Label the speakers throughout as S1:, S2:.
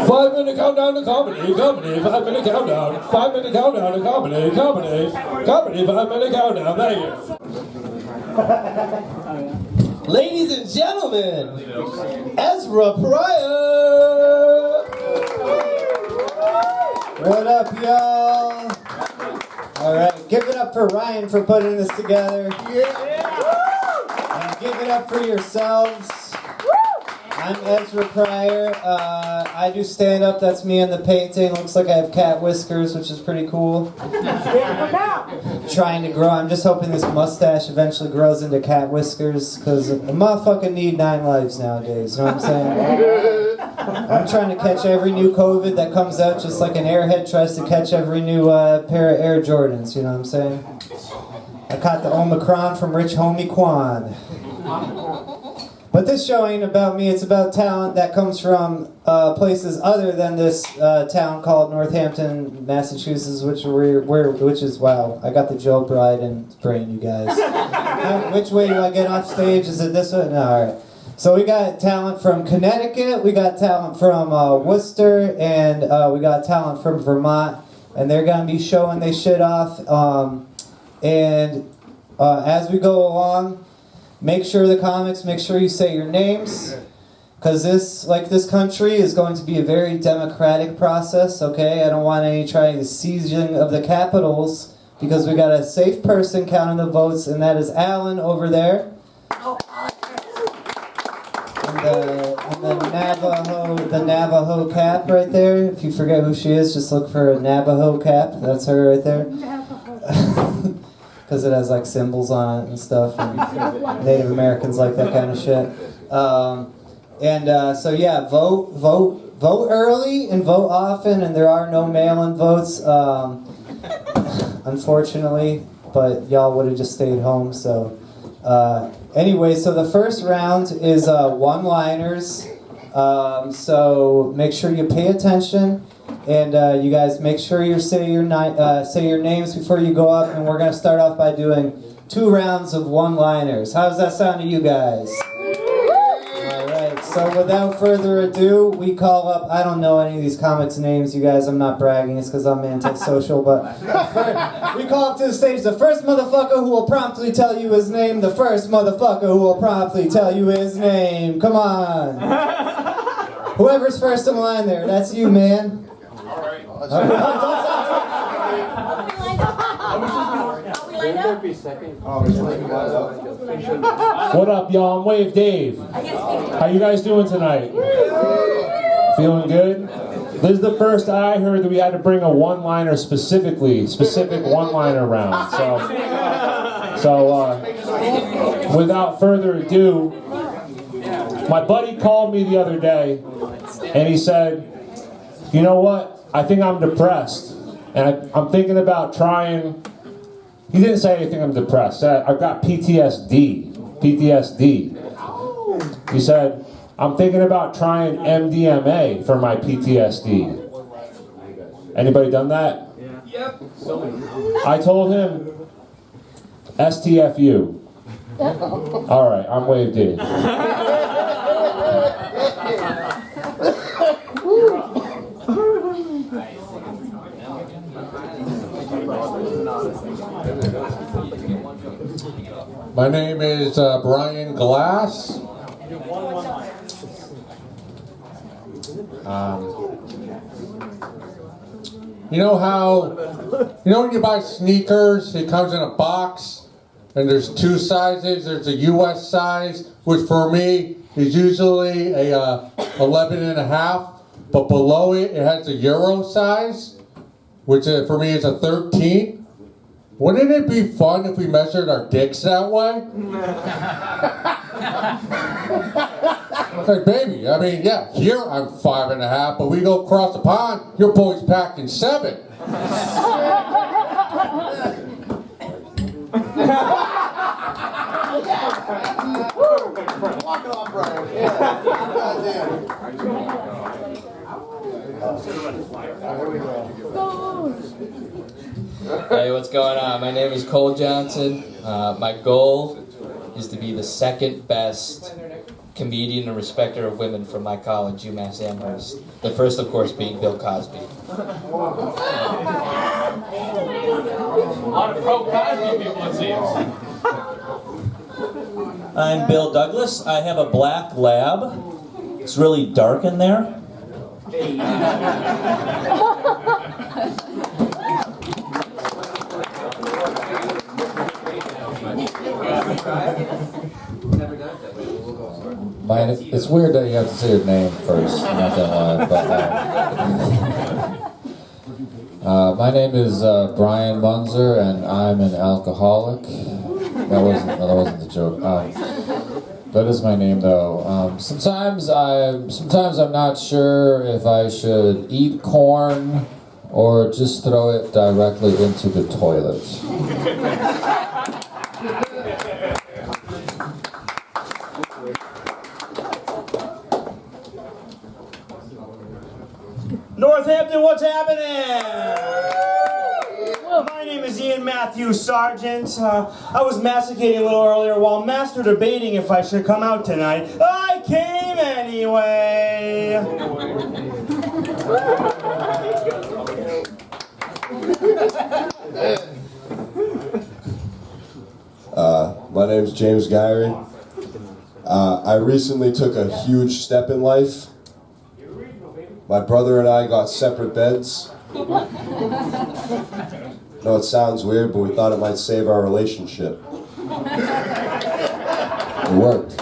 S1: 5-minute countdown to comedy, 5-minute countdown, 5-minute countdown to comedy, 5-minute countdown, thank you.
S2: Ladies and gentlemen, Ezra Pryor! What up, y'all? Alright, give it up for Ryan for putting this together. And give it up for yourselves. I'm Ezra Pryor. I do stand-up. That's me in the painting. Looks like I have cat whiskers, which is pretty cool. Trying to grow. I'm just hoping this mustache eventually grows into cat whiskers, because a motherfucker need 9 lives nowadays. You know what I'm saying? I'm trying to catch every new COVID that comes out, just like an airhead tries to catch every new pair of Air Jordans. You know what I'm saying? I caught the Omicron from Rich Homie Quan. But this show ain't about me, it's about talent that comes from places other than this town called Northampton, Massachusetts, which is, wow, I got the joke right in brain, you guys. Which way do I get off stage? Is it this way? No, alright. So we got talent from Connecticut, we got talent from Worcester, and we got talent from Vermont, and they're going to be showing their shit off. As we go along, make sure you say your names, because this country is going to be a very democratic process, okay? I don't want any trying to seizing of the capitals, because we got a safe person counting the votes, and that is Alan over there. And the Navajo cap right there. If you forget who she is, just look for a Navajo cap. That's her right there. Because it has like symbols on it and stuff, and Native Americans like that kind of shit. So yeah, vote early and vote often, and there are no mail-in votes, unfortunately, but y'all would have just stayed home. So anyway, so the first round is one-liners, so make sure you pay attention. And you guys make sure you say your names before you go up, and we're going to start off by doing 2 rounds of one-liners. How does that sound to you guys? Alright, so without further ado, we call up, I don't know any of these comics' names, you guys, I'm not bragging, it's because I'm antisocial, but we call up to the stage the first motherfucker who will promptly tell you his name, the first motherfucker who will promptly tell you his name. Come on. Whoever's first in line there, that's you, man.
S1: What up, y'all? I'm Wave Dave. How you guys doing tonight? Feeling good? This is the first I heard that we had to bring a one-liner specific one-liner round. So without further ado, my buddy called me the other day, and he said, you know what? I think I'm depressed, and I'm thinking about trying. He didn't say anything. I'm depressed. I've got PTSD. He said, I'm thinking about trying MDMA for my PTSD. Anybody done that? Yeah. Yep. I told him, STFU. All right, I'm Wave D.
S3: My name is Brian Glass. You know when you buy sneakers, it comes in a box, and there's 2 sizes. There's a US size, which for me is usually a 11.5, but below it, it has a Euro size, which for me is a 13. Wouldn't it be fun if we measured our dicks that way? Like, baby, I mean, yeah, here I'm 5.5, but we go across the pond, your boy's packing 7. Walk it off, Brian. Yeah. Here we go.
S4: Hey, what's going on? My name is Cole Johnson. My goal is to be the second best comedian and respecter of women from my college, UMass Amherst. The first, of course, being Bill Cosby.
S5: A lot of pro-Cosby people, it seems.
S6: I'm Bill Douglas. I have a black lab. It's really dark in there.
S7: It's weird that you have to say your name first. I'm not gonna lie, but my name is Brian Munzer, and I'm an alcoholic. That wasn't the joke. That is my name, though. Sometimes I'm not sure if I should eat corn or just throw it directly into the toilet.
S8: Northampton, what's happening? My name is Ian Matthew Sargent. I was masticating a little earlier while master debating if I should come out tonight. I came anyway.
S9: My name's James Guyry. I recently took a huge step in life. My brother and I got separate beds. No, it sounds weird, but we thought it might save our relationship. It worked.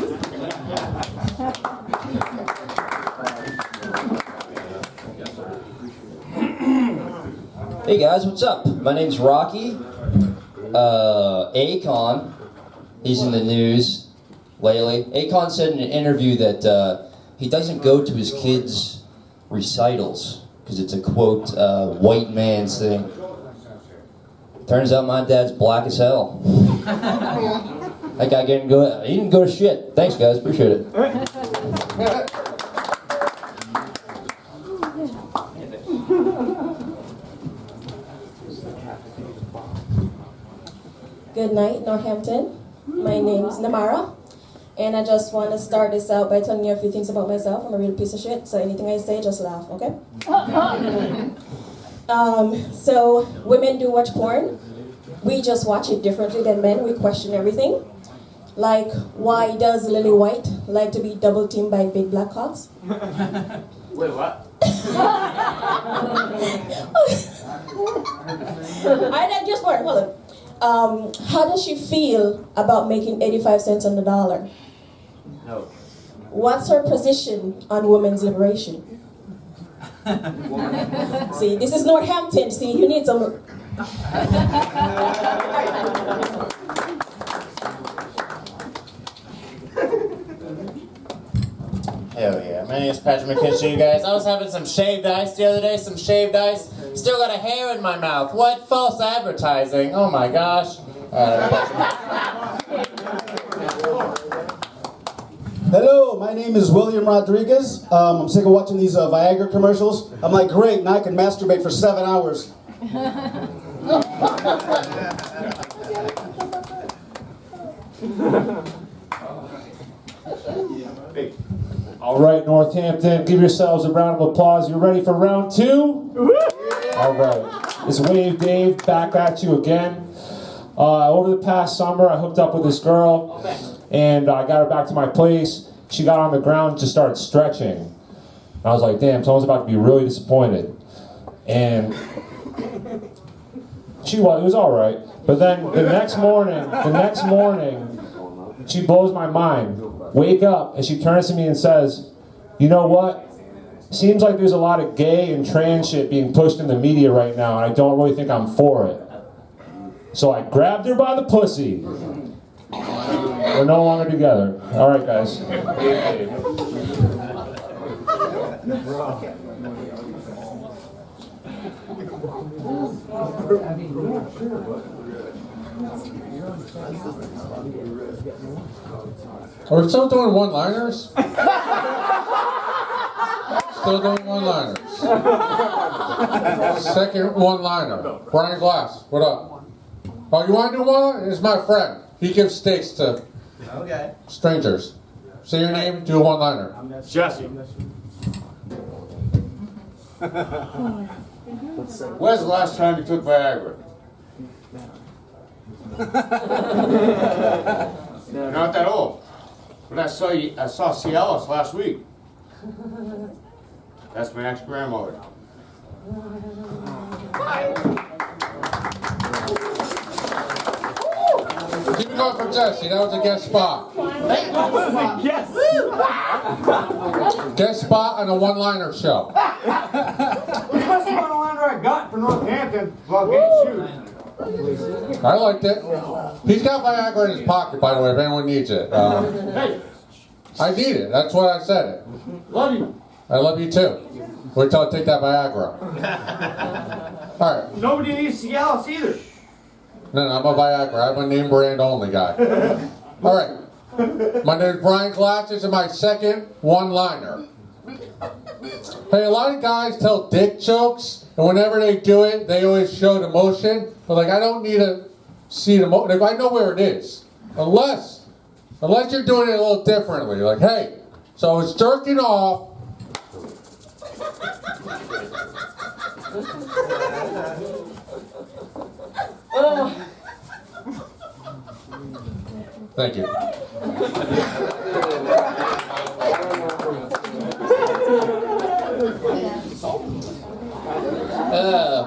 S10: Hey guys, what's up? My name's Rocky. Akon, he's in the news lately. Akon said in an interview that he doesn't go to his kids' recitals because it's a quote white man's thing. Turns out my dad's black as hell. That guy he didn't go to shit. Thanks guys, appreciate it.
S11: Good night, Northampton. My name is Namara, and I just want to start this out by telling you a few things about myself. I'm a real piece of shit, so anything I say, just laugh, okay? So, women do watch porn. We just watch it differently than men. We question everything. Like, why does Lily White like to be double teamed by big black cocks?
S5: Wait, what?
S11: I like just porn, hold on. How does she feel about making 85 cents on the dollar?
S5: No.
S11: What's her position on women's liberation? See, this is Northampton. See, you need some.
S12: Hell yeah. My name is Patrick McKinstry, you guys. I was having some shaved ice the other day, Still got a hair in my mouth. What false advertising? Oh my gosh.
S13: Hello, my name is William Rodriguez. I'm sick of watching these Viagra commercials. I'm like, great, now I can masturbate for 7 hours.
S1: All right, Northampton, give yourselves a round of applause. You ready for round two? All right. It's Wave Dave back at you again. Over the past summer, I hooked up with this girl, and I got her back to my place. She got on the ground and just started stretching. And I was like, damn, someone's about to be really disappointed. And it was all right. But then the next morning, she blows my mind. Wake up, and she turns to me and says, you know what? Seems like there's a lot of gay and trans shit being pushed in the media right now, and I don't really think I'm for it. So I grabbed her by the pussy. We're no longer together. All right, guys.
S3: Are we still doing one-liners? Still doing one-liners. Second one-liner. Brian Glass, what up? Oh, you want to do one? He's my friend. He gives steaks to
S8: Okay.
S3: Strangers. Say your name, do a one-liner.
S8: Jesse.
S14: When's the last time you took Viagra? You're not that old. But I saw Cialis last week. That's my ex-grandmother.
S3: Keep it going for Jesse. That was a guest spot. Guest spot on a one-liner show.
S14: What's the best one-liner I got for Northampton while getting shoes?
S3: I liked it. He's got Viagra in his pocket, by the way, if anyone needs it.
S14: Hey,
S3: I need it. That's why I said it.
S14: love you.
S3: I love you too. Wait till I take that Viagra. All right.
S14: Nobody needs Cialis either.
S3: No, I'm a Viagra. I'm a name brand only guy. All right. My name is Brian Glasses, and my second one-liner. Hey, a lot of guys tell dick jokes, and whenever they do it, they always show the motion. But like, I don't need to see the motion. I know where it is, unless you're doing it a little differently. Like, hey, so I was jerking off. Thank you.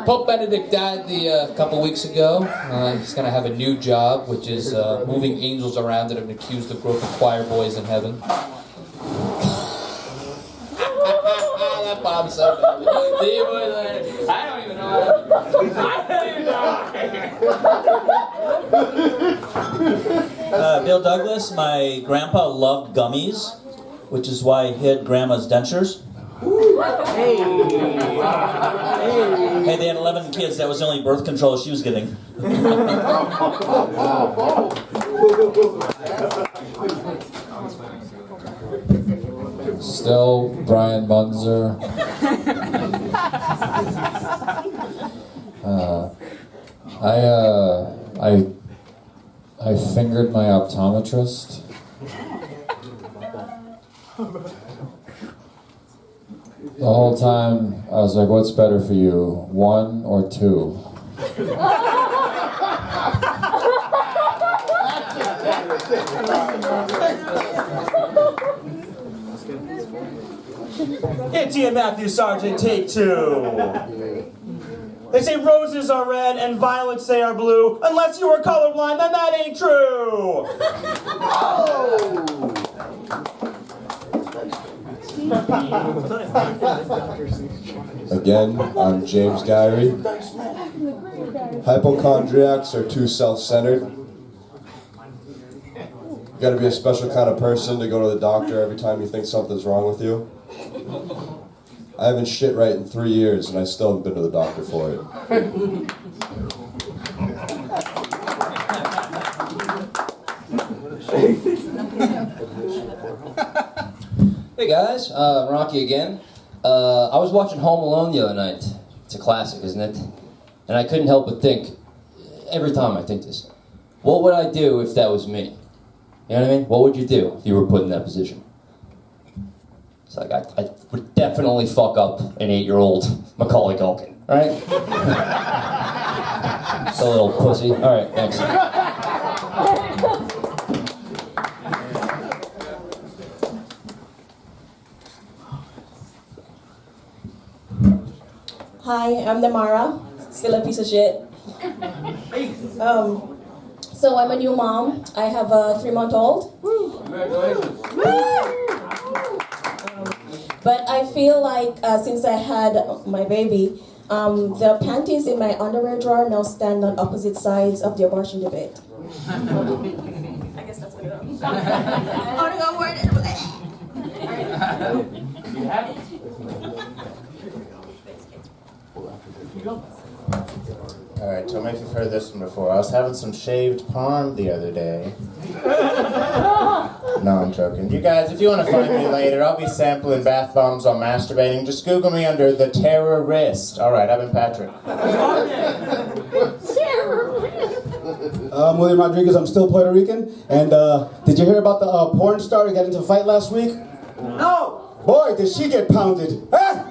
S4: Pope Benedict died a couple weeks ago. He's going to have a new job, which is moving angels around that have been accused of groping choir boys in heaven. That bomb's so bad. See you boys later. I don't even know
S6: Bill Douglas, my grandpa loved gummies, which is why he hid grandma's dentures. Hey, they had 11 kids. That was the only birth control she was getting.
S7: Still Brian Munzer. I fingered my optometrist. The whole time I was like, what's better for you, 1 or 2?
S8: It's Ian Matthew Sargent, take 2. They say roses are red and violets they are blue. Unless you were colorblind, then that ain't true.
S9: Again, I'm James Guyry. Hypochondriacs are too self-centered. You gotta be a special kind of person to go to the doctor every time you think something's wrong with you. I haven't shit right in 3 years and I still haven't been to the doctor for it.
S10: Hey guys, Rocky again. I was watching Home Alone the other night. It's a classic, isn't it? And I couldn't help but think, every time I think this, what would I do if that was me? You know what I mean? What would you do if you were put in that position? It's like, I would definitely fuck up an 8-year-old Macaulay Culkin, right? It's a little pussy. Alright, thanks.
S11: Hi, I'm Namara, still a piece of shit. So I'm a new mom. I have a 3-month-old.
S14: Congratulations.
S11: But I feel like since I had my baby, the panties in my underwear drawer now stand on opposite sides of the abortion debate. I guess that's what it is.
S14: You have it?
S12: Alright, tell me if you've heard this one before. I was having some shaved parm the other day. No, I'm joking. You guys, if you want to find me later, I'll be sampling bath bombs while masturbating. Just Google me under the terrorist. Alright, I've been Patrick.
S13: I'm William Rodriguez. I'm still Puerto Rican. And did you hear about the porn star who got into a fight last week?
S14: No!
S13: Boy, did she get pounded. Ah!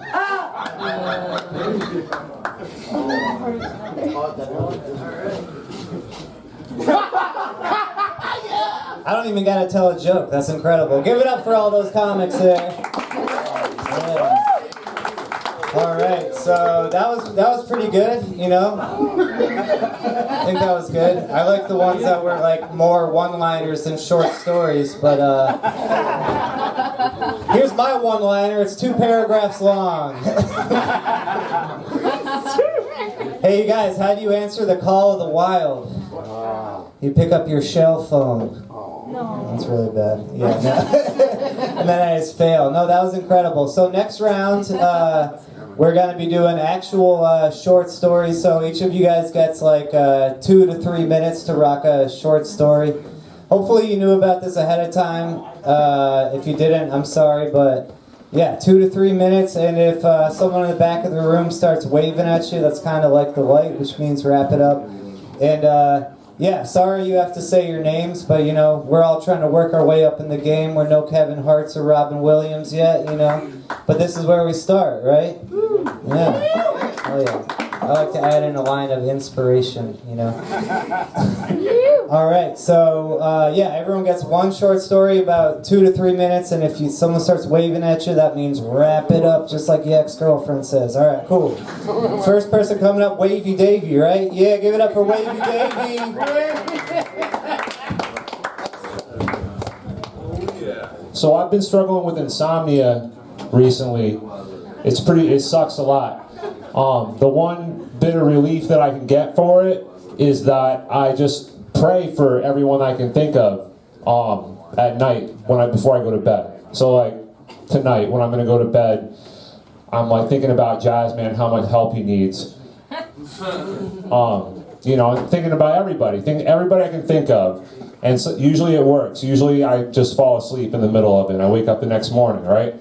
S2: I don't even gotta tell a joke. That's incredible. Give it up for all those comics there. Yeah. All right, so that was pretty good, you know. I think that was good. I like the ones that were like more one-liners than short stories, but here's my one-liner. It's 2 paragraphs long. Hey, you guys, how do you answer the call of the wild? You pick up your shell phone. No. That's really bad. Yeah. No. And then I just fail. No, that was incredible. So next round, we're going to be doing actual short stories. So each of you guys gets like 2 to 3 minutes to rock a short story. Hopefully you knew about this ahead of time. If you didn't, I'm sorry, but yeah, 2 to 3 minutes. And if someone in the back of the room starts waving at you, that's kind of like the light, which means wrap it up. And yeah, sorry you have to say your names, but you know, we're all trying to work our way up in the game. We're no Kevin Hart's or Robin Williams yet, you know. But this is where we start, right? Yeah. Oh yeah. I like to add in a line of inspiration, you know. All right, so yeah, everyone gets one short story, about 2 to 3 minutes, and if someone starts waving at you, that means wrap it up, just like your ex-girlfriend says. All right, cool. First person coming up, Wavy Davy, right? Yeah, give it up for Wavy Davy.
S1: So I've been struggling with insomnia recently. It sucks a lot. The one bit of relief that I can get for it is that I just pray for everyone I can think of at night before I go to bed. So like tonight when I'm gonna go to bed, I'm like thinking about Jazzman, how much help he needs. You know, thinking about everybody I can think of. And so usually it works. Usually I just fall asleep in the middle of it and I wake up the next morning, right?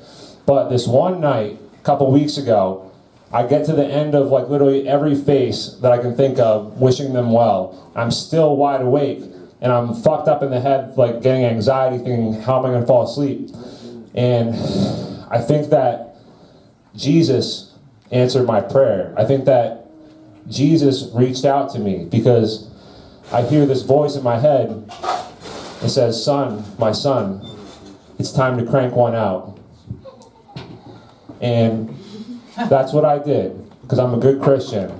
S1: But this one night, a couple weeks ago, I get to the end of like literally every face that I can think of, wishing them well. I'm still wide awake, and I'm fucked up in the head, like getting anxiety, thinking, how am I gonna fall asleep? And I think that Jesus answered my prayer. I think that Jesus reached out to me because I hear this voice in my head. It says, son, my son, it's time to crank one out. And that's what I did, because I'm a good Christian.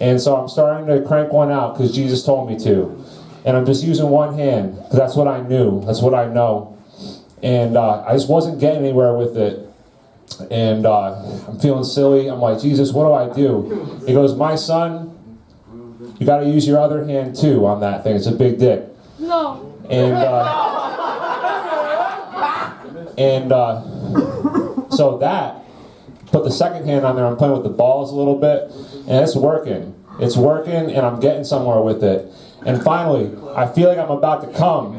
S1: And so I'm starting to crank one out because Jesus told me to. And I'm just using one hand, because that's what I knew, that's what I know. And I just wasn't getting anywhere with it. And I'm feeling silly. I'm like, Jesus, what do I do? He goes, my son, you got to use your other hand too on that thing. It's a big dick. No. And so that, put the second hand on there, I'm playing with the balls a little bit, and it's working. It's working, and I'm getting somewhere with it. And finally, I feel like I'm about to come.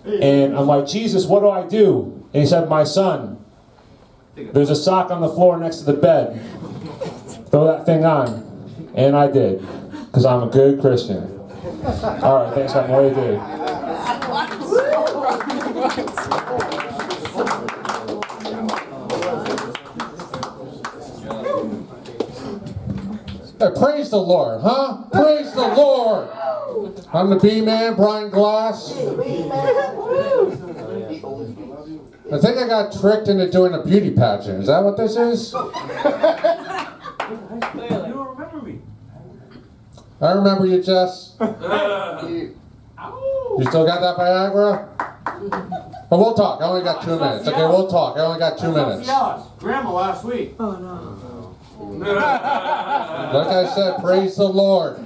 S1: And I'm like, Jesus, what do I do? And he said, my son, there's a sock on the floor next to the bed. Throw that thing on. And I did, because I'm a good Christian. All right, thanks, I'm way dude.
S3: Hey, praise the Lord, huh? Praise the Lord. I'm the B-Man, Brian Glass. I think I got tricked into doing a beauty pageant. Is that what this is?
S14: You don't remember me.
S3: I remember you, Jess. You still got that Viagra? But we'll talk. I only got 2 minutes. Okay, we'll talk. I only got 2 minutes.
S14: Grandma last week. Oh no.
S3: Like I said, praise the Lord.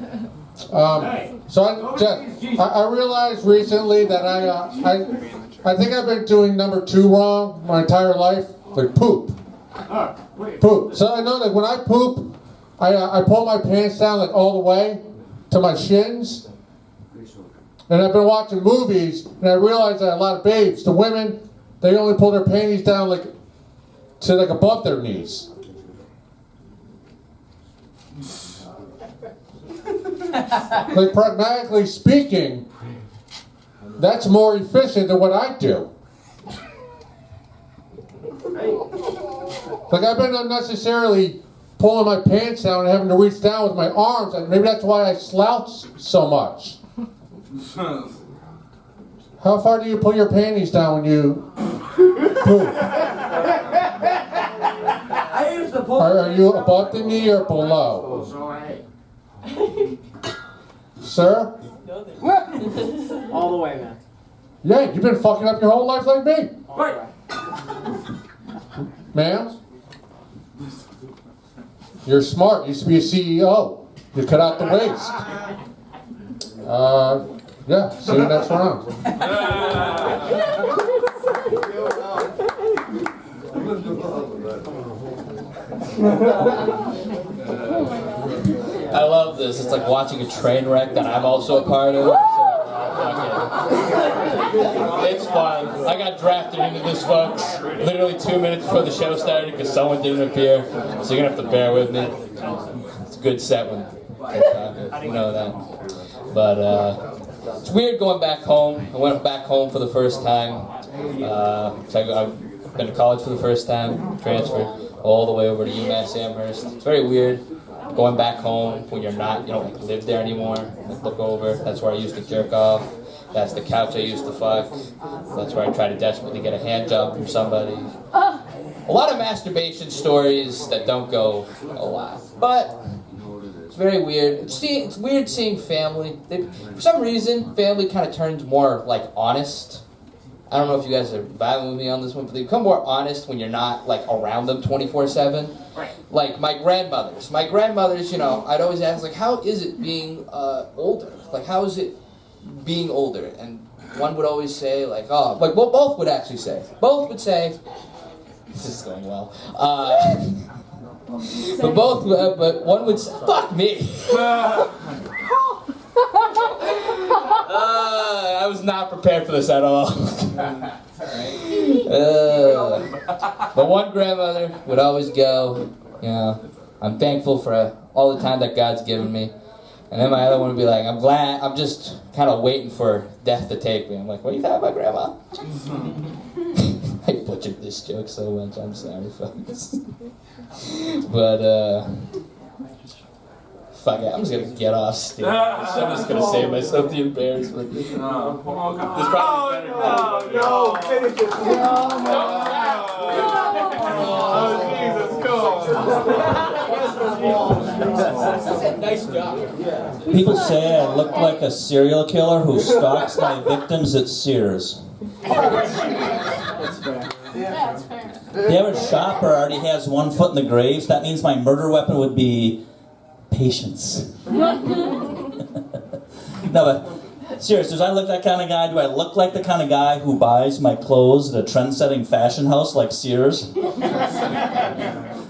S3: So I realized recently that I think I've been doing number 2 wrong my entire life, like poop. Poop. So I know that when I poop, I pull my pants down like all the way to my shins. And I've been watching movies, and I realized that a lot of babes, the women, they only pull their panties down like to like above their knees. like pragmatically speaking, that's more efficient than what I do. Like I've been unnecessarily pulling my pants down and having to reach down with my arms, and maybe that's why I slouch so much. How far do you pull your panties down when you poop?
S14: I used to pull.
S3: Are you above the knee or below? Sir?
S14: All the way, man.
S3: Yeah, you've been fucking up your whole life like me.
S14: Wait.
S3: Ma'am? You're smart. You used to be a CEO. You cut out the waste. Yeah, see you next round.
S4: I love this. It's like watching a train wreck that I'm also a part of. It's fun. I got drafted into this, folks, literally 2 minutes before the show started because someone didn't appear. So you're gonna have to bear with me. It's a good set when you know that. But it's weird going back home. I went back home for the first time. So I've been to college for the first time. Transferred all the way over to UMass Amherst. It's very weird going back home when you're not, you don't like live there anymore. Like look over. That's where I used to jerk off. That's the couch I used to fuck. That's where I tried to desperately get a hand job from somebody. A lot of masturbation stories that don't go a lot. But it's very weird. It's weird seeing family. For some reason, family kind of turns more like honest. I don't know if you guys are vibing with me on this one, but they become more honest when you're not like around them 24/7. Right. Like my grandmothers, you know, I'd always ask like, how is it being older? Like, how is it being older? And one would always say like, oh, like well, both would actually say. Both would say, this is going well. But one would say, fuck me. I was not prepared for this at all. But one grandmother would always go, you know, I'm thankful for all the time that God's given me. And then my other one would be like, I'm just kind of waiting for death to take me. I'm like, what are you talking about, Grandma? I butchered this joke so much, I'm sorry, folks. But, fuck it, I'm just gonna get off stage. I'm just gonna save myself the embarrassment. This probably better.
S14: No, finish it.
S4: Nice job.
S6: People say I look like a serial killer who stalks my victims at Sears.
S14: That's fair. Yeah, that's fair.
S6: The average shopper already has 1 foot in the grave. That means my murder weapon would be patience. No, but seriously, do I look that kind of guy? Do I look like the kind of guy who buys my clothes at a trend-setting fashion house like Sears?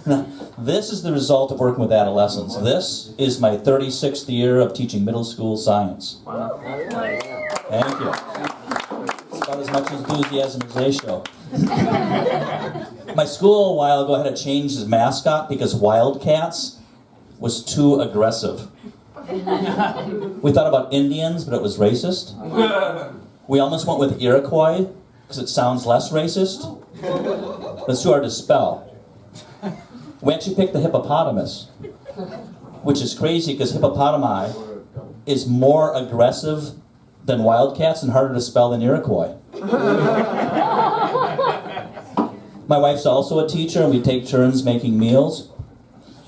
S6: No, this is the result of working with adolescents. This is my 36th year of teaching middle school science. Thank you. It's about as much enthusiasm as they show. My school a while ago had to change his mascot because Wildcats was too aggressive. We thought about Indians, but it was racist. We almost went with Iroquois because it sounds less racist. But it's too hard to spell. We actually picked the hippopotamus, which is crazy because hippopotami is more aggressive than wildcats and harder to spell than Iroquois. My wife's also a teacher, and we take turns making meals.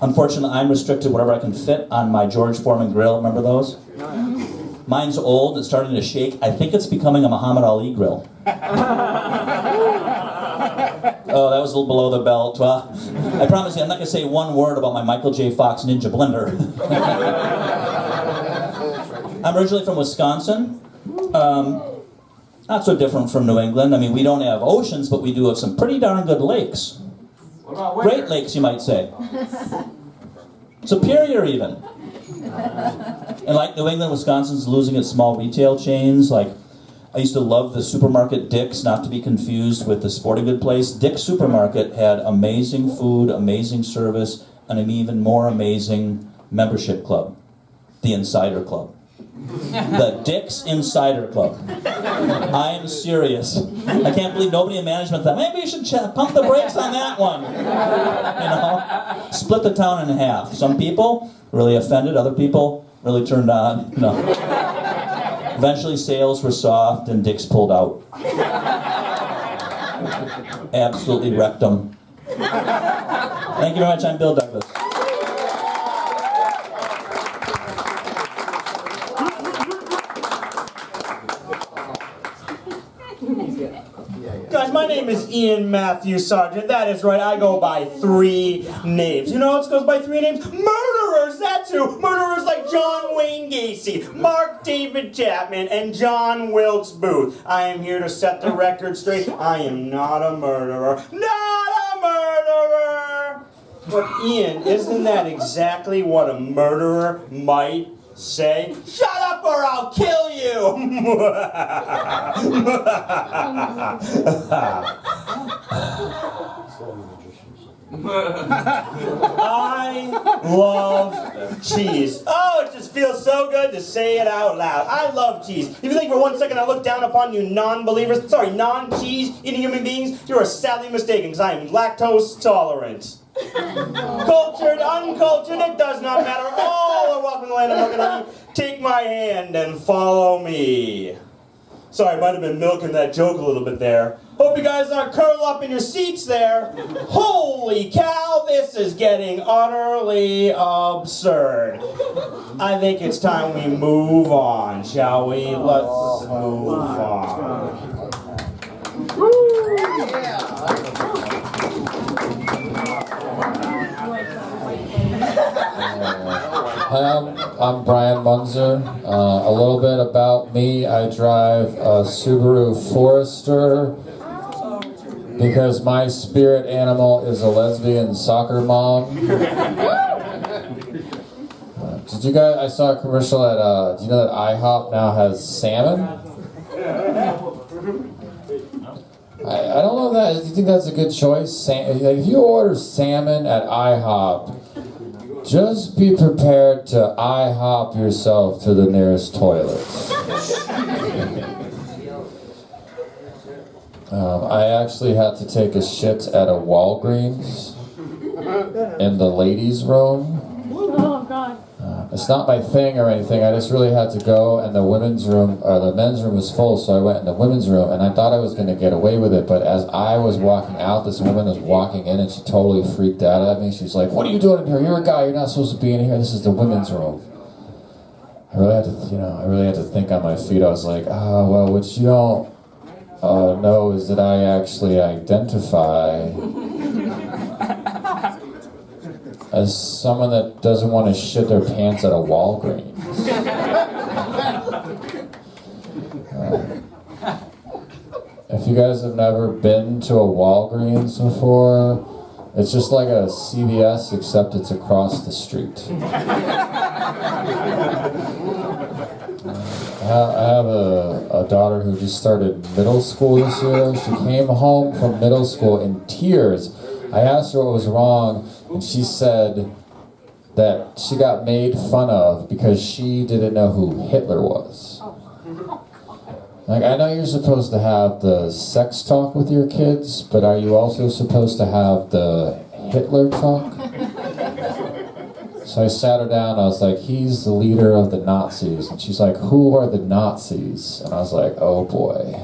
S6: Unfortunately, I'm restricted whatever I can fit on my George Foreman grill. Remember those? Mine's old. It's starting to shake. I think it's becoming a Muhammad Ali grill. Oh, that was a little below the belt. Well, I promise you, I'm not going to say one word about my Michael J. Fox Ninja blender. I'm originally from Wisconsin. Not so different from New England. I mean, we don't have oceans, but we do have some pretty darn good lakes. Great Lakes, you might say. Superior, even. And like New England, Wisconsin's losing its small retail chains. Like, I used to love the supermarket Dick's, not to be confused with the sporting good place. Dick's Supermarket had amazing food, amazing service, and an even more amazing membership club. The Insider Club. The Dick's Insider Club. I am serious. I can't believe nobody in management thought, maybe you should pump the brakes on that one. You know? Split the town in half. Some people really offended, other people really turned on. No. Eventually sales were soft and Dick's pulled out. Absolutely wrecked them. Thank you very much. I'm Bill Douglas.
S8: Guys, my name is Ian Matthew Sargent. That is right, I go by 3 names. You know who else goes by 3 names? Murderers, that's who! Murderers like John Wayne Gacy, Mark David Chapman, and John Wilkes Booth. I am here to set the record straight. I am not a murderer. Not a murderer! But Ian, isn't that exactly what a murderer might say? Shut up or I'll kill you! I love cheese. Oh, it just feels so good to say it out loud. I love cheese. If you think for one second I look down upon you non-believers, sorry, non-cheese eating human beings, you are sadly mistaken because I am lactose tolerant. Cultured, uncultured, it does not matter. All are welcome to the land of milk and honey. Take my hand and follow me. Sorry, I might have been milking that joke a little bit there. Hope you guys aren't curled up in your seats there. Holy cow, this is getting utterly absurd. I think it's time we move on, shall we? Let's move on.
S7: Hi, I'm Brian Munzer. A little bit about me. I drive a Subaru Forester because my spirit animal is a lesbian soccer mom. Did you guys, I saw a commercial at, do you know that IHOP now has salmon? I don't know that, do you think that's a good choice? Like if you order salmon at IHOP, just be prepared to IHOP yourself to the nearest toilet. I actually had to take a shit at a Walgreens in the ladies' room.
S15: Oh, God.
S7: It's not my thing or anything, I just really had to go, and the women's room, or the men's room was full, so I went in the women's room, and I thought I was going to get away with it, but as I was walking out, this woman was walking in, and she totally freaked out at me. She's like, "What are you doing in here? You're a guy, you're not supposed to be in here, this is the women's room." I really had to, think on my feet. I was like, well, what you don't know is that I actually identify as someone that doesn't want to shit their pants at a Walgreens. If you guys have never been to a Walgreens before, it's just like a CVS except it's across the street. I have a daughter who just started middle school this year. She came home from middle school in tears. I asked her what was wrong, and she said that she got made fun of because she didn't know who Hitler was. Like, I know you're supposed to have the sex talk with your kids, but are you also supposed to have the Hitler talk? So I sat her down, I was like, he's the leader of the Nazis. And she's like, who are the Nazis? And I was like, oh boy.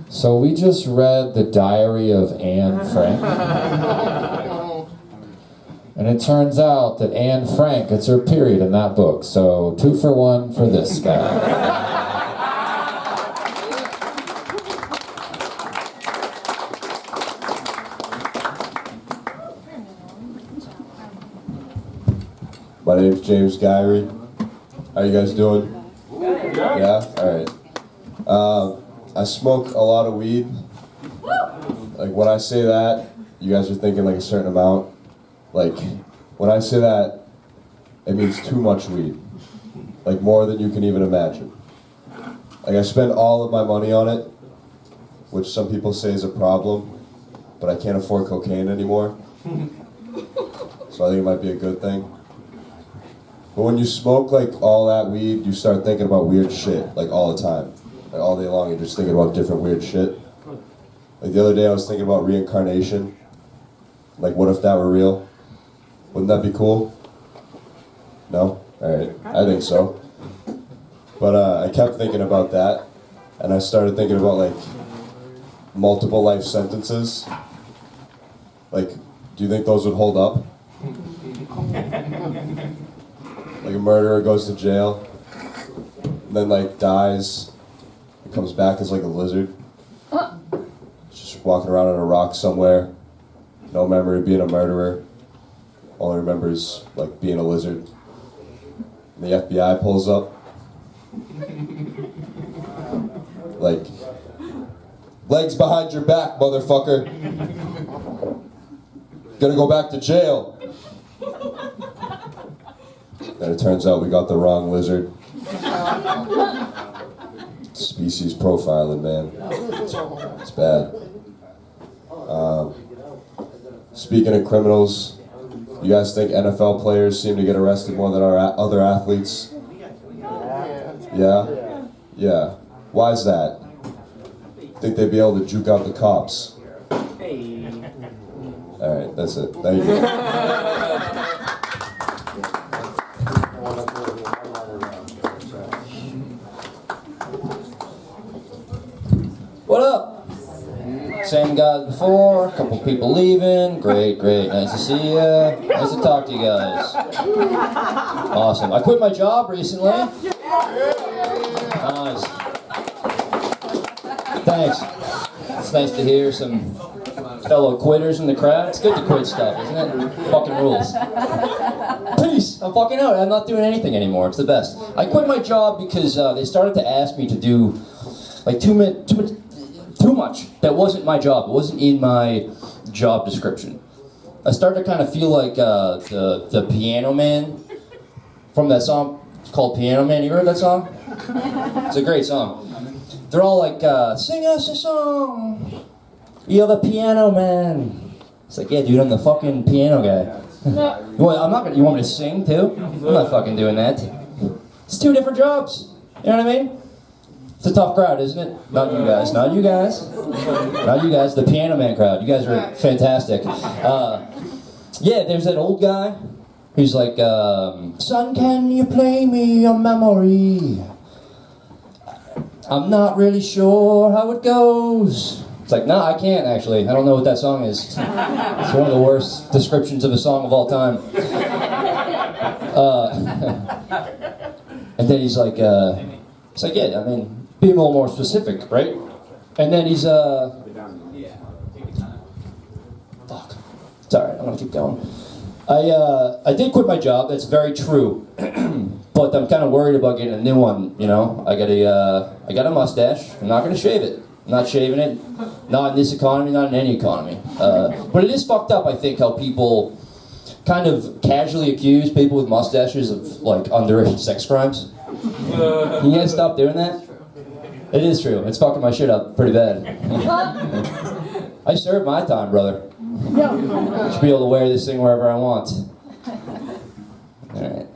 S7: So we just read The Diary of Anne Frank. And it turns out that Anne Frank gets her period in that book. So 2 for 1 for this guy.
S9: My name's James Guyrie. How you guys doing? Yeah? Alright. I smoke a lot of weed. Like, when I say that, you guys are thinking like a certain amount. Like, when I say that, it means too much weed. Like, more than you can even imagine. Like, I spend all of my money on it, which some people say is a problem, but I can't afford cocaine anymore. So I think it might be a good thing. But when you smoke like all that weed, you start thinking about weird shit like all the time. Like all day long, you're just thinking about different weird shit. Like the other day, I was thinking about reincarnation. Like, what if that were real? Wouldn't that be cool? No? Alright, I think so. But I kept thinking about that, and I started thinking about like multiple life sentences. Like, do you think those would hold up? Like a murderer goes to jail, and then like dies, and comes back as like a lizard. Just walking around on a rock somewhere. No memory of being a murderer. Only remembers like being a lizard. And the FBI pulls up. Like, legs behind your back, motherfucker. Gonna go back to jail. And it turns out we got the wrong lizard. Species profiling, man. It's bad. Speaking of criminals, you guys think NFL players seem to get arrested more than our other athletes? Yeah? Yeah. Why is that? Think they'd be able to juke out the cops? Alright, that's it. Thank you.
S10: What up? Same guys before, a couple people leaving. Great, great. Nice to see ya. Nice to talk to you guys. Awesome. I quit my job recently. Nice. Thanks. It's nice to hear some fellow quitters in the crowd. It's good to quit stuff, isn't it? Fucking rules. Peace. I'm fucking out. I'm not doing anything anymore. It's the best. I quit my job because they started to ask me to do like too much. That wasn't my job. It wasn't in my job description. I started to kind of feel like the Piano Man from that song. It's called Piano Man. You heard that song? It's a great song. They're all like, sing us a song. You're the Piano Man. It's like, yeah, dude, I'm the fucking piano guy. You want me to sing too? I'm not fucking doing that. It's two different jobs. You know what I mean? It's a tough crowd, isn't it? Not you guys. Not you guys. Not you guys. The Piano Man crowd. You guys are fantastic. Yeah, there's that old guy who's like, son, can you play me your memory? I'm not really sure how it goes. It's like, no, I can't actually. I don't know what that song is. It's one of the worst descriptions of a song of all time. And then he's like, yeah, I mean, be a little more specific, right? And then he's, fuck. It's alright, I'm gonna keep going. I did quit my job, that's very true. But I'm kind of worried about getting a new one, you know? I got a mustache, I'm not gonna shave it. I'm not shaving it, not in this economy, not in any economy. But it is fucked up, I think, how people kind of casually accuse people with mustaches of, like, underage sex crimes. Can you guys stop doing that? It is true. It's fucking my shit up pretty bad. I served my time, brother. I should be able to wear this thing wherever I want. Alright.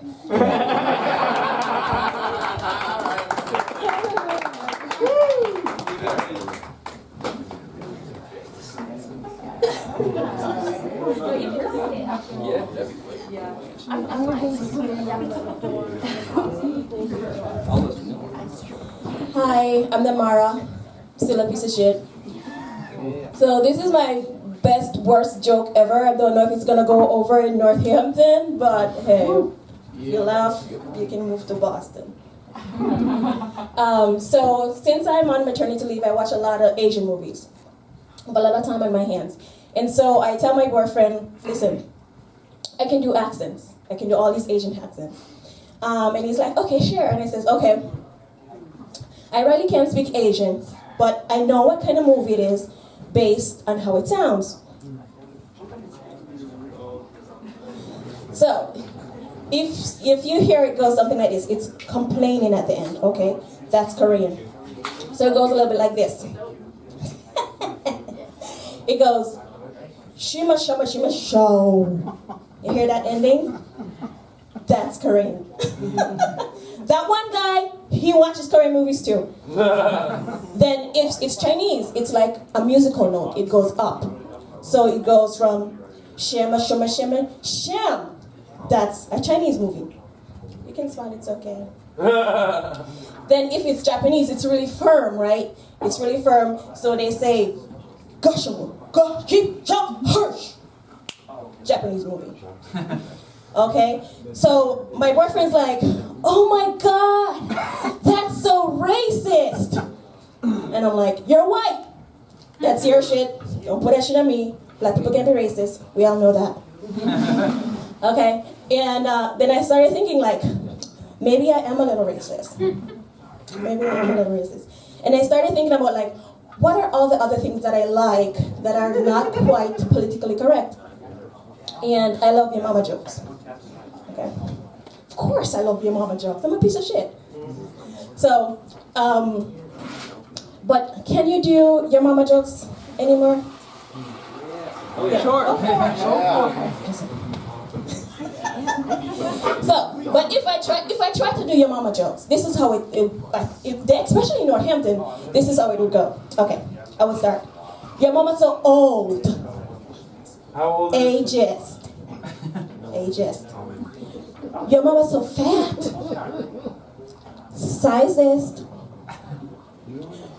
S11: Hi, I'm Namara, still a piece of shit. So this is my best, worst joke ever. I don't know if it's gonna go over in Northampton, but hey, you laugh, you can move to Boston. So since I'm on maternity leave, I watch a lot of Asian movies. But a lot of time on my hands. And so I tell my boyfriend, listen, I can do accents. I can do all these Asian accents. And he's like, okay, sure. And I says, okay, I really can't speak Asian, but I know what kind of movie it is based on how it sounds. So, if you hear it goes something like this, it's complaining at the end, okay? That's Korean. So it goes a little bit like this. It goes, shima shama shima show. You hear that ending? that's Korean. That one guy, he watches Korean movies too. Then if it's Chinese, it's like a musical note. It goes up. So it goes from shema, shema, shema, shem. That's a Chinese movie. You can smile, it's okay. Then if it's Japanese, it's really firm, right? It's really firm. So they say, gashamu, ga, keep, jump, harsh. Japanese movie. Okay? So my boyfriend's like, oh my God, that's so racist. And I'm like, you're white. That's your shit. Don't put that shit on me. Black people can be racist. We all know that. Okay? And then I started thinking like, maybe I am a little racist. Maybe I am a little racist. And I started thinking about like, what are all the other things that I like that are not quite politically correct? And I love your mama jokes. Okay? Of course I love your mama jokes. I'm a piece of shit. So, but can you do your mama jokes anymore? Yeah. Sure. So, but if I try to do your mama jokes, this is how especially in Northampton, this is how it would go. Okay, I will start. Your mama's so old.
S5: How old is
S11: Ageist. Ageist. Your mama's so fat. Sizest.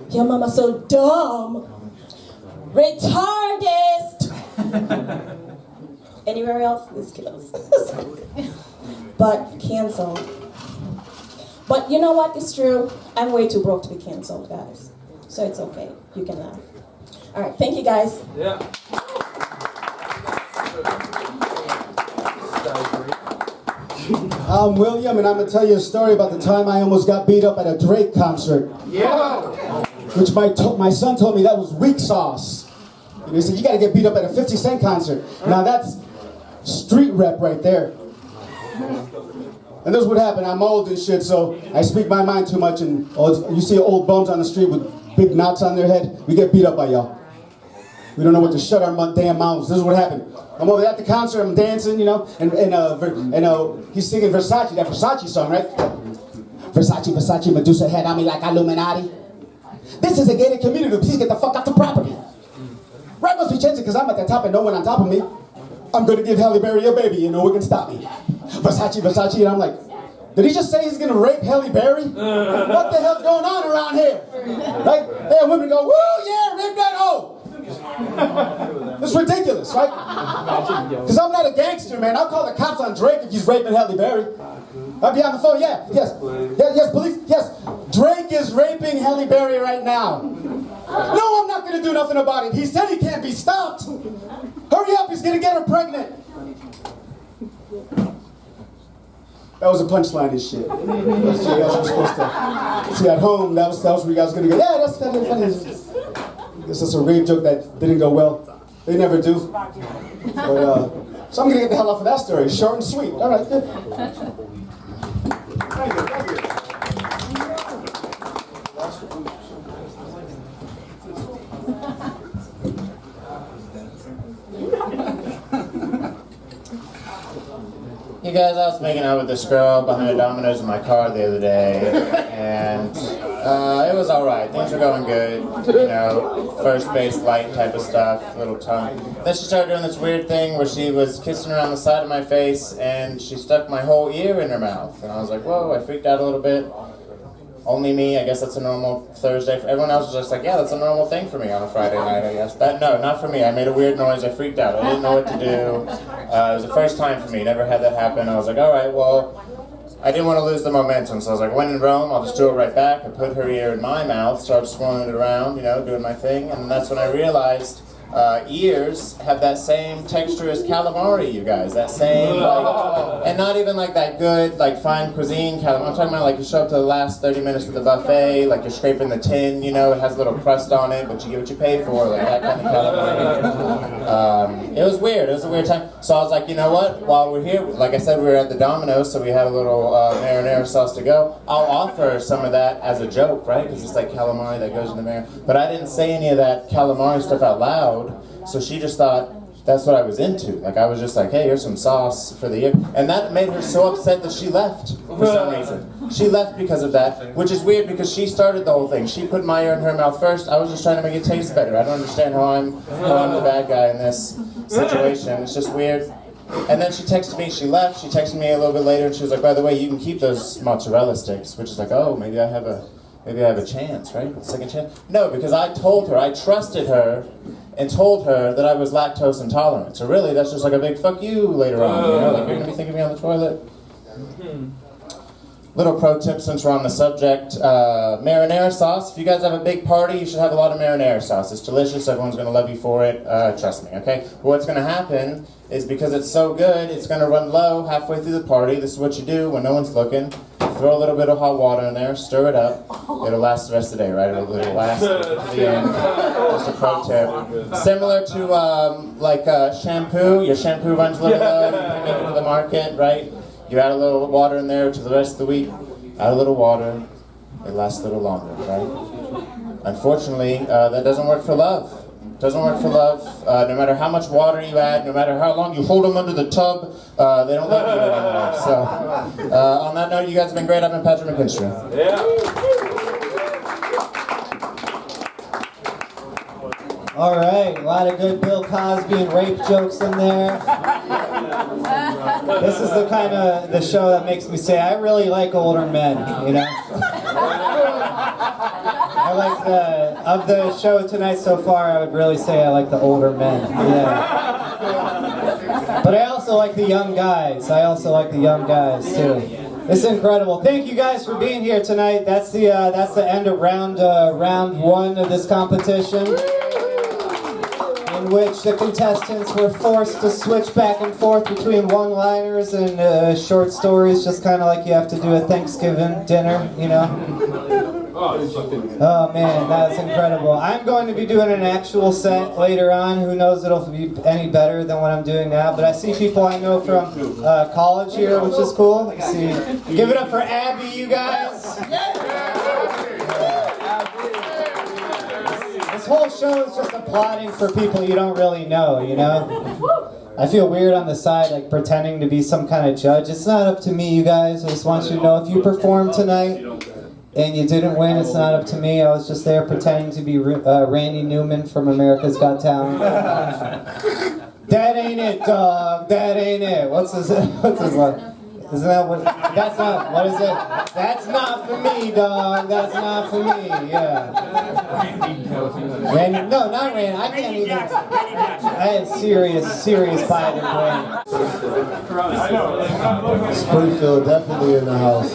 S11: Your mama's so dumb. Retardist. Anywhere else? This kills. But canceled. But you know what? It's true. I'm way too broke to be canceled, guys. So it's okay. You can laugh. All right. Thank you, guys.
S5: Yeah.
S13: I'm William, and I'm gonna tell you a story about the time I almost got beat up at a Drake concert.
S14: Yeah.
S13: Which my son told me that was weak sauce. And he said, you gotta get beat up at a 50 Cent concert. Now that's street rep right there. And this is what happened. I'm old and shit, so I speak my mind too much, and you see old bums on the street with big knots on their head, we get beat up by y'all. We don't know what to shut our damn mouths. This is what happened. I'm over at the concert, I'm dancing, you know, and he's singing Versace, that Versace song, right? Versace, Versace, Medusa head on me like Illuminati. This is a gated community, please get the fuck off the property. Right must be changing because I'm at the top and no one on top of me. I'm gonna give Halle Berry a baby, you know what can stop me. Versace, Versace, and I'm like, did he just say he's gonna rape Halle Berry? What the hell's going on around here? Right? And women go, woo, yeah, rape that hoe. It's ridiculous, right? Because I'm not a gangster, man. I'll call the cops on Drake if he's raping Halle Berry. I'll be on the phone, yes, police, yes. Drake is raping Halle Berry right now. No, I'm not gonna do nothing about it. He said he can't be stopped. Hurry up, he's gonna get her pregnant. That was a punchline and shit. That's what you guys were supposed to see at home. That was where you guys were gonna go, yeah, that's kind of funny. I guess that's a rape joke that didn't go well. They never do. But, so I'm gonna get the hell off of that story. Short and sweet. All right, good. Thank you.
S12: You guys, I was making out with this girl behind the Domino's in my car the other day, and it was alright. Things were going good, you know, first base light type of stuff, little tongue. Then she started doing this weird thing where she was kissing around the side of my face, and she stuck my whole ear in her mouth. And I was like, whoa, I freaked out a little bit. Only me, I guess that's a normal Thursday. Everyone else was just like, yeah, that's a normal thing for me on a Friday night, I guess. No, not for me. I made a weird noise. I freaked out. I didn't know what to do. It was the first time for me. Never had that happen. I was like, all right, well, I didn't want to lose the momentum. So I was like, when in Rome, I'll just do it right back. I put her ear in my mouth, started swirling it around, you know, doing my thing. And that's when I realized ears have that same texture as calamari, you guys. That same, like, and not even like that good, like fine cuisine calamari. I'm talking about like you show up to the last 30 minutes of the buffet, like you're scraping the tin, you know, it has a little crust on it, but you get what you pay for, like that kind of calamari. It was weird. It was a weird time. So I was like, you know what? While we're here, like I said, we were at the Domino's, so we had a little marinara sauce to go. I'll offer some of that as a joke, right? Because it's like calamari that goes in the marinara. But I didn't say any of that calamari stuff out loud. So she just thought, that's what I was into. Like, I was just like, hey, here's some sauce for the year. And that made her so upset that she left for some reason. She left because of that, which is weird because she started the whole thing. She put my ear in her mouth first. I was just trying to make it taste better. I don't understand how I'm the bad guy in this situation. It's just weird. And then she texted me, she left. She texted me a little bit later and she was like, by the way, you can keep those mozzarella sticks, which is like, oh, maybe I have a chance, right? A second chance? No, because I told her, I trusted her, and told her that I was lactose intolerant. So really, that's just like a big fuck you later on, you know? Like, you're gonna be thinking of me on the toilet? Little pro tip since we're on the subject, marinara sauce. If you guys have a big party, you should have a lot of marinara sauce. It's delicious, everyone's gonna love you for it, trust me, okay? But what's gonna happen is because it's so good, it's gonna run low halfway through the party. This is what you do when no one's looking. Throw a little bit of hot water in there, stir it up. It'll last the rest of the day, right? It'll last to the end. Just a pro tip. Similar to shampoo. Your shampoo runs a little low, you pick it up to the market, right? You add a little water in there to the rest of the week. Add a little water. It lasts a little longer, right? Unfortunately, that doesn't work for love. Doesn't work for love. No matter how much water you add, no matter how long you hold them under the tub, they don't love you anymore. So, on that note, you guys have been great. I've been Patrick McKinstry.
S8: Yeah.
S2: All right, a lot of good Bill Cosby and rape jokes in there. This is the kind of the show that makes me say, I really like older men, you know? I like of the show tonight so far, I would really say I like the older men, yeah. But I also like the young guys. I also like the young guys, too. It's incredible. Thank you guys for being here tonight. That's the end of round one of this competition, in which the contestants were forced to switch back and forth between one-liners and short stories, just kind of like you have to do at Thanksgiving dinner, you know? Oh man, that was incredible. I'm going to be doing an actual set later on. Who knows if it'll be any better than what I'm doing now, but I see people I know from college here, which is cool. I see. Give it up for Abby, you guys. This whole show is just applauding for people you don't really know, you know? I feel weird on the side, like pretending to be some kind of judge. It's not up to me, you guys. I just want you to know if you perform tonight and you didn't win, it's not up to me. I was just there pretending to be Randy Newman from America's Got Talent. That ain't it, dog. That ain't it. What's his line? Isn't that what? That's not. What is it? That's not for me, dog. That's not for me. Yeah. Randy? No, not Randy. I can't even. I have serious bite in brain.
S9: Springfield definitely in the house.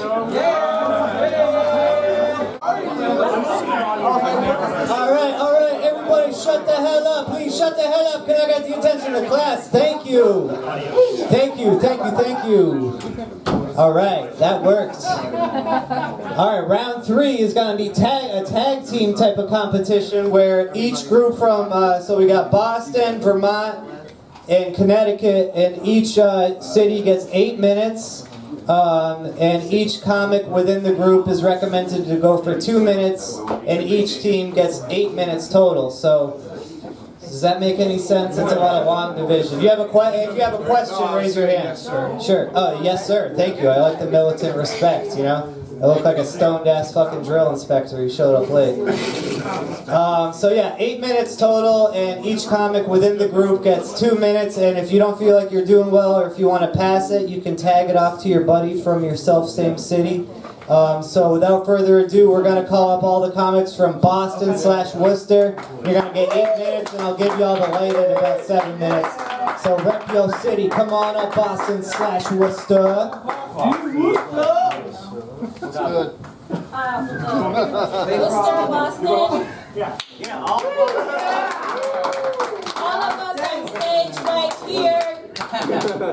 S2: All right, everybody shut the hell up. Please shut the hell up. Can I get the attention of the class? Thank you. Thank you. All right, that worked. All right, round 3 is going to be a tag team type of competition where each group from, so we got Boston, Vermont, and Connecticut, and each city gets 8 minutes. And each comic within the group is recommended to go for 2 minutes, and each team gets 8 minutes total. So, does that make any sense? It's about a long division. If you have a question, raise your hand. Sure. Oh, yes, sir. Thank you. I like the militant respect, you know? I look like a stoned-ass fucking drill inspector who showed up late. So yeah, 8 minutes total, and each comic within the group gets 2 minutes, and if you don't feel like you're doing well, or if you want to pass it, you can tag it off to your buddy from your self-same city. So without further ado, we're going to call up all the comics from Boston/Worcester. You're going to get 8 minutes, and I'll give you all the light in about 7 minutes. So rep your city. Come on up, Boston/Worcester.
S9: That's good.
S11: Worcester, Boston.
S8: Yeah.
S11: All of us on stage right here.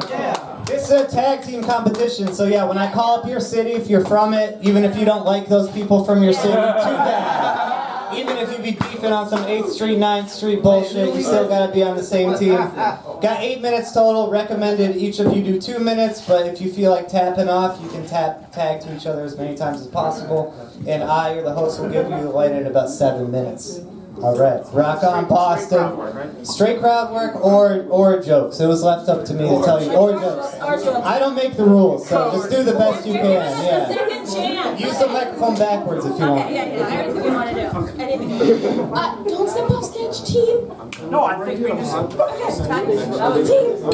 S2: Yeah. This is a tag team competition, so yeah, when I call up your city, if you're from it, even if you don't like those people from your city, too bad. Even if you be beefing on some 8th Street, 9th Street bullshit, you still gotta be on the same team. Got 8 minutes total, recommended each of you do 2 minutes, but if you feel like tapping off, you can tag to each other as many times as possible, and I, or the host, will give you the light in about 7 minutes. All right, rock on Boston. Straight crowd work or jokes. It was left up to me to tell you or jokes. I don't make the rules, so just do the best you can. Yeah.
S11: Second chance.
S2: Use the microphone backwards if you want.
S11: Okay, yeah. Anything you want to do. Anything. Don't step off stage, team.
S14: No, I think we just.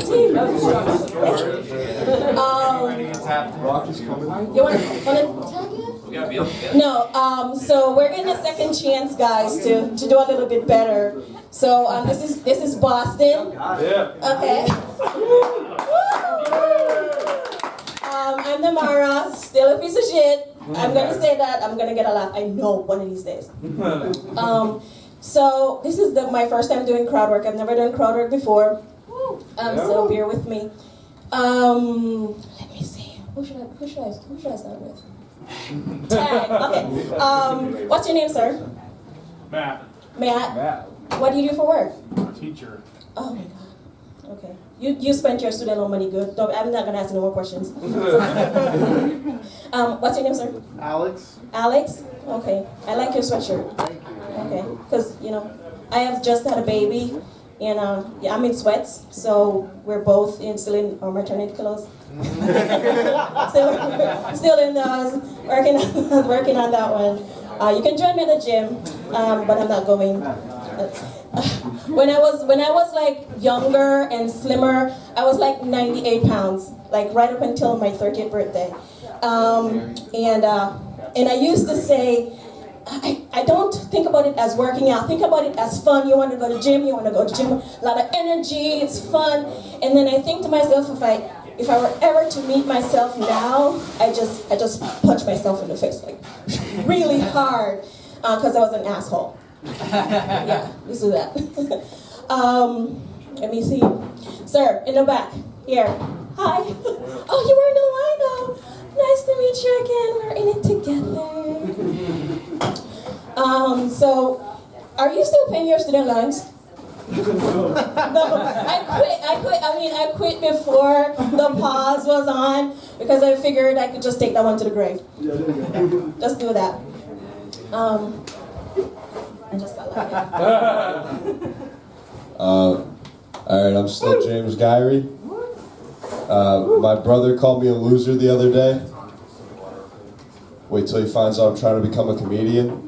S11: Team. You want to tag it? No, so we're in a second chance, guys, to do a little bit better. So this is Boston.
S14: Yeah.
S11: Okay. I'm Namara, still a piece of shit. I'm gonna say that. I'm gonna get a laugh. I know one of these days. So this is my first time doing crowd work. I've never done crowd work before. So bear with me. Let me see. Who should I start with? Tag. Okay. What's your name, sir?
S14: Matt.
S11: Matt. What do you do for work?
S14: Teacher.
S11: Oh my God. Okay. You spent your student loan money good. I'm not gonna ask you no more questions. What's your name, sir?
S14: Alex.
S11: Alex? Okay. I like your sweatshirt.
S14: Thank you.
S11: Okay. Because, I have just had a baby, and I'm in sweats, so we're both still in our maternity clothes. still in those, working on that one. You can join me at the gym, but I'm not going. When I was like younger and slimmer, I was like 98 pounds, like right up until my 30th birthday. And I used to say, I don't think about it as working out. Think about it as fun. You want to go to gym, a lot of energy, it's fun. And then I think to myself, if I were ever to meet myself now, I just punch myself in the face like really hard because I was an asshole. Yeah, let's do that. Let me see. Sir, in the back. Here. Hi. Oh, you were in the line now. Nice to meet you again. We're in it together. So, are you still paying your student loans? No, I quit before the pause was on because I figured I could just take that one to the grave. Just do that. I just got like
S9: Alright, I'm still James Guyrie. My brother called me a loser the other day. Wait till he finds out I'm trying to become a comedian.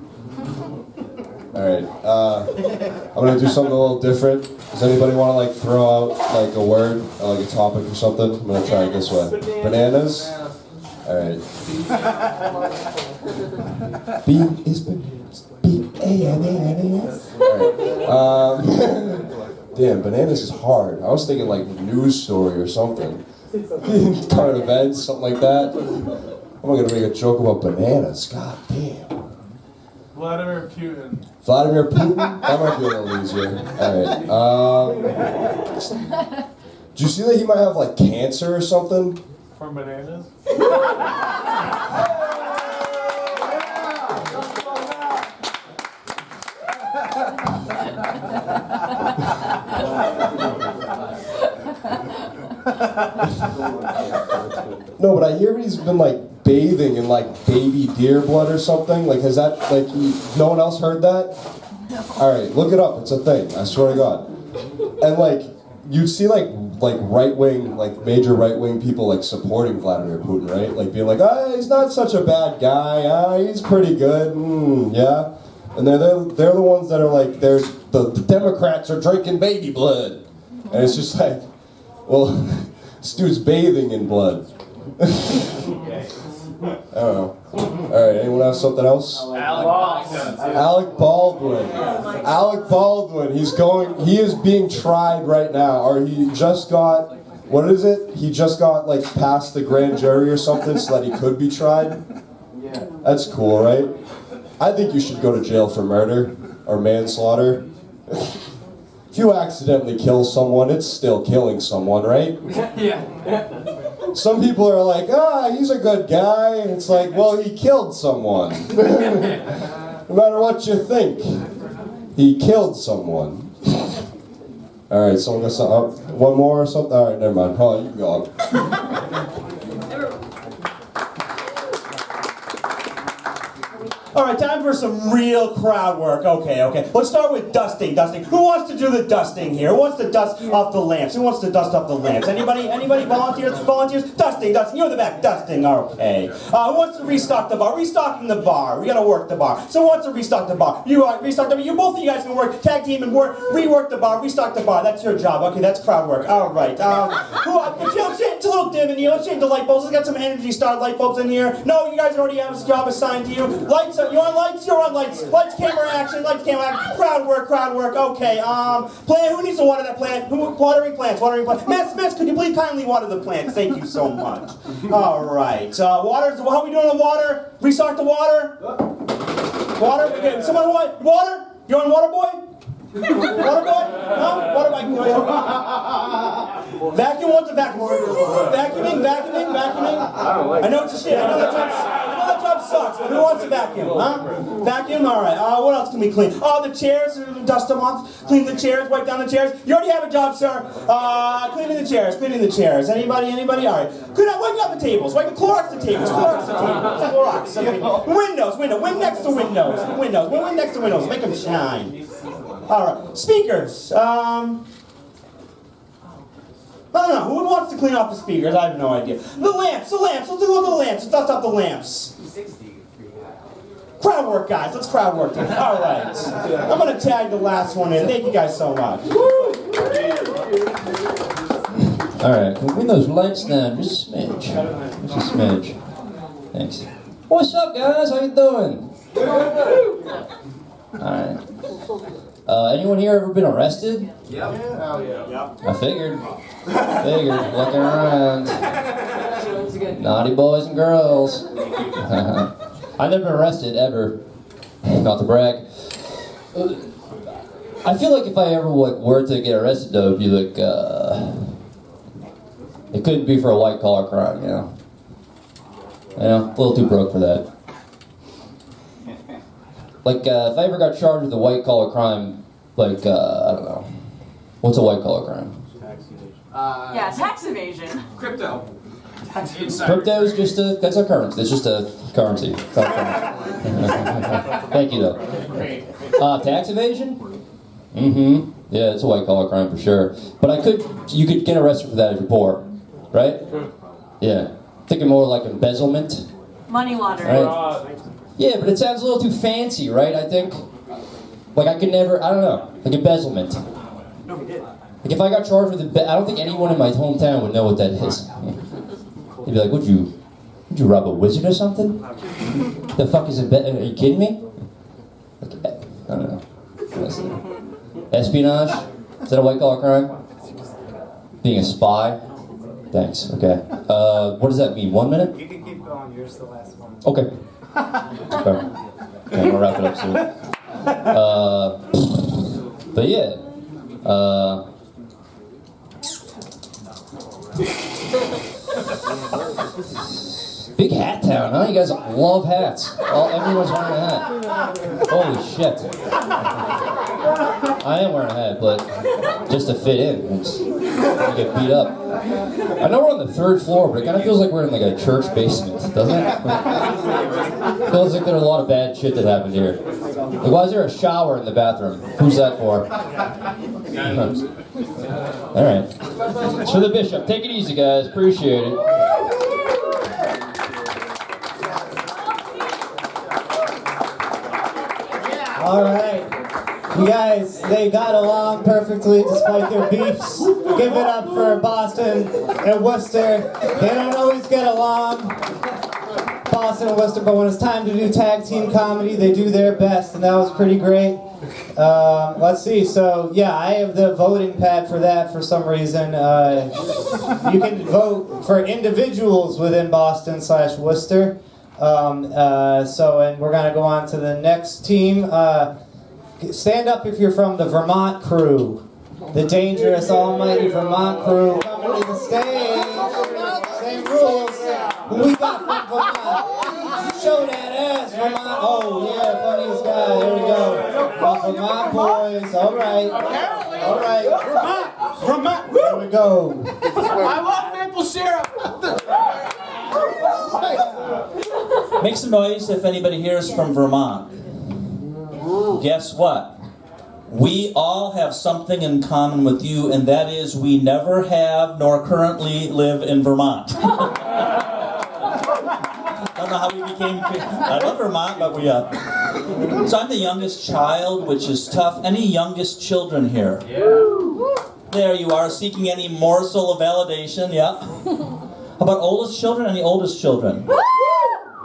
S9: Alright, I'm gonna do something a little different. Does anybody want to like throw out like a word or like a topic or something? I'm gonna try it this way. Bananas? Alright. B is bananas. B-A-N-A-N-A-S. Alright. Damn, bananas is hard. I was thinking like news story or something. Current events, something like that. I'm gonna make a joke about bananas. God damn.
S14: Vladimir Putin.
S9: Vladimir Putin? That might be a little easier. Alright. Do you see that he might have like cancer or something?
S14: From bananas?
S9: No, but I hear he's been like bathing in like baby deer blood or something. Like, has that like no one else heard that? All right, look it up. It's a thing. I swear to God. And like you see like right wing, like major right wing people like supporting Vladimir Putin, right? Like being like, he's not such a bad guy. He's pretty good. Yeah. And they're the ones that are like, the Democrats are drinking baby blood. And it's just like, well, this dude's bathing in blood. I don't know. Alright, anyone have something else? Alec Baldwin. Alec Baldwin, he is being tried right now, or he just got, what is it? He just got like past the grand jury or something so that he could be tried? That's cool, right? I think you should go to jail for murder or manslaughter. If you accidentally kill someone, it's still killing someone, right?
S14: Yeah.
S9: Some people are like, he's a good guy. And it's like, well, he killed someone. No matter what you think, he killed someone. All right, someone got something. One more or something? All right, never mind. Oh, you can go on.
S8: All right, time for some real crowd work. Okay. Let's start with dusting. Who wants to do the dusting here? Who wants to dust off the lamps? Who wants to dust off the lamps? Anybody? Volunteers? Dusting. You're in the back. Dusting. Okay. Who wants to restock the bar? Restocking the bar. We gotta work the bar. So who wants to restock the bar? You restock the bar. You both of you guys can work. Tag team and rework the bar. Restock the bar. That's your job. Okay, that's crowd work. All right. It's a little dim in here. Let's change the light bulbs. Let's get some Energy Star light bulbs in here. No, you guys already have a job assigned to you. Lights. You on lights? You're on lights. Lights, camera, action. Lights, camera, action. Crowd work. Okay. Plant. Who needs to water that plant? Watering plants. Miss, could you please kindly water the plants? Thank you so much. All right. Water. How are we doing on water? Restock the water. Water. Okay. Someone want water? You're on water, boy. Water boy? No? Water boy. Vacuum? What's a vacuum? Vacuuming? I know it's a shit. I know that job sucks, but who wants a vacuum? Huh? Vacuum? Alright. What else can we clean? Oh, the chairs. Dust them off. Clean the chairs. Wipe down the chairs. You already have a job, sir. Cleaning the chairs. Anybody? Alright. Wipe down the tables. Clorox the tables. Clorox. Okay. Windows. Wind next to windows. Wind next to windows. Make them shine. Alright, speakers. I don't know, who wants to clean off the speakers? I have no idea. The lamps, let's do the lamps, let's dust off the lamps. Crowd work, guys, let's crowd work. Alright, I'm gonna tag the last one in. Thank you guys so much.
S10: Alright, can we bring those lights down just a smidge. Thanks. What's up, guys? How you doing? Alright. Anyone here ever been arrested?
S14: Yeah.
S10: I figured. Looking around. Naughty boys and girls. I've never been arrested, ever. Not to brag. I feel like if I ever were to get arrested, though, it'd be like, it couldn't be for a white-collar crime, you know? A little too broke for that. Like, if I ever got charged with a white-collar crime, like, I don't know. What's a white-collar crime?
S15: Tax evasion.
S5: Crypto.
S10: Crypto is just that's a currency. It's just a currency. It's not a currency. Thank you, though. Tax evasion? Mm-hmm. Yeah, it's a white-collar crime for sure. But you could get arrested for that if you're poor, right? Yeah. Thinking more like embezzlement.
S15: Money laundering.
S10: Right? Yeah, but it sounds a little too fancy, right? I think. Like I could never, I don't know, like embezzlement. Like if I got charged with I don't think anyone in my hometown would know what that is. They'd be like, would you rob a wizard or something? The fuck is are you kidding me? Like, I don't know. Espionage? Is that a white collar crime? Being a spy? Thanks, okay. What does that mean, 1 minute?
S2: You can keep going, yours the last one.
S10: Okay. Okay, we'll wrap it up soon. But yeah. Big hat town, huh? You guys love hats. Everyone's wearing a hat. Holy shit. I am wearing a hat, but just to fit in. I get beat up. I know we're on the 3rd floor, but it kind of feels like we're in like a church basement, doesn't it? Feels like there's a lot of bad shit that happened here. Like, why is there a shower in the bathroom? Who's that for? Alright. It's for the bishop. Take it easy, guys. Appreciate it.
S2: All right. You guys, they got along perfectly despite their beefs. Give it up for Boston and Worcester. They don't always get along, Boston and Worcester, but when it's time to do tag team comedy, they do their best, and that was pretty great. Let's see, so yeah, I have the voting pad for that for some reason. You can vote for individuals within Boston/Worcester. And we're going to go on to the next team. Stand up if you're from the Vermont crew. The dangerous, almighty Vermont crew. Coming to the stage. Same rules. Who we got from Vermont? Show that ass, Vermont. Oh, yeah, funniest guy. There we go. Vermont boys. All right. All right.
S14: Vermont.
S2: There we go.
S14: I love maple syrup.
S6: Make some noise if anybody here is from Vermont. Guess what? We all have something in common with you, and that is we never have nor currently live in Vermont. I don't know how we became... I love Vermont, but we... So I'm the youngest child, which is tough. Any youngest children here? There you are, seeking any morsel of validation, yeah. How about oldest children? Any oldest children?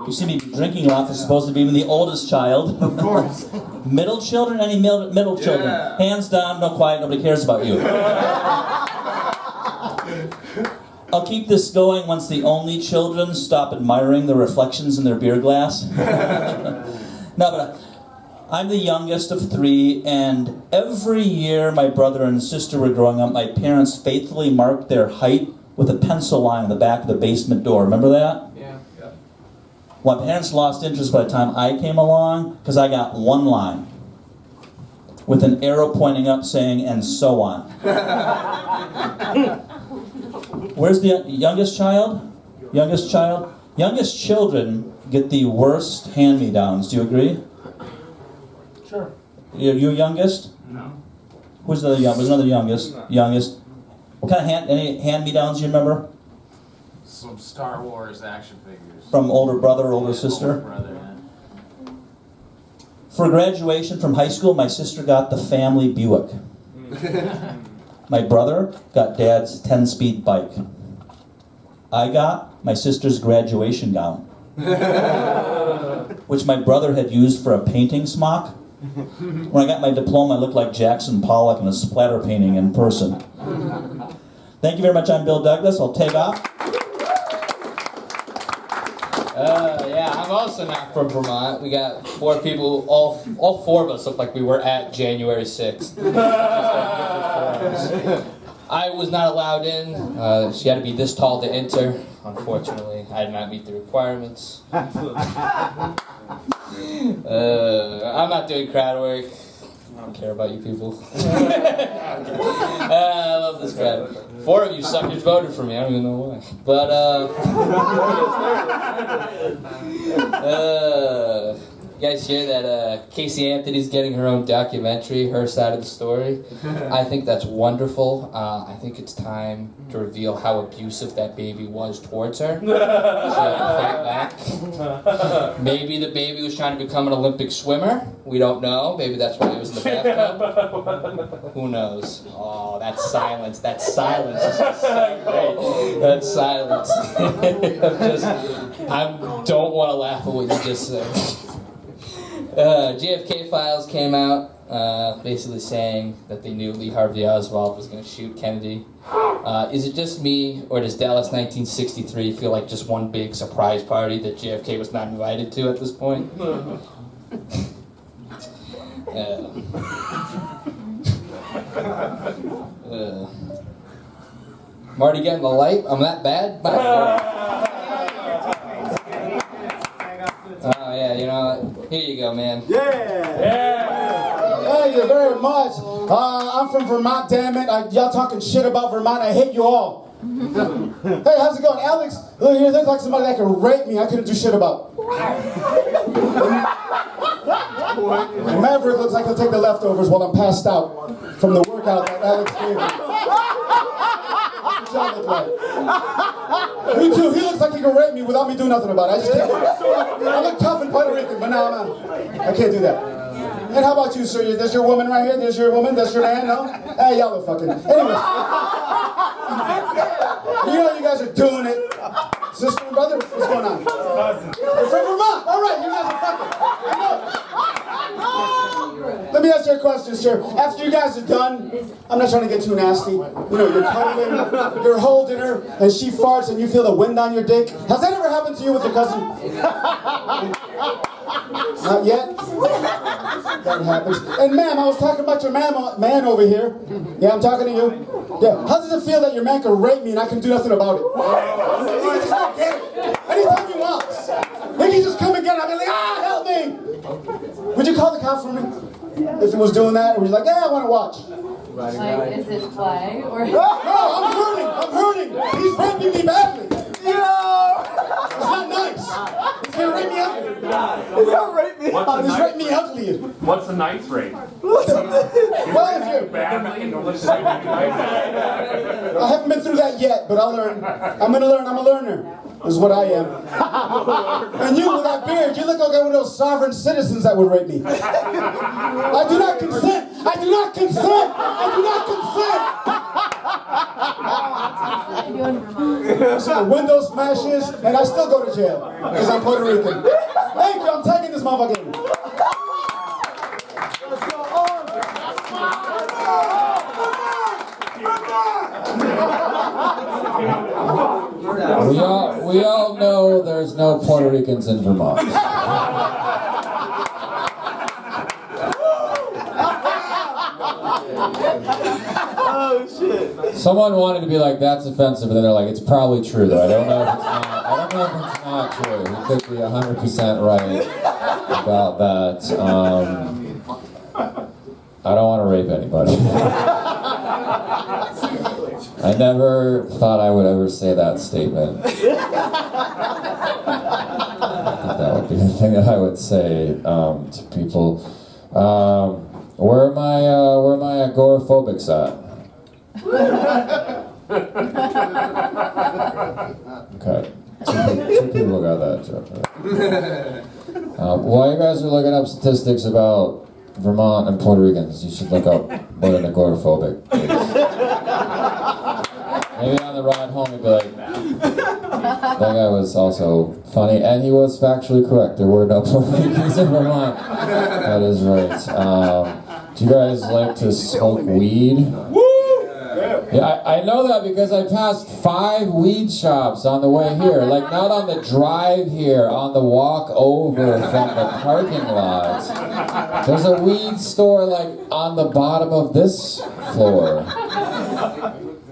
S6: You see me drinking a lot, I'm supposed to be even the oldest child. Of course. Middle children? Any middle children? Hands down, no quiet, nobody cares about you. I'll keep this going once the only children stop admiring the reflections in their beer glass. No, but I'm the youngest of 3, and every year my brother and sister were growing up, my parents faithfully marked their height with a pencil line on the back of the basement door. Remember that?
S5: Yeah.
S6: My parents lost interest by the time I came along because I got one line with an arrow pointing up saying, and so on. Where's the youngest child? Youngest child? Youngest children get the worst hand-me-downs. Do you agree?
S5: Sure.
S6: You youngest?
S5: No.
S6: Who's the youngest? There's another youngest. Youngest. What kind of any hand-me-downs you remember?
S5: Some Star Wars action figures.
S6: From older brother, older sister?
S5: Older brother, yeah.
S6: For graduation from high school, my sister got the family Buick. My brother got Dad's 10-speed bike. I got my sister's graduation gown, which my brother had used for a painting smock. When I got my diploma, I looked like Jackson Pollock in a splatter painting in person. Thank you very much. I'm Bill Douglas. I'll take off.
S16: Yeah, I'm also not from Vermont. We got 4 people, all 4 of us look like we were at January 6th. I was not allowed in. She had to be this tall to enter. Unfortunately, I did not meet the requirements. I'm not doing crowd work. I don't care about you people. I love this crowd. 4 of you suckers voted for me. I don't even know why. But, you guys hear that Casey Anthony's getting her own documentary, her side of the story? I think that's wonderful. I think it's time to reveal how abusive that baby was towards her. She had to fight back. Maybe the baby was trying to become an Olympic swimmer. We don't know. Maybe that's why he was in the bathtub. Who knows? Oh, that's silence. That's silence. That's silence. I don't want to laugh at what you just said. JFK Files came out basically saying that they knew Lee Harvey Oswald was going to shoot Kennedy. Is it just me, or does Dallas 1963 feel like just one big surprise party that JFK was not invited to at this point? Marty getting the light? I'm that bad? Oh yeah, you know, here you go, man.
S13: Thank you very much. I'm from Vermont, damn it. Y'all talking shit about Vermont. I hate you all. Hey, how's it going? Alex, look, you look like somebody that could rape me. I couldn't do shit about. Maverick looks like he'll take the leftovers while I'm passed out from the workout that Alex gave me. What's John look like? Me too. He looks like he can rape me without me doing nothing about it. I just can't do it. I look tough in Puerto Rican, but now I can't do that. And how about you, sir? There's your woman right here. There's your woman. That's your man, no? Hey, y'all are fucking. Anyway. You know you guys are doing it. Sister and brother, what's going on? You're from Vermont. All right, you guys are fucking. I know. Let me ask you a question, sir. After you guys are done, I'm not trying to get too nasty. You know, you're cuddling, you're holding her, and she farts and you feel the wind on your dick. Has that ever happened to you with your cousin? Not yet? That happens. And ma'am, I was talking about your man over here. Yeah, I'm talking to you. Yeah. How does it feel that your man can rape me and I can do nothing about it? He can just go get it. Anytime he wants. He can just come and get it. I'll be like, help me. Would you call the cops for me? If he was doing that, and we're like, I want to watch.
S15: Like, is it play or?
S13: No, I'm hurting. He's raping me badly. It's not nice. He's gonna rate me ugly. He's gonna rate me ugly. He's rating me ugly.
S5: What's the night's rate?
S13: Well, if you're... I haven't been through that yet, but I'll learn. I'm gonna learn. I'm a learner, is what I am. And you, with that beard, you look like one of those sovereign citizens that would rape me. I do not consent. I do not consent. I do not consent. So the window smashes, and I still go to jail because I'm Puerto Rican. Thank you. I'm taking this motherfucker.
S7: We all know there's no Puerto Ricans in Vermont.
S2: Oh shit.
S7: Someone wanted to be like, that's offensive, and then they're like, it's probably true though. I don't know if it's not. I don't know if it's not true. You could be 100% right about that. I don't want to rape anybody. I never thought I would ever say that statement. I think that would be the thing that I would say to people. Where are my agoraphobics at? Okay, two people got that joke. Right? While you guys are looking up statistics about Vermont and Puerto Ricans, you should look up what an agoraphobic is. Maybe on the ride home you'd be like, that guy was also funny, and he was factually correct. There were no Puerto Ricans in Vermont. That is right. Do you guys like to smoke weed? Yeah, I know that because I passed 5 weed shops on the way here. Like, not on the drive here, on the walk over from the parking lot. There's a weed store, like, on the bottom of this floor.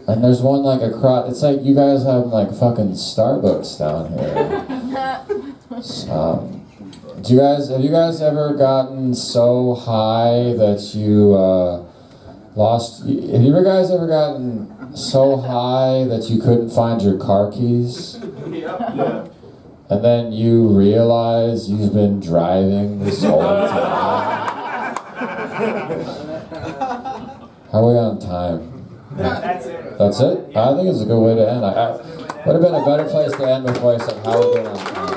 S7: And there's one, like, across... It's like you guys have, like, fucking Starbucks down here. Have you guys ever gotten so high that you, have you guys ever gotten so high that you couldn't find your car keys? Yeah. And then you realize you've been driving this whole time? How are we on time?
S8: That's it.
S7: That's it? I think it's a good way to end. Would have been a better place to end before I said how are we doing on time.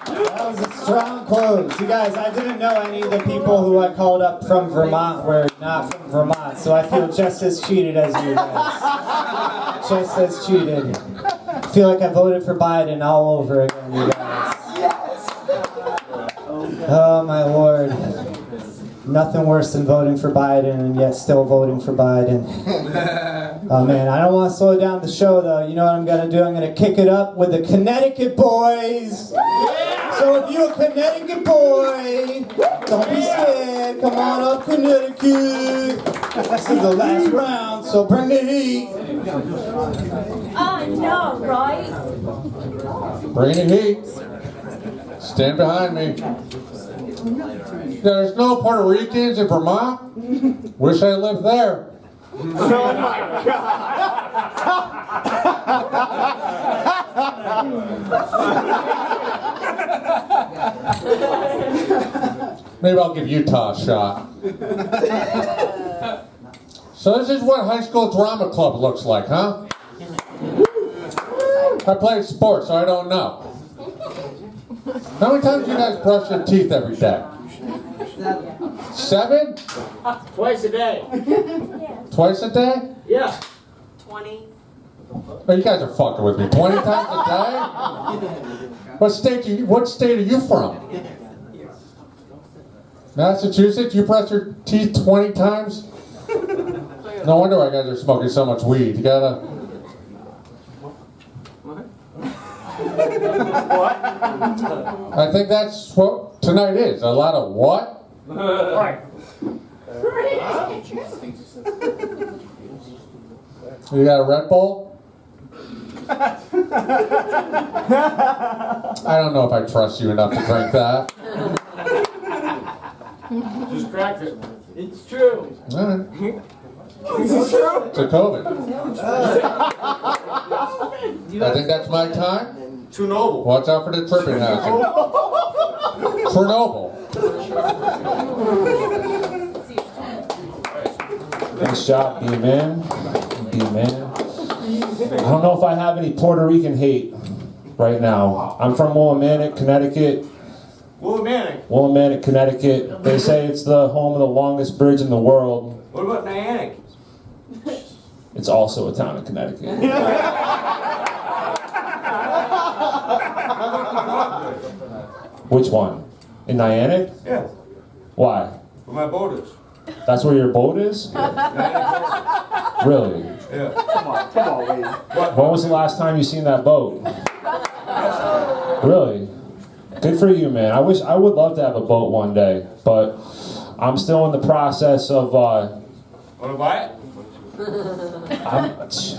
S2: That was a strong close. You guys, I didn't know any of the people who I called up from Vermont were not from Vermont, so I feel just as cheated as you guys. Just as cheated. I feel like I voted for Biden all over again, you guys. Oh my lord. Nothing worse than voting for Biden and yet still voting for Biden. Oh man, I don't want to slow down the show though. You know what I'm going to do? I'm going to kick it up with the Connecticut boys. So if you're a Connecticut boy, don't be scared. Come on up, Connecticut. This is the last round, so bring the heat.
S11: I know, right?
S3: Bring the heat. Stand behind me. There's no Puerto Ricans in Vermont? Wish I lived there.
S8: Oh my
S3: God. Maybe I'll give Utah a shot. So this is what high school drama club looks like, huh? I played sports, so I don't know. How many times do you guys brush your teeth every day? 7?
S8: Twice a day.
S3: Twice a day?
S8: Yeah.
S11: 20.
S3: Oh, you guys are fucking with me. 20 times a day? What state are you from? Massachusetts? You brush your teeth 20 times? No wonder why you guys are smoking so much weed. You gotta...
S8: What?
S3: I think that's what tonight is. A lot of what?
S8: Right.
S3: You got a Red Bull? I don't know if I trust you enough to drink that.
S8: Just cracked it. It's true.
S3: All right. To COVID. I think that's my time.
S14: Chernobyl.
S3: Watch out for the tripping hazard. Chernobyl.
S1: Nice job, B-Man. B-Man. I don't know if I have any Puerto Rican hate right now. I'm from Willimantic, Connecticut. Willimantic, Connecticut. They say it's the home of the longest bridge in the world.
S14: What about Niantic?
S1: It's also a town in Connecticut. Which one? In Niantic?
S14: Yeah.
S1: Why?
S14: Where my boat is.
S1: That's where your boat is? Really?
S14: Yeah. Come on, lady.
S1: When was the last time you seen that boat? Really? Good for you, man. I would love to have a boat one day, but I'm still in the process of
S14: Want to buy it?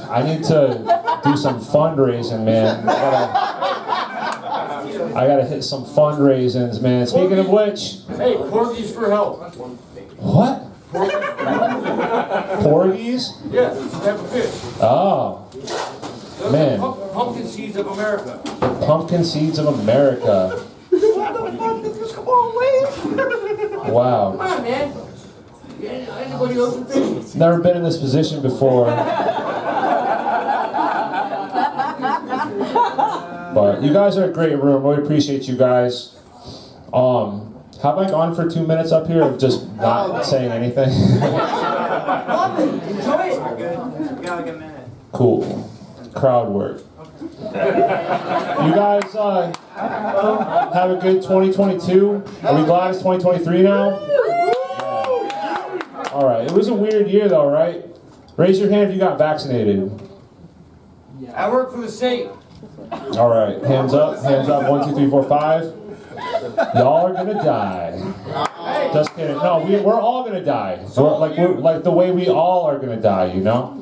S1: I need to do some fundraising, man. I gotta hit some fundraisings, man. Speaking of which,
S14: Hey, porgies for help.
S1: what? Porgies?
S14: Yeah, type of fish.
S1: Oh, man.
S14: Pumpkin seeds of America.
S1: Pumpkin seeds of America.
S14: Come on, Wade.
S1: Wow.
S14: Come on, man. Anybody else in fish?
S1: Never been in this position before. But you guys are a great room. Really appreciate you guys. Have I gone for 2 minutes up here of just not saying anything?
S14: Enjoy it.
S1: Cool. Crowd work. You guys have a good 2022. Are we glad it's 2023 now? All right. It was a weird year though, right? Raise your hand if you got vaccinated.
S14: I work for the state.
S1: All right. Hands up. Hands up. 1, 2, 3, 4, 5. Y'all are gonna die. Just kidding. No, we're all gonna die. We're like the way we all are gonna die. You know?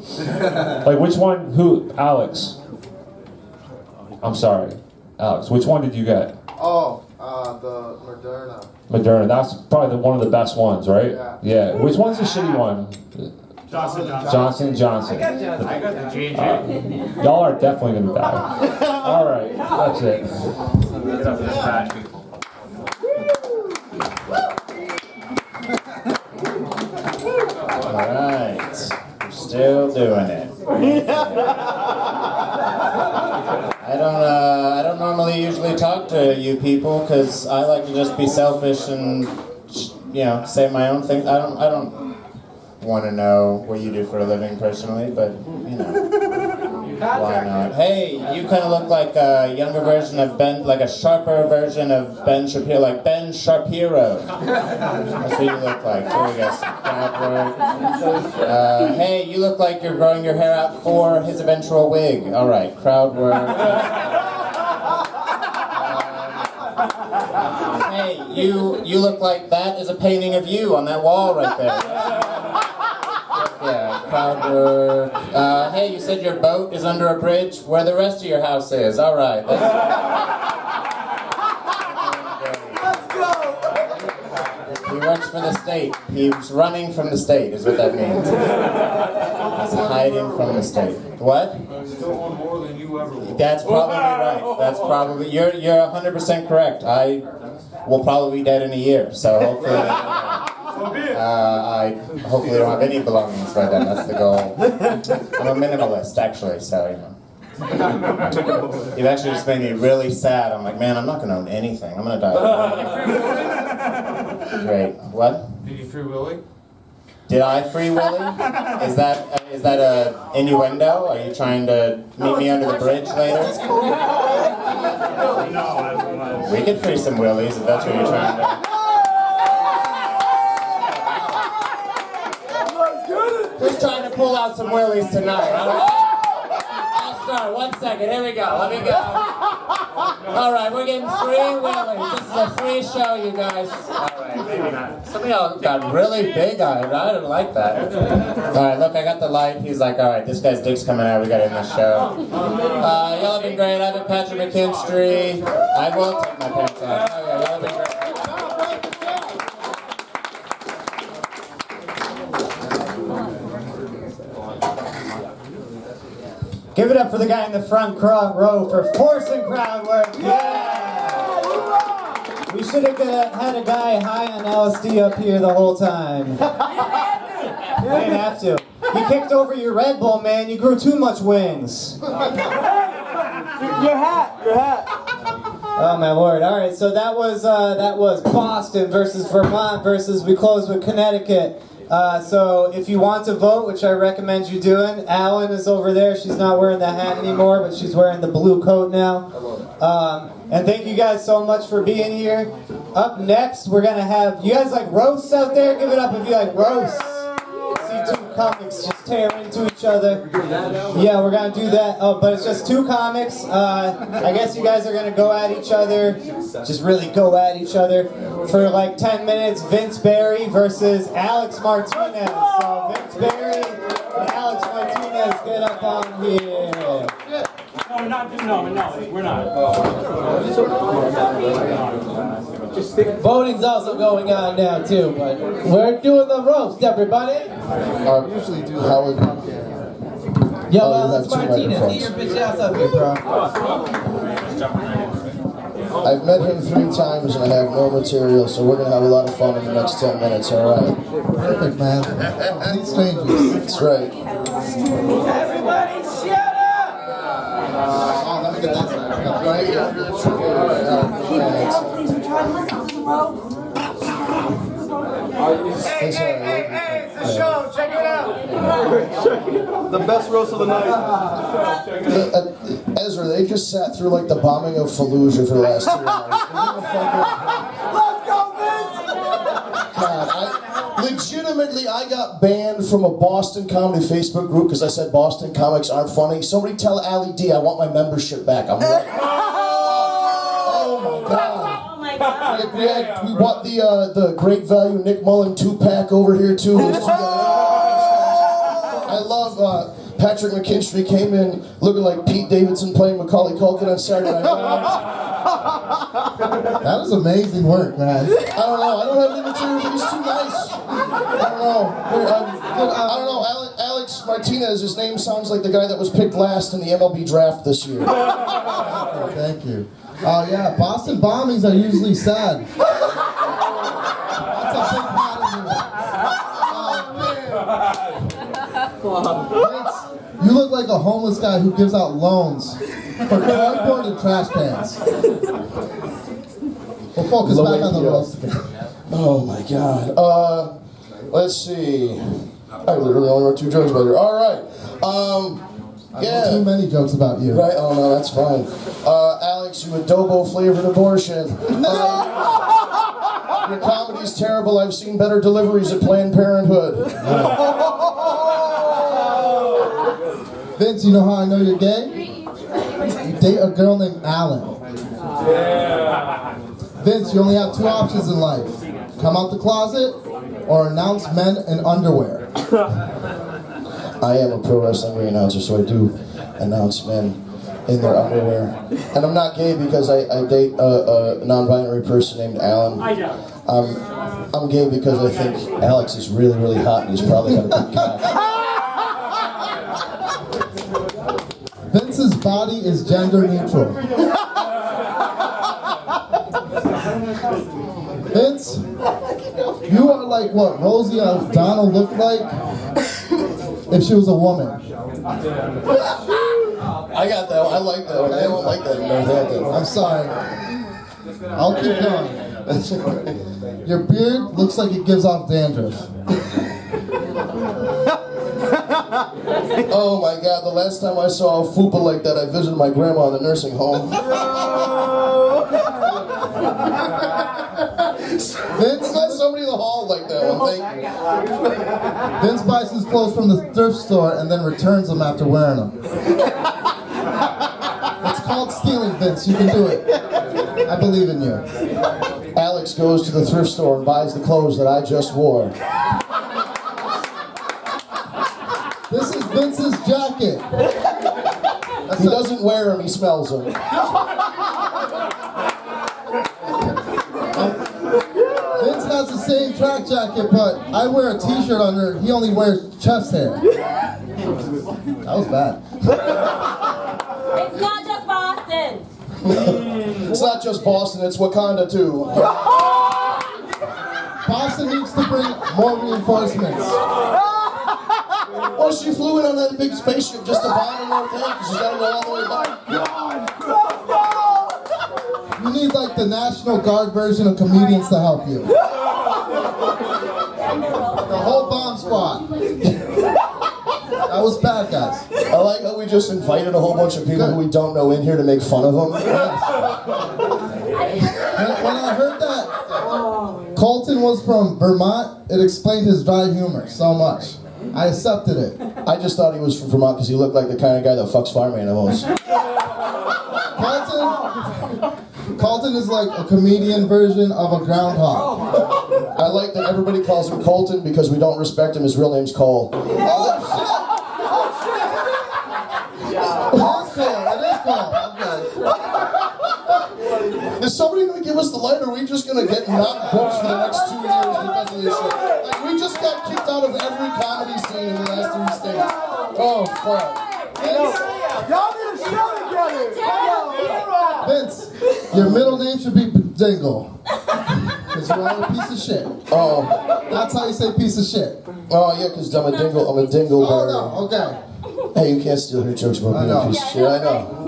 S1: Like which one? Who? Alex. I'm sorry, Alex. Which one did you get?
S17: Oh, the Moderna.
S1: Moderna. That's probably one of the best ones, right? Yeah. Which one's the shitty one? Johnson Johnson.
S14: I got the J&J.
S1: Y'all are definitely gonna die. All right, that's it.
S14: Get up this patch, people.
S12: Alright, we're still doing it. I don't normally usually talk to you people because I like to just be selfish and, you know, say my own thing. I don't want to know what you do for a living personally, but, you know, why not? Hey, you kind of look like a younger version of Ben, like a sharper version of Ben Shapiro, like Ben Shapiro. That's what you look like. Here we go. Crowd work. Hey, you look like you're growing your hair out for his eventual wig. All right, crowd work. Hey, you look like that is a painting of you on that wall right there. Yeah, crowd work. Hey, you said your boat is under a bridge? Where the rest of your house is. All right. Let's go. He works for the state. He's running from the state, is what that means. He's hiding from the state. What?
S14: Still on more than you ever will.
S12: That's probably right. That's probably you're 100% correct. I will probably be dead in a year, so hopefully. I hopefully don't have any belongings by then. That's the goal. I'm a minimalist, actually, so you know. You've actually just made me really sad. I'm like, man, I'm not gonna own anything. I'm gonna die. Great. What?
S14: Did you free Willy?
S12: Did I free Willy? Is that a innuendo? Are you trying to meet me under the bridge later? We could free some Willies if that's what you're trying to. Who's trying to pull out some Willies tonight? I'll start. 1 second. Here we go. Let me go. All right, we're getting 3 Willies. This is a free show, you guys. All right, maybe not. Some of y'all got really big-eyed. I didn't like that. All right, look, I got the light. He's like, all right, this guy's dick's coming out. We got to end this show. Y'all have been great. I've been Patrick McKinstry. I will take my pants off. Oh, yeah, y'all have been great.
S2: Give it up for the guy in the front row for forcing crowd work. Yeah! We should have had a guy high on LSD up here the whole time. You didn't have to. You kicked over your Red Bull, man. You grew too much wings.
S14: Your hat.
S2: Oh my lord! All right, so that was Boston versus Vermont versus we closed with Connecticut. So if you want to vote, which I recommend you doing, Alan is over there. She's not wearing the hat anymore, but she's wearing the blue coat now. And thank you guys so much for being here. Up next, we're gonna have you guys like roasts out there. Give it up if you like roasts. See two comics just tear into each other. Yeah, we're gonna do that. Oh, but it's just two comics. I guess you guys are gonna go at each other. Just really go at each other for like 10 minutes. Vince Barry versus Alex Martinez. So Vince Barry and Alex Martinez, get up on here.
S8: No, we're not.
S18: Voting's also going on now too, but we're doing the roast, everybody.
S17: Usually do Howard.
S18: Yo, Alex Martinez, get your bitch ass up here, bro.
S17: I've met him 3 times and I have no material, so we're gonna have a lot of fun in the next 10 minutes, alright? Perfect, man. Complete strangers. That's right.
S14: Everybody shut up!
S17: Oh, let me get that side. Right here.
S14: Hey, it's a show. Check it out. The best roast of the night.
S17: Ezra, they just sat through like the bombing of Fallujah for the last 2 hours.
S14: Let's go, Vince!
S17: God, legitimately, I got banned from a Boston comedy Facebook group because I said Boston comics aren't funny. Somebody tell Ali D I want my membership back. I'm like, oh my god. We bought the Great Value Nick Mullen 2-pack over here too. I love Patrick McKinstry came in looking like Pete Davidson playing Macaulay Culkin on Saturday Night Live. That was amazing work, man. I don't know. I don't have any material, but he's too nice. I don't know. Alex Martinez, his name sounds like the guy that was picked last in the MLB draft this year. Thank you. Oh yeah, Boston bombings are usually sad. That's a big part of it. You look like a homeless guy who gives out loans for cardboard and trash cans. We'll focus back on the roast. Oh my god. Let's see. I literally only wrote 2 jokes about you. Alright. Yeah. Too many jokes about you. Right, oh no, that's fine. Alex, you adobo flavored abortion. Your comedy's terrible. I've seen better deliveries at Planned Parenthood. Vince, you know how I know you're gay? You date a girl named Alan. Vince, you only have 2 options in life. Come out the closet or announce men in underwear. I am a pro wrestling ring announcer, so I do announce men in their underwear. And I'm not gay because I date a non-binary person named Alan. I'm gay because I think Alex is really, really hot and he's probably got a big cock. Vince's body is gender neutral. Vince, you are like what Rosie O'Donnell looked like if she was a woman. I got that one. I like that one. I don't like that in Northampton. I'm sorry. I'll keep going. Your beard looks like it gives off dandruff. Oh my god, the last time I saw a fupa like that, I visited my grandma in the nursing home. Vince, got somebody in the hall like that one, thank you. Vince buys his clothes from the thrift store and then returns them after wearing them. It's called stealing, Vince, you can do it. I believe in you. Alex goes to the thrift store and buys the clothes that I just wore. This is Vince's jacket. He doesn't wear them, he smells them. Vince has the same track jacket, but I wear a t-shirt under. He only wears chest hair. That was bad.
S11: It's not just Boston.
S17: It's not just Boston, it's Wakanda too. Boston needs to bring more reinforcements. Well, she flew in on that big spaceship just to bomb in North End. She's got to go all the way back. You need like the National Guard version of comedians to help you. The whole bomb squad. That was bad, guys.
S9: I like how we just invited a whole bunch of people who we don't know in here to make fun of them.
S17: When I heard that Colton was from Vermont, it explained his dry humor so much. I accepted it.
S9: I just thought he was from Vermont because he looked like the kind of guy that fucks farm animals.
S17: Colton is like a comedian version of a groundhog.
S9: I like that everybody calls him Colton because we don't respect him. His real name's Cole.
S17: Oh shit! It is Cole. Okay.
S9: Is somebody going to give us the light, or are we just going to get not booked for the next 2 years because of this shit? Like, we just got kicked out of every comedy scene in the last 3 states. Oh, fuck.
S14: Y'all need to show together.
S17: Vince, your middle name should be Dingle. Because you're all a piece of shit.
S9: Oh.
S17: That's how you say piece of shit.
S9: Oh, yeah, because I'm a dingleberry.
S17: Oh, no, okay.
S9: Hey, you can't steal her jokes about being a piece of shit. I know.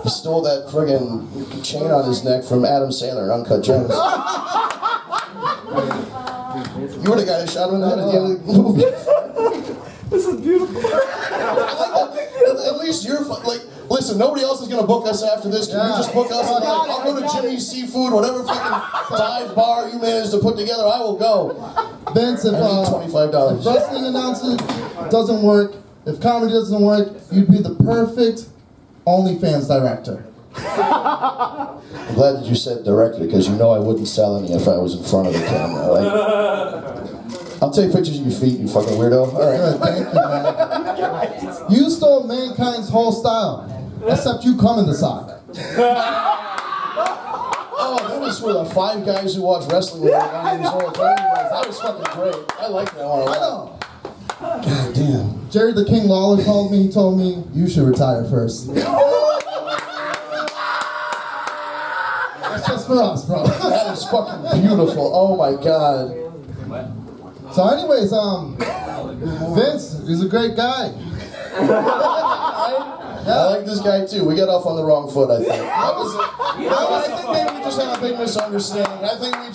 S9: He stole that friggin' chain on his neck from Adam Sandler and Uncut Gems. You were the guy that shot him in the head at the end of the movie.
S14: This is beautiful.
S9: At least you're like, listen, nobody else is gonna book us after this. Can you just book us? And like, I'll go to Jimmy's Seafood, whatever fucking dive bar you managed to put together, I will go.
S17: Vince, if
S9: $25.
S17: wrestling announcement doesn't work, if comedy doesn't work, you'd be the perfect OnlyFans director.
S9: I'm glad that you said directly, because you know I wouldn't sell any if I was in front of the camera. Like, I'll take pictures of your feet, you fucking weirdo. All right.
S17: Good, thank you, man. You stole mankind's whole style, except you come in the sock.
S9: Oh, that was for the 5 guys who watch wrestling when they were 9 years old. That was fucking great. I like that one a lot.
S17: I know.
S9: God damn.
S17: Jerry the King Lawler called me. He told me you should retire first. That's just for us, bro.
S9: That is fucking beautiful. Oh my god.
S17: So, anyways, Vince, he's a great guy.
S9: I like this guy too. We got off on the wrong foot, I think. I think maybe we just had a big misunderstanding. I think we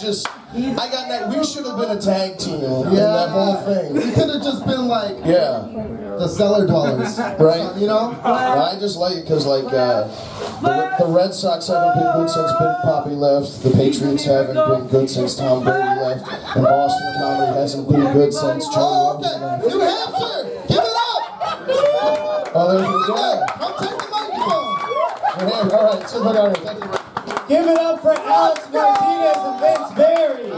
S9: should have been a tag team in that whole thing.
S17: We could have just been like the cellar dwellers,
S9: right?
S17: You know?
S9: I just like it because the Red Sox haven't been good since Big Papi left. The Patriots haven't been good since Tom Brady left, and Boston comedy hasn't been good since Charlie Rosen left.
S17: New Hampshire, give it up!
S9: Oh, there we go.
S17: Come take the microphone.
S9: All right, sit back on. Thank you.
S8: Give it up for Alex Martinez and Vince Berry.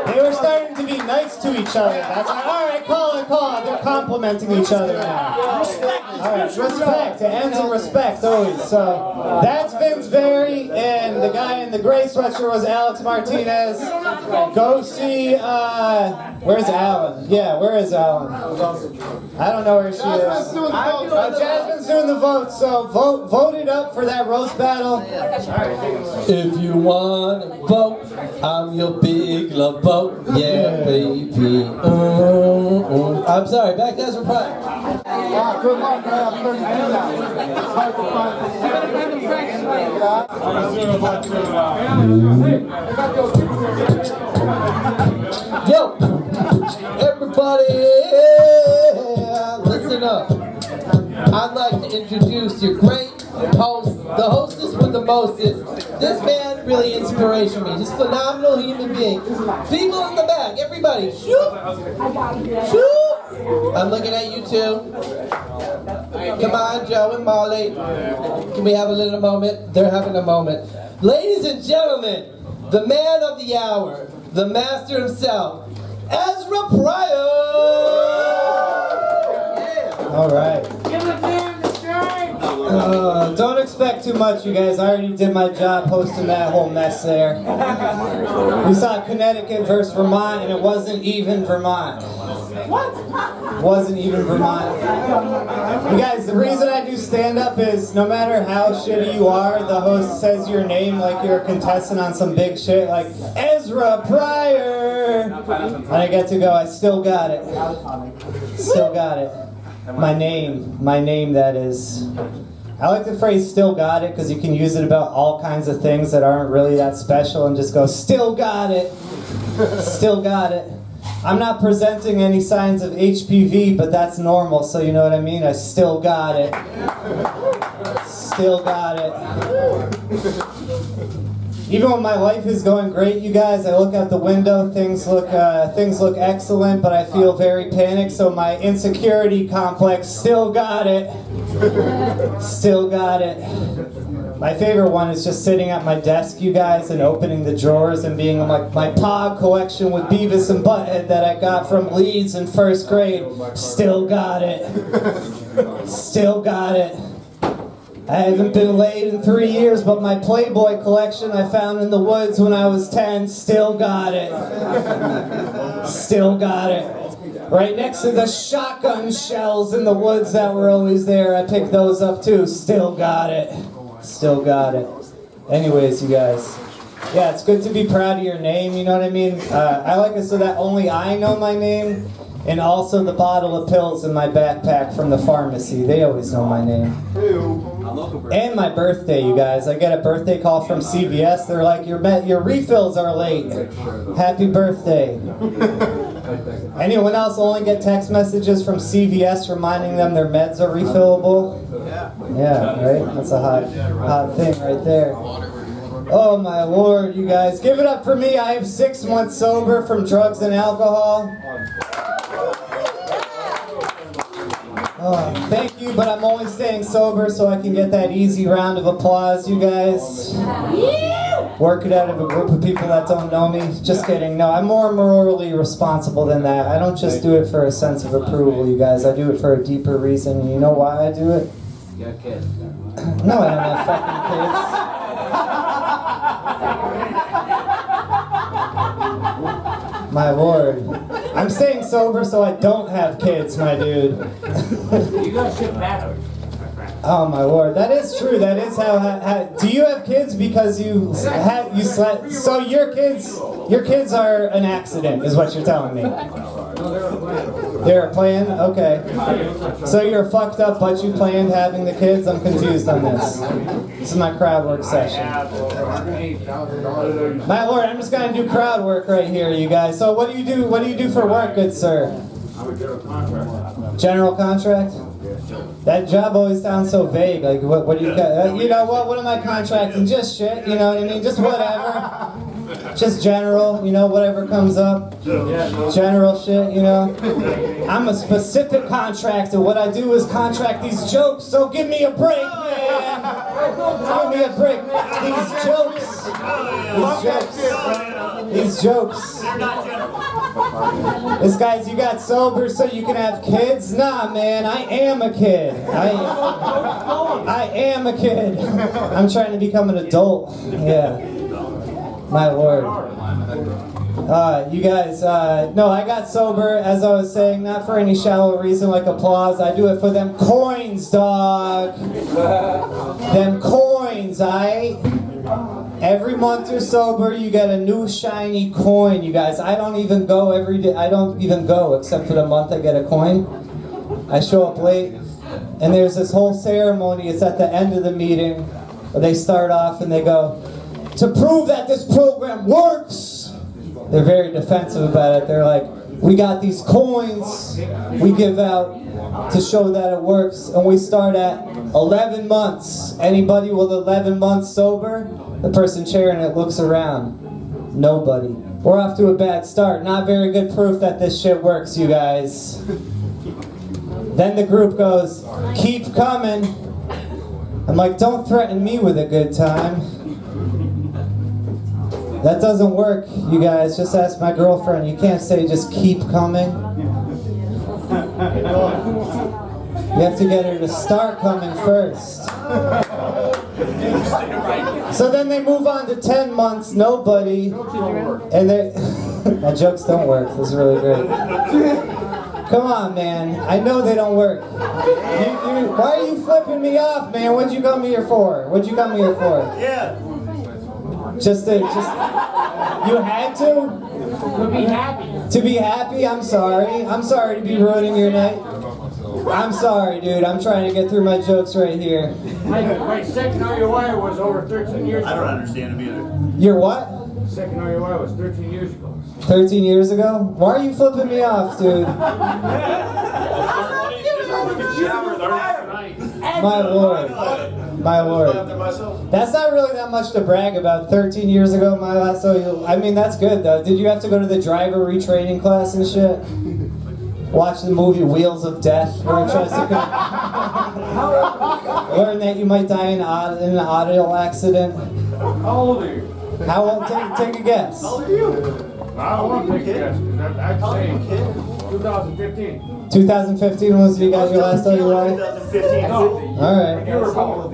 S8: They were starting to be nice to each other. That's right. All right, call it. They're complimenting each other now. All right, respect. It ends in respect always. So that's Vince Berry, and the guy in the gray sweatshirt was Alex Martinez. Go see. Where's Alan? Yeah, where is Alan? I don't know where she is. Jazzmen's doing the vote, so vote it up for that roast battle.
S18: If you want to vote, I'm your big love boat. Yeah, baby. I'm sorry, back as a pride.
S14: Good luck, man.
S18: Yo, everybody, listen up. I'd like to introduce your great host, the hostess with the mostest. This man really inspiration me. Just phenomenal human being. People in the back, everybody, shoot, shoot. I'm looking at you too. Come on, Joe and Molly. Can we have a little moment? They're having a moment. Ladies and gentlemen, the man of the hour, the master himself, Ezra Pryor.
S8: All right.
S14: Give it to him, the shine.
S2: Don't expect too much, you guys. I already did my job hosting that whole mess there. We saw Connecticut versus Vermont, and it wasn't even Vermont. What? Wasn't even Vermont. You guys, the reason I do stand-up is no matter how shitty you are, the host says your name like you're a contestant on some big shit, like Ezra Pryor. And I get to go, I still got it. Still got it. My name that is. I like the phrase still got it because you can use it about all kinds of things that aren't really that special and just go, still got it. Still got it. I'm not presenting any signs of HPV, but that's normal, so you know what I mean? I still got it. Still got it. Even when my life is going great, you guys, I look out the window, things look excellent, but I feel very panicked, so my insecurity complex still got it. Still got it. My favorite one is just sitting at my desk, you guys, and opening the drawers and being like my Pog collection with Beavis and Butthead that I got from Leeds in first grade. Still got it. Still got it. I haven't been laid in 3 years, but my Playboy collection I found in the woods when I was 10, still got it. Still got it. Right next to the shotgun shells in the woods that were always there, I picked those up too. Still got it. Still got it. Anyways, you guys. Yeah, it's good to be proud of your name, you know what I mean? I like it so that only I know my name, and also the bottle of pills in my backpack from the pharmacy. They always know my name. And my birthday, you guys. I get a birthday call from CVS. They're like, your refills are late. Happy birthday. Anyone else only get text messages from CVS reminding them their meds are refillable? Yeah, right? That's a hot thing right there. Oh my Lord, you guys. Give it up for me. I am 6 months sober from drugs and alcohol. Oh, thank you, but I'm only staying sober so I can get that easy round of applause, you guys. Work it out of a group of people that don't know me. Just kidding. No, I'm more morally responsible than that. I don't just do it for a sense of approval, you guys. I do it for a deeper reason. And you know why I do it?
S5: You got kids.
S2: No, I don't have fucking kids. My Lord. I'm staying sober so I don't have kids, my dude.
S5: You got shit backwards.
S2: Oh my Lord, that is true. That is how do you have kids because you slept? So your kids are an accident, is what you're telling me. They're playing? Okay. So you're fucked up, but you planned having the kids? I'm confused on this. This is my crowd work session. My Lord, I'm just gonna do crowd work right here, you guys. So what do you do? What do you do for work, good sir?
S5: I'm a general contractor.
S2: General contract? That job always sounds so vague. Like, what do you got? You know what? What am I contracting? Just shit. You know what I mean? Just whatever. Just general. You know, whatever comes up. General shit. You know. I'm a specific contractor. What I do is contract these jokes. So give me a break, man. Give me a break. These jokes. These jokes. This guy's, you got sober so you can have kids? Nah, man, I am a kid. I am a kid. I'm trying to become an adult. Yeah. My Lord. You guys, no, I got sober, as I was saying, not for any shallow reason like applause. I do it for them coins, dog. Them coins, Every month you're sober, you get a new shiny coin, you guys. I don't even go every day. I don't even go except for the month I get a coin. I show up late, and there's this whole ceremony. It's at the end of the meeting where they start off and they go, to prove that this program works. They're very defensive about it. They're like, we got these coins we give out to show that it works, and we start at 11 months. Anybody with 11 months sober? The person chairing it looks around. Nobody. We're off to a bad start. Not very good proof that this shit works, you guys. Then the group goes, keep coming. I'm like, don't threaten me with a good time. That doesn't work, you guys. Just ask my girlfriend. You can't say just keep coming. You have to get her to start coming first. So then they move on to 10 months, nobody, and they, my jokes don't work, this is really great. Come on, man, I know they don't work. Why are you flipping me off, man? What'd you come here for? What'd you come here for?
S8: Yeah.
S2: Just, you had to?
S5: To be happy.
S2: To be happy? I'm sorry. I'm sorry to be ruining your night. I'm sorry, dude. I'm trying to get through my jokes right here.
S5: My second on your wire was over 13 years ago.
S8: I don't understand him either.
S2: Your what?
S5: Second on your wire was 13 years ago.
S2: 13 years ago? Why are you flipping me off, dude? My lord. My lord. That's not really that much to brag about. 13 years ago, my last. So I mean, that's good though. Did you have to go to the driver retraining class and shit? Watch the movie Wheels of Death, where it tries to learn that you might die in an auto accident.
S5: How old are you?
S2: How old? Take a guess.
S5: How old are you? I don't want to take a guess. I'd say 2015.
S2: 2015 was you got your last OUI?
S8: 2015.
S2: All right.
S5: You were born.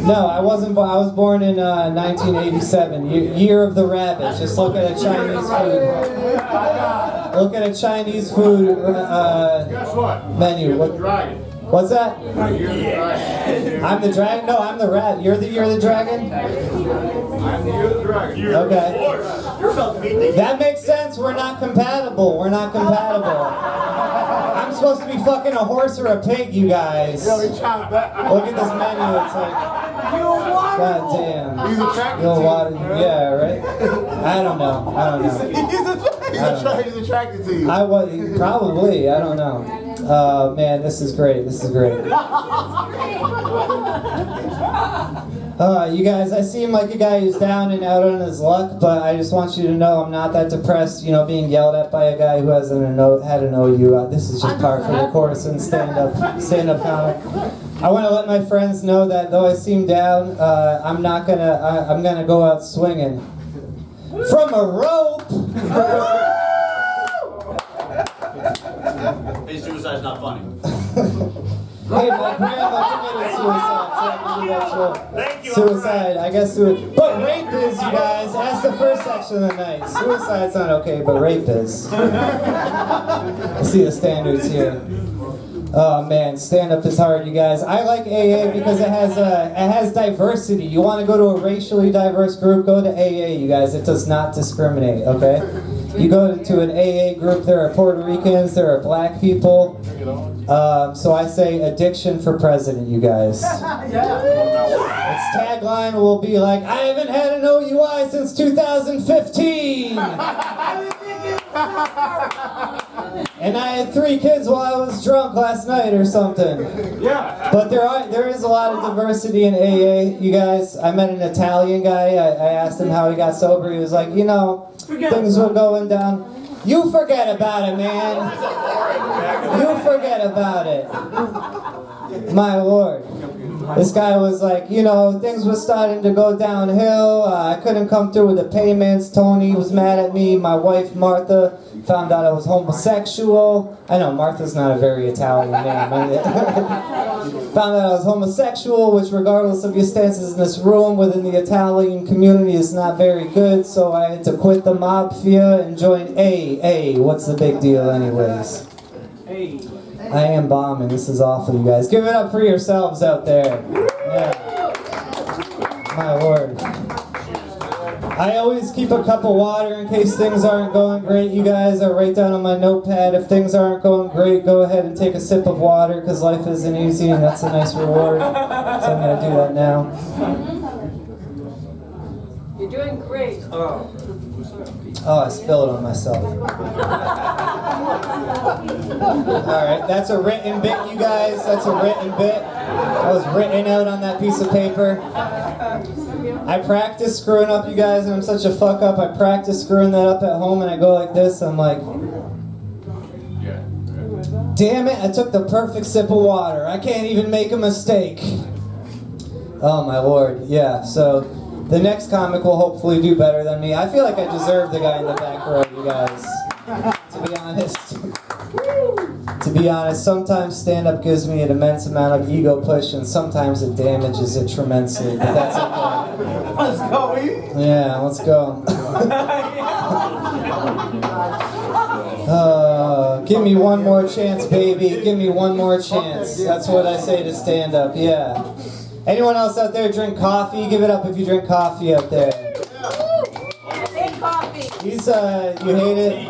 S2: No, I wasn't. I was born in 1987, year of the rabbit. Just look at a Chinese food. Look at a Chinese food
S5: Guess what?
S2: menu.
S5: You're the dragon.
S2: What's that?
S5: You're the dragon.
S2: I'm the dragon. No, I'm the rat. You're the dragon.
S5: You're the dragon.
S2: Okay.
S8: You're about to meet the...
S2: That makes sense. We're not compatible. We're not compatible. I'm supposed to be fucking a horse or a pig, you guys. Look at this menu. It's like, god damn.
S14: He's attracted
S2: You'll
S14: to
S2: water.
S14: you.
S2: Yeah, right. I don't know.
S14: He's attracted to you.
S2: I was probably. I don't know. Man, this is great. This is great. You guys, I seem like a guy who's down and out on his luck, but I just want you to know I'm not that depressed, you know, being yelled at by a guy who hasn't had an OU. This is just par for the course in stand-up comic. I want to let my friends know that though I seem down, I'm gonna go out swinging. From a rope!
S8: Hey, suicide's not funny.
S2: Hey, my grandma committed suicide, so I can do that joke.
S8: Thank you.
S2: Suicide, I guess suicide. But rape is, you guys. That's the first section of the night. Suicide's not okay, but rape is. I see the standards here. Oh man, stand-up is hard, you guys. I like AA because it has diversity. You want to go to a racially diverse group, go to AA, you guys. It does not discriminate, okay? You go to an AA group, there are Puerto Ricans, there are black people. So I say addiction for president, you guys. Its tagline will be like, I haven't had an OUI since 2015. And I had 3 kids while I was drunk last night or something.
S5: Yeah.
S2: But there is a lot of diversity in AA, you guys. I met an Italian guy. I asked him how he got sober. He was like, you know, things were going down. You forget about it, man. You forget about it. My lord. This guy was like, you know, things were starting to go downhill. I couldn't come through with the payments. Tony was mad at me. My wife, Martha, found out I was homosexual. I know, Martha's not a very Italian name. Found out I was homosexual, which regardless of your stances in this room within the Italian community is not very good. So I had to quit the mafia and join AA. What's the big deal anyways? I am bombing. This is awful, you guys. Give it up for yourselves out there. Yeah. My lord. I always keep a cup of water in case things aren't going great, you guys. I write down on my notepad, if things aren't going great, go ahead and take a sip of water, because life isn't easy, and that's a nice reward. So I'm going to do that now.
S15: You're doing great.
S2: Oh, I spilled it on myself. Alright, that's a written bit, you guys. That's a written bit. That was written out on that piece of paper. I practice screwing up, you guys, and I'm such a fuck up. I practice screwing that up at home, and I go like this. I'm like, damn it, I took the perfect sip of water. I can't even make a mistake. Oh, my lord. Yeah, so the next comic will hopefully do better than me. I feel like I deserve the guy in the back row, you guys. To be honest. To To be honest, sometimes stand-up gives me an immense amount of ego push, and sometimes it damages it tremendously, but that's okay.
S14: Let's go, E.
S2: Yeah, let's go. Give me one more chance, baby. Give me one more chance. That's what I say to stand-up, yeah. Anyone else out there drink coffee? Give it up if you drink coffee out there. These, you hate it?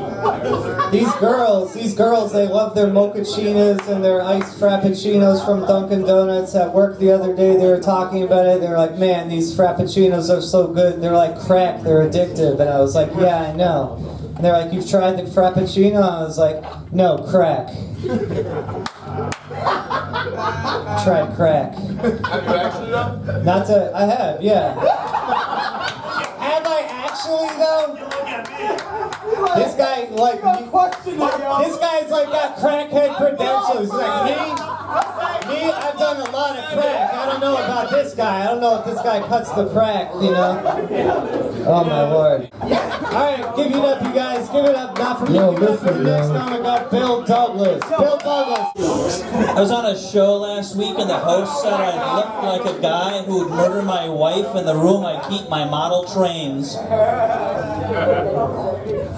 S2: These girls, they love their mochachinas and their iced frappuccinos from Dunkin' Donuts. At work the other day, they were talking about it. They were like, man, these frappuccinos are so good. They're like crack, they're addictive. And I was like, yeah, I know. And they're like, you've tried the frappuccino? And I was like, no, crack. Tried crack.
S5: Have you actually done?
S2: Not to, I have, yeah. Have I actually though? This guy like this guy's like got crackhead credentials. He's like me, I've done a lot of crack. I don't know about this guy. I don't know if this guy cuts the crack, you know. Oh my lord. Alright, give it up you guys, give it up, not for me, give it up for the next time. I got Bill Douglas. Bill Douglas.
S6: I was on a show last week and the host said I looked like a guy who would murder my wife in the room I keep my model trains.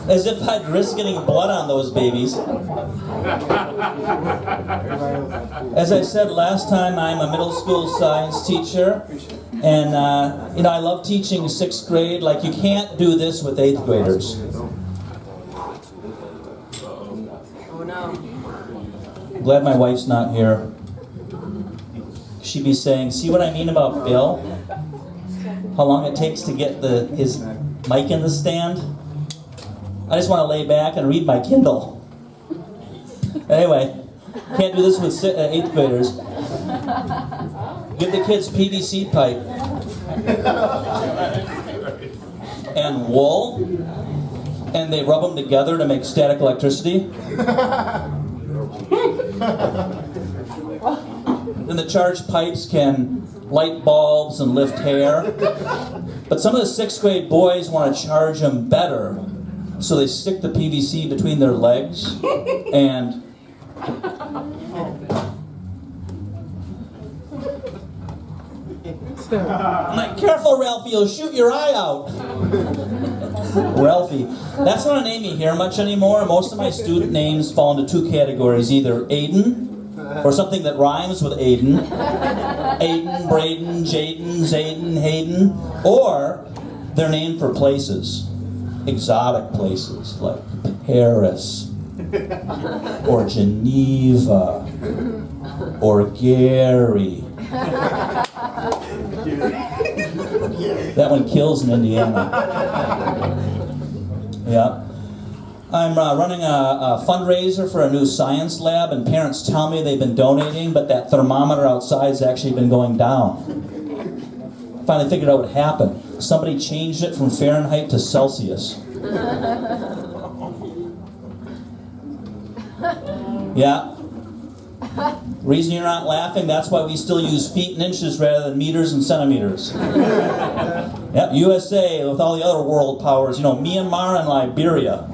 S6: As if I'd risk getting blood on those babies. As I said last time, I'm a middle school science teacher. And, you know, I love teaching 6th grade. Like, you can't do this with 8th graders.
S15: Oh no.
S6: I'm glad my wife's not here. She'd be saying, see what I mean about Bill? How long it takes to get his mic in the stand? I just want to lay back and read my Kindle. Anyway, can't do this with 8th graders. Give the kids PVC pipe and wool, and they rub them together to make static electricity. Then the charged pipes can light bulbs and lift hair. But some of the 6th grade boys want to charge them better. So they stick the PVC between their legs and I'm like, careful Ralphie, you'll shoot your eye out. Ralphie. That's not a name you hear much anymore. Most of my student names fall into 2 categories, either Aiden or something that rhymes with Aiden. Aiden, Braden, Jaden, Zayden, Hayden. Or they're named for places. Exotic places like Paris or Geneva or Gary. That one kills in Indiana. Yeah. I'm running a fundraiser for a new science lab, and parents tell me they've been donating, but that thermometer outside has actually been going down. Finally figured out what happened. Somebody changed it from Fahrenheit to Celsius. Yeah. Reason you're not laughing, that's why we still use feet and inches rather than meters and centimeters. Yep, USA with all the other world powers, you know, Myanmar and Liberia.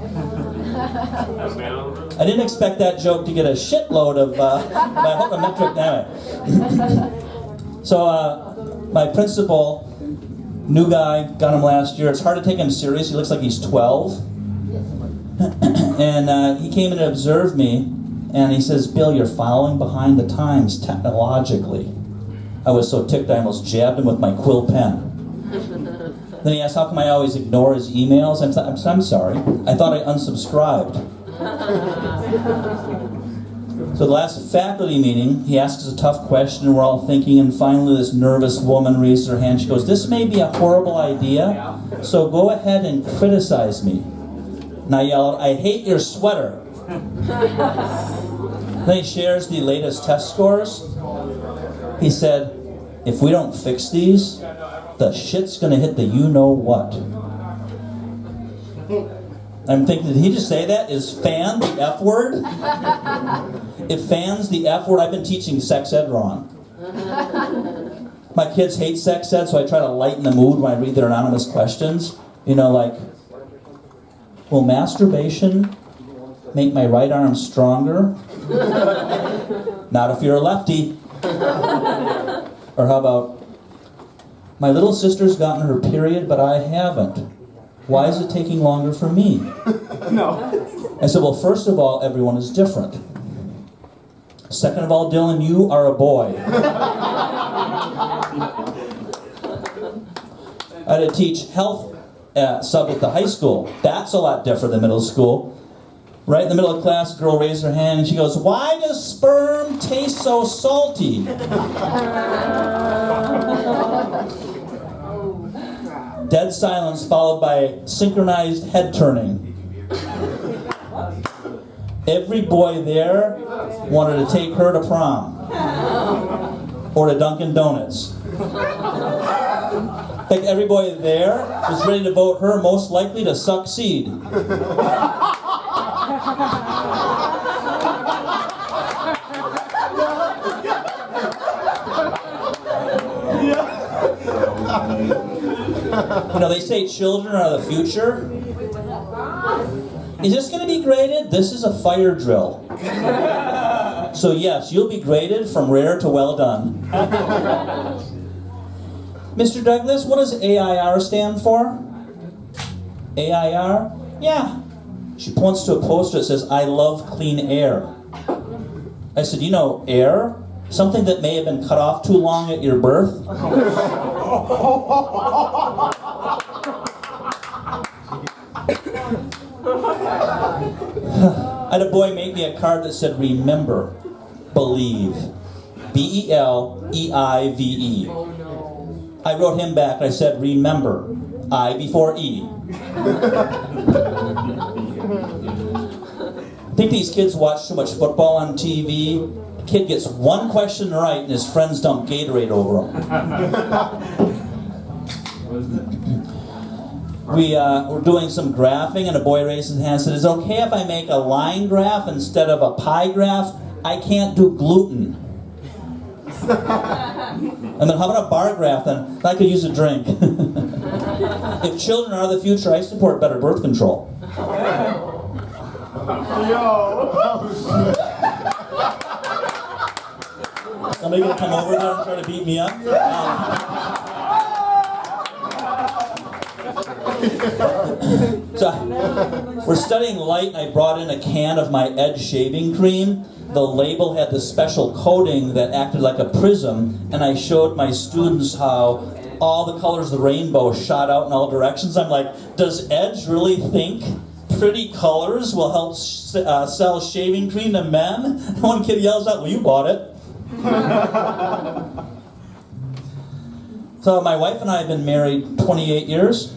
S6: I didn't expect that joke to get a shitload of, but I hope a metric anyway. So, my principal, new guy, got him last year. It's hard to take him serious. He looks like he's 12. And he came in to observe me, and he says, Bill, you're following behind the times technologically. I was so ticked I almost jabbed him with my quill pen. Then he asked, how come I always ignore his emails? I'm sorry. I thought I unsubscribed. So the last faculty meeting, he asks us a tough question, and we're all thinking, and finally this nervous woman raises her hand. She goes, this may be a horrible idea, so go ahead and criticize me. And I yell out, I hate your sweater. Then he shares the latest test scores. He said, if we don't fix these, the shit's gonna hit the you-know-what. I'm thinking, did he just say that? Is fan the F word? If fan's the F word, I've been teaching sex ed wrong. My kids hate sex ed, so I try to lighten the mood when I read their anonymous questions. You know, like, will masturbation make my right arm stronger? Not if you're a lefty. Or how about, my little sister's gotten her period, but I haven't. Why is it taking longer for me?
S14: No.
S6: I said, well, first of all, everyone is different. Second of all, Dylan, you are a boy. I had to teach health sub at the high school. That's a lot different than middle school. Right in the middle of class, a girl raised her hand and she goes, why does sperm taste so salty? Dead silence followed by synchronized head turning. Every boy there wanted to take her to prom. Or to Dunkin' Donuts. I think every boy there was ready to vote her most likely to succeed. You know, they say children are the future. Is this going to be graded? This is a fire drill. So yes, you'll be graded from rare to well done. Mr. Douglas, what does AIR stand for? AIR? Yeah. She points to a poster that says, I love clean air. I said, you know, air? Something that may have been cut off too long at your birth? I had a boy make me a card that said, remember, believe. B-E-L-E-I-V-E. I wrote him back and I said, remember, I before E. I think these kids watch too much football on TV. A kid gets one question right and his friends dump Gatorade over him. We were doing some graphing and a boy raised his hand and said, is it okay if I make a line graph instead of a pie graph? I can't do gluten. And then how about a bar graph then? I could use a drink. If children are the future, I support better birth control. Somebody gonna come over there and try to beat me up? So, we're studying light and I brought in a can of my Edge shaving cream. The label had the special coating that acted like a prism, and I showed my students how all the colors of the rainbow shot out in all directions. I'm like, does Edge really think pretty colors will help sell shaving cream to men? And one kid yells out, well, you bought it. So my wife and I have been married 28 years.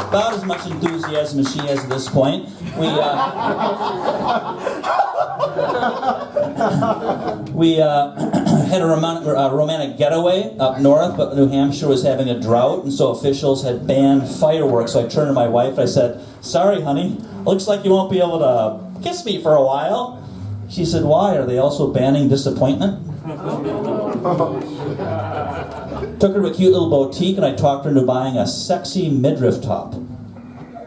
S6: About as much enthusiasm as she has at this point. We had a romantic getaway up north, but New Hampshire was having a drought, and so officials had banned fireworks. So I turned to my wife and I said, sorry, honey, looks like you won't be able to kiss me for a while. She said, why? Are they also banning disappointment? Took her to a cute little boutique and I talked her into buying a sexy midriff top.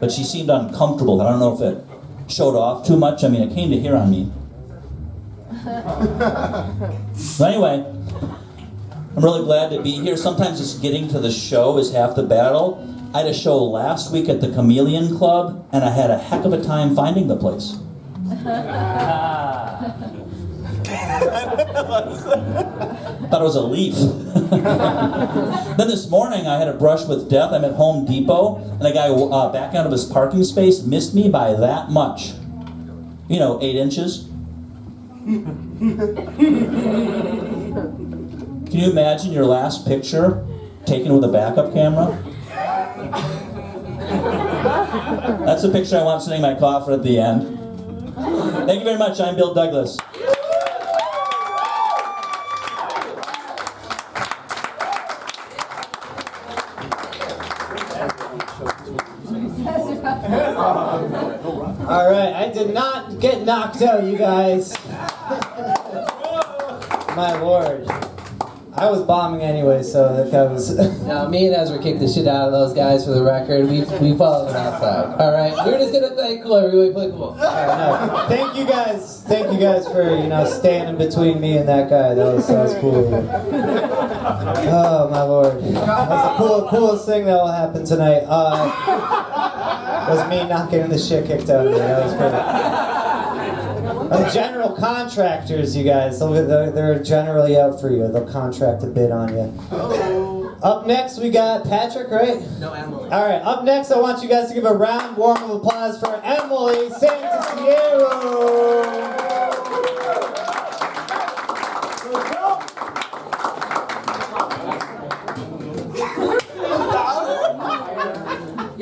S6: But she seemed uncomfortable. I don't know if it showed off too much. I mean, it came to here on me. So anyway, I'm really glad to be here. Sometimes just getting to the show is half the battle. I had a show last week at the Chameleon Club and I had a heck of a time finding the place. Thought it was a leaf. Then this morning I had a brush with death. I'm at Home Depot and a guy backing out of his parking space missed me by that much. You know, 8 inches. Can you imagine your last picture taken with a backup camera? That's the picture I want sitting in my coffin at the end. Thank you very much. I'm Bill Douglas.
S2: All right, I did not get knocked out, you guys. My lord. I was bombing anyway, so that was.
S18: No, me and Ezra kicked the shit out of those guys for the record. We followed them outside. All right, we're just gonna play cool. Everybody play cool.
S2: No, thank you guys for standing between me and that guy. That was cool. Oh my lord, that's the coolest thing that will happen tonight. Was me not getting the shit kicked out of me. That was great. General contractors, you guys. They're generally out for you. They'll contract a bid on you. Up next, we got Patrick, right?
S18: No, Emily.
S2: All right. Up next, I want you guys to give a round warm of applause for Emily Santasiero.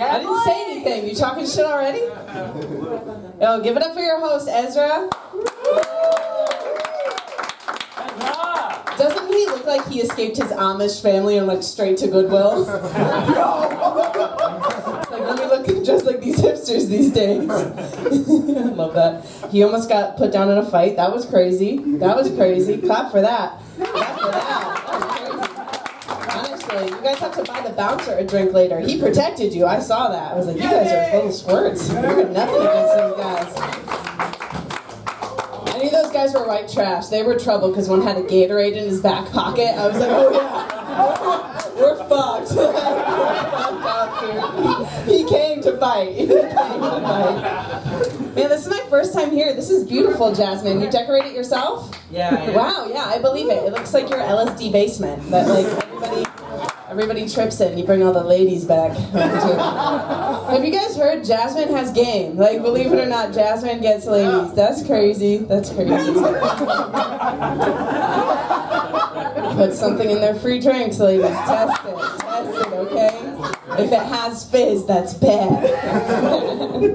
S15: I didn't say anything. You talking shit already? Oh, give it up for your host, Ezra. Doesn't he look like he escaped his Amish family and went straight to Goodwill? Like, let me look just like these hipsters these days. I love that. He almost got put down in a fight. That was crazy. That was crazy. Clap for that. Clap for that. That was crazy. Honestly, you guys have to buy the bouncer a drink later. He protected you. I saw that. I was like, you guys are little squirts. You're nothing against those guys. I knew those guys were white trash. They were trouble because one had a Gatorade in his back pocket. I was like, oh yeah, we're fucked. He came to fight. He came to fight. Man, this is my first time here. This is beautiful, Jazzmen. You decorate it yourself?
S18: Yeah.
S15: Wow, yeah, I believe it. It looks like your LSD basement that like everybody trips in. You bring all the ladies back. Have you guys heard Jazzmen has game? Like, believe it or not, Jazzmen gets ladies. That's crazy. That's crazy. Put something in their free drinks, ladies. Test it. Test it, okay? If it has fizz, that's bad.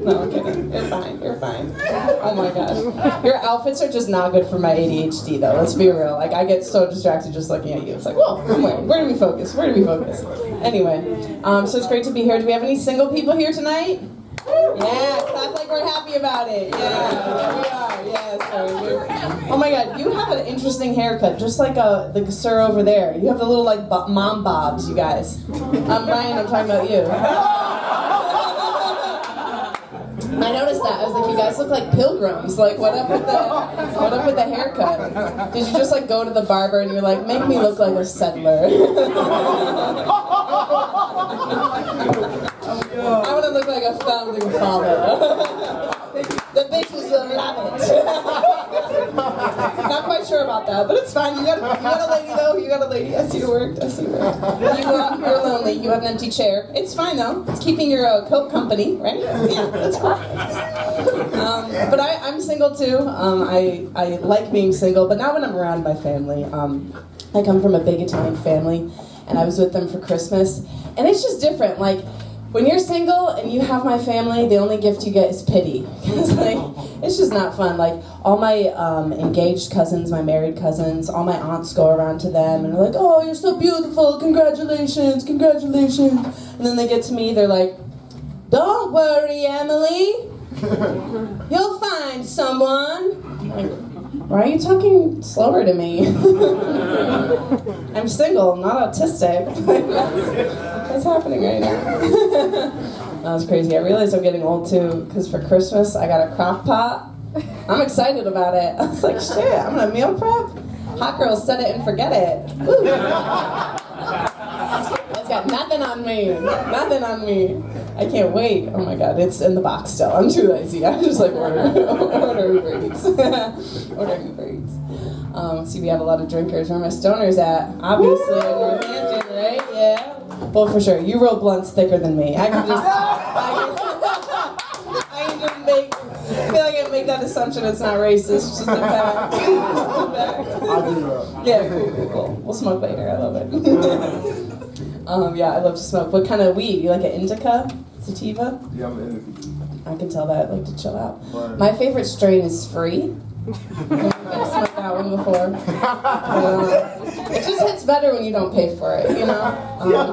S15: No, I'm kidding. You're fine. You're fine. Oh my gosh. Your outfits are just not good for my ADHD, though. Let's be real. Like, I get so distracted just looking at you. It's like, whoa, where do we focus? Where do we focus? Anyway, so it's great to be here. Do we have any single people here tonight? Yeah, clap like we're happy about it. Yeah, there we are. Yes, oh my god, you have an interesting haircut, just like the sir over there. You have the little like mom bobs, you guys. Ryan, I'm talking about you. I noticed that. I was like, you guys look like pilgrims. Like, what up with the haircut? Did you just like go to the barber and you're like, make me look like a settler? I want to look like a founding father. The bitches will love it. Not quite sure about that, but it's fine. You got a lady though. You got a lady. I see it worked. I see it worked. You're lonely. You have an empty chair. It's fine though. It's keeping your coat company, right? Yeah, that's cool. But I'm single too. I like being single, but not when I'm around my family. I come from a big Italian family, and I was with them for Christmas, and it's just different. Like, when you're single and you have my family, the only gift you get is pity. Because like, it's just not fun. Like, all my engaged cousins, my married cousins, all my aunts go around to them and they're like, oh, you're so beautiful, congratulations, congratulations. And then they get to me, they're like, don't worry, Emily. You'll find someone. I'm like, why are you talking slower to me? I'm single, not autistic. What's happening right now? That was crazy. I realized I'm getting old too, because for Christmas I got a crock pot. I'm excited about it. I was like, shit, I'm gonna meal prep? Hot girls set it and forget it. Woo. It's got nothing on me. Nothing on me. I can't wait. Oh my god, it's in the box still. I'm too lazy. I just like order Uber Eats. Order Uber Eats. See, we have a lot of drinkers. Where are my stoners at? Obviously, in Northampton, right? Yeah. Well, for sure. You roll blunts thicker than me. I can just make. I feel like I can make that assumption. It's not racist. It's just a fact. Yeah, cool. We'll smoke later. I love it. Yeah, I love to smoke. What kind of weed? You like an indica? Sativa?
S14: Yeah, I'm indica.
S15: I can tell that. I like to chill out. My favorite strain is Free. I've smoked that one before. It just hits better when you don't pay for it, you know?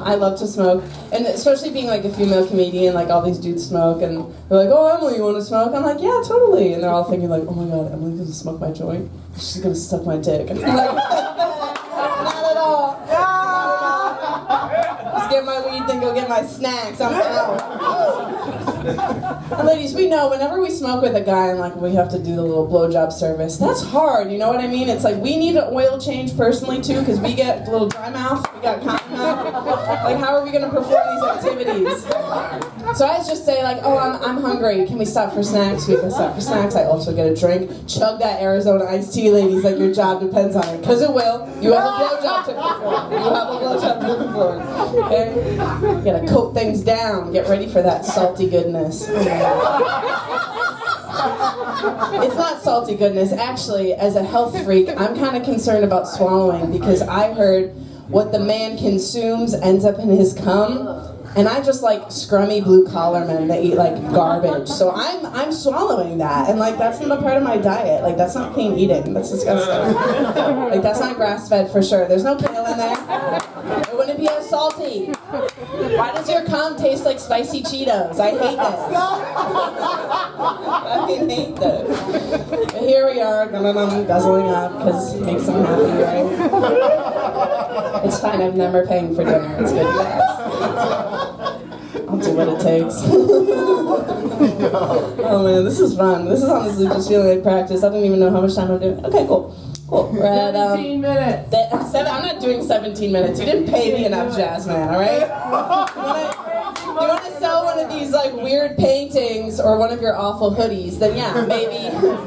S15: I love to smoke. And especially being like a female comedian, like all these dudes smoke and they're like, oh, Emily, you want to smoke? I'm like, yeah, totally. And they're all thinking like, oh my god, Emily's gonna smoke my joint? She's gonna suck my dick. And I'm like, not at all. get my weed, then go get my snacks. I'm out. And ladies, we know whenever we smoke with a guy and like we have to do the little blowjob service, that's hard, you know what I mean? It's like we need an oil change personally too, because we get a little dry mouth, we got cotton mouth. Like how are we gonna perform these activities? So I just say like, oh, I'm hungry, can we stop for snacks? We can stop for snacks. I also get a drink. Chug that Arizona iced tea, ladies, like your job depends on it. Because it will. You have a blowjob to perform. You have a blowjob to perform. Okay? You gotta coat things down. Get ready for that salty goodness. It's not salty goodness. Actually, as a health freak, I'm kind of concerned about swallowing because I heard what the man consumes ends up in his cum. And I just like scrummy blue collar men that eat like garbage. So I'm swallowing that, and like that's not a part of my diet. Like that's not clean eating. That's disgusting. Like that's not grass fed for sure. There's no kale in there. It wouldn't be as salty. Why does your cum taste like spicy Cheetos? I hate this. I hate this. But here we are, guzzling up because it makes them happy, right? It's fine. I'm never paying for dinner. It's good, guys. I'll do what it takes. Oh man, this is fun. This is honestly just feeling like practice. I don't even know how much time I'm doing. Okay, cool. Cool. We're at
S18: 17 minutes.
S15: I'm not doing 17 minutes. You didn't pay me enough, Jazzman, alright? You want to sell one of these like weird paintings or one of your awful hoodies, then yeah,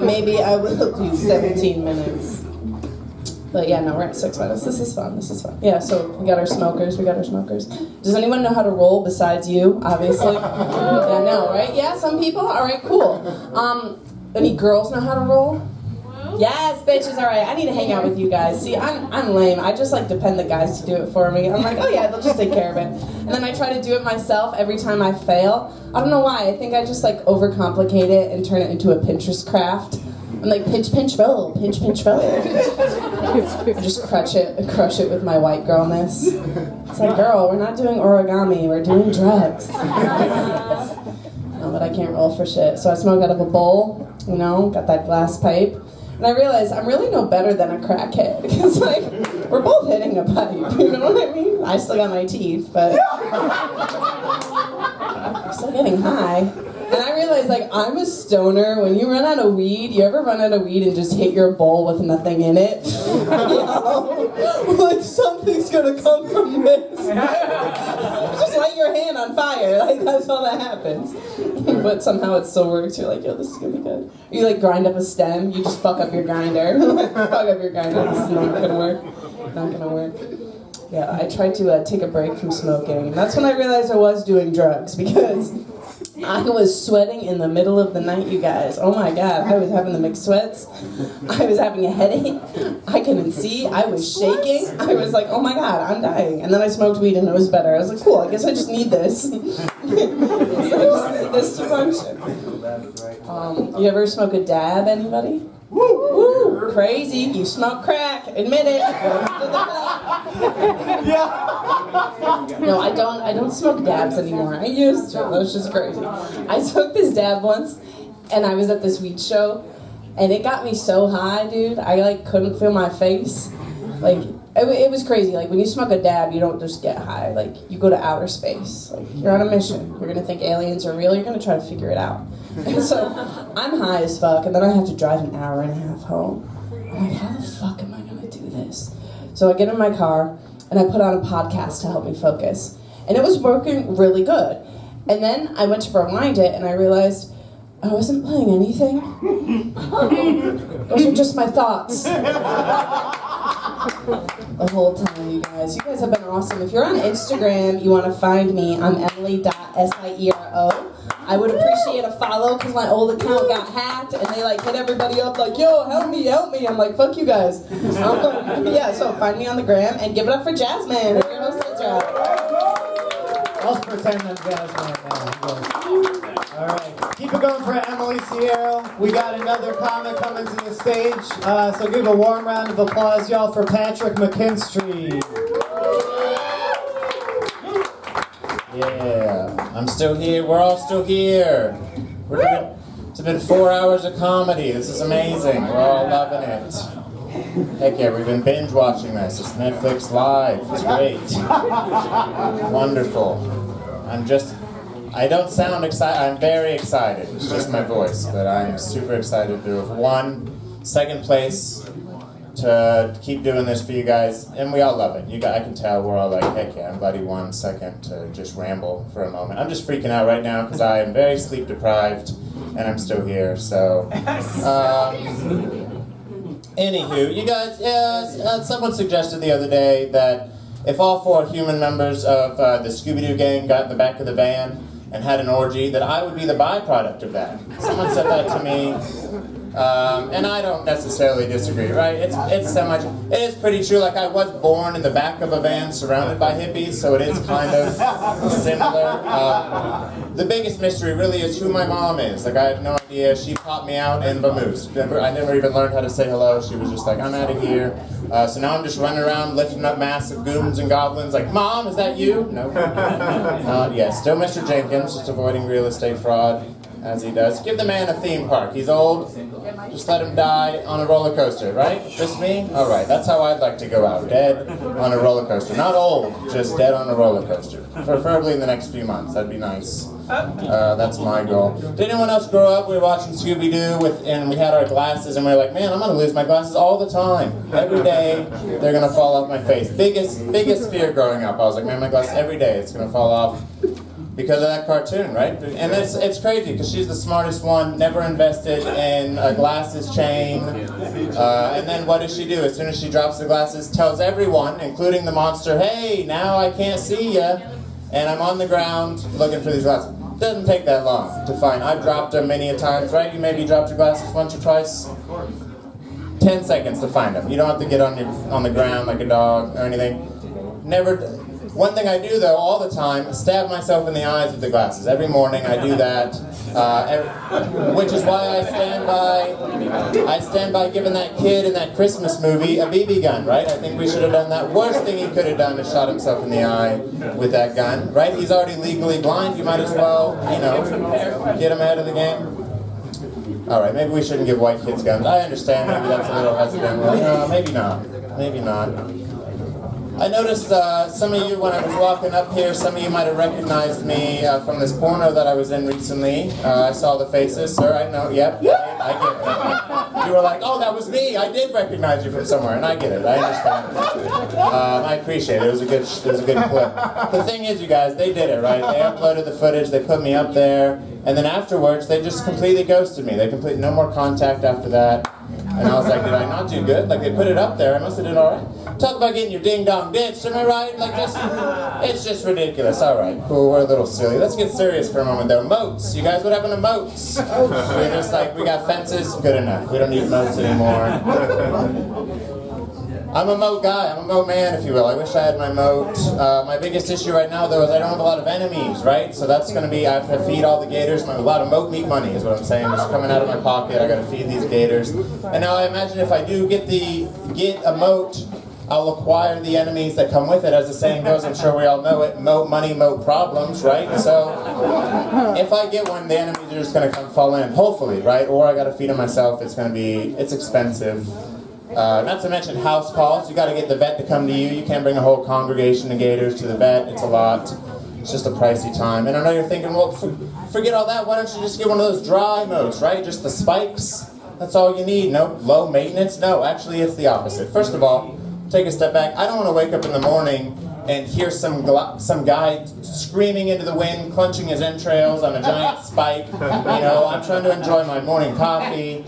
S15: maybe I will do 17 minutes. But yeah, no, we're at 6 minutes. This is fun. Yeah, so we got our smokers. Does anyone know how to roll besides you, obviously? Yeah, no, right? Yeah, some people? All right, cool. Any girls know how to roll? Yes, bitches, all right. I need to hang out with you guys. See, I'm lame. I just like depend the guys to do it for me. I'm like, oh yeah, they'll just take care of it. And then I try to do it myself every time I fail. I don't know why. I think I just like overcomplicate it and turn it into a Pinterest craft. I'm like, pinch, roll. I just crush it with my white girlness. It's like, girl, we're not doing origami, we're doing drugs. No, but I can't roll for shit. So I smoke out of a bowl, you know, got that glass pipe. And I realized I'm really no better than a crackhead. Because, like, we're both hitting a pipe, you know what I mean? I still got my teeth, but I'm still getting high. And I realized, like, I'm a stoner. When you run out of weed, you ever run out of weed and just hit your bowl with nothing in it? You know? Like, something's gonna come from this. Just light your hand on fire. Like, that's all that happens. But somehow it still works. You're like, yo, this is gonna be good. You, like, grind up a stem. You just fuck up your grinder. Fuck up your grinder. This is not gonna work. Not gonna work. Yeah, I tried to take a break from smoking. And that's when I realized I was doing drugs, because I was sweating in the middle of the night, you guys. Oh my God, I was having the mixed sweats. I was having a headache. I couldn't see. I was shaking. I was like, oh my God, I'm dying. And then I smoked weed and it was better. I was like, cool, I guess I just need this. I just need this to function. You ever smoke a dab, anybody? Woo! Crazy. You smoke crack. Admit it. Yeah. No, I don't smoke dabs anymore. I used to. That was just crazy. I took this dab once, and I was at this weed show, and it got me so high, dude. I like couldn't feel my face. Like it was crazy. Like when you smoke a dab, you don't just get high. Like you go to outer space. Like you're on a mission. You're gonna think aliens are real. You're gonna try to figure it out. And so I'm high as fuck, and then I have to drive an hour and a half home. I'm like, how the fuck am I gonna do this? So I get in my car, and I put on a podcast to help me focus. And it was working really good. And then I went to rewind it, and I realized I wasn't playing anything. Those were just my thoughts. The whole time, you guys. You guys have been awesome. If you're on Instagram, you want to find me, I'm Emily.Siero. I would appreciate a follow because my old account got hacked and they like hit everybody up like, yo, help me. I'm like, fuck you guys. Yeah, so find me on the gram and give it up for Jazzmen. Your host is
S2: I'll pretend I'm Jazzmen now. Alright, keep it going for Emily Siero. We got another comic coming to the stage. So give a warm round of applause, y'all, for Patrick McKinstry.
S12: Yeah, I'm still here. We're all still here. It's been 4 hours of comedy. This is amazing. We're all loving it. Heck yeah, we've been binge watching this. It's Netflix Live. It's great. Wonderful. I don't sound excited. I'm very excited. It's just my voice, but I'm super excited to have won second place to keep doing this for you guys, and we all love it. I can tell we're all like, heck yeah, I'm glad he won second to just ramble for a moment. I'm just freaking out right now because I am very sleep deprived, and I'm still here, so. Anywho, you guys, someone suggested the other day that if all 4 human members of the Scooby-Doo gang got in the back of the van and had an orgy, that I would be the byproduct of that. Someone said that to me, and I don't necessarily disagree, right? It is pretty true. Like, I was born in the back of a van surrounded by hippies, so it is kind of similar. The biggest mystery really is who my mom is. Like, I have no idea. She popped me out in Vamoose. I never even learned how to say hello. She was just like, I'm out of here. So now I'm just running around lifting up massive goons and goblins like, Mom, is that you? No. Yeah, still Mr. Jenkins, just avoiding real estate fraud as he does. Give the man a theme park. He's old. Just let him die on a roller coaster, right? Just me? All right, that's how I'd like to go out. Dead on a roller coaster. Not old, just dead on a roller coaster. Preferably in the next few months. That'd be nice. That's my goal. Did anyone else grow up? We were watching Scooby-Doo and we had our glasses and we were like, man, I'm going to lose my glasses all the time. Every day, they're going to fall off my face. Biggest fear growing up. I was like, man, my glasses every day, it's going to fall off. Because of that cartoon, right? And it's crazy because she's the smartest one, never invested in a glasses chain. And then what does she do? As soon as she drops the glasses, tells everyone, including the monster, hey, now I can't see ya. And I'm on the ground looking for these glasses. It doesn't take that long to find. I've dropped them many a times, right? You maybe dropped your glasses once or twice. 10 seconds to find them. You don't have to get on the ground like a dog or anything. Never. One thing I do though all the time is stab myself in the eyes with the glasses. Every morning I do that, which is why I stand by giving that kid in that Christmas movie a BB gun, right? I think we should have done that. Worst thing he could have done is shot himself in the eye with that gun, right? He's already legally blind. You might as well, get him out of the game. All right, maybe we shouldn't give white kids guns. I understand maybe that's a little hesitant. No, maybe not. Maybe not. I noticed some of you, when I was walking up here, some of you might have recognized me from this porno that I was in recently. I saw the faces. Sir, I know. Yep. I get it. You were like, oh, that was me. I did recognize you from somewhere, and I get it. I understand. I appreciate it. It was a good clip. The thing is, you guys, they did it, right? They uploaded the footage. They put me up there. And then afterwards, they just completely ghosted me. They completely, no more contact after that. And I was like, did I not do good? Like, they put it up there. I must have done all right. Talk about getting your ding-dong ditched, am I right? Like, it's just ridiculous. All right, cool, we're a little silly. Let's get serious for a moment, though. Moats. You guys, what happened to moats? We're just like, we got fences, good enough. We don't need moats anymore. I'm a moat guy. I'm a moat man, if you will. I wish I had my moat. My biggest issue right now, though, is I don't have a lot of enemies, right? So that's going to be, I have to feed all the gators. A lot of moat meat money is what I'm saying. It's coming out of my pocket. I got to feed these gators. And now I imagine if I do get a moat, I'll acquire the enemies that come with it. As the saying goes, I'm sure we all know it. Moat money, moat problems, right? So if I get one, the enemies are just going to come fall in, hopefully, right? Or I got to feed them myself. It's expensive. Not to mention house calls. You got to get the vet to come to you. You can't bring a whole congregation of gators to the vet. It's a lot. It's just a pricey time. And I know you're thinking, well, forget all that. Why don't you just get one of those dry moats, right? Just the spikes. That's all you need. No low maintenance. No, actually, it's the opposite. First of all, take a step back. I don't want to wake up in the morning and hear some guy screaming into the wind, clenching his entrails on a giant spike. I'm trying to enjoy my morning coffee.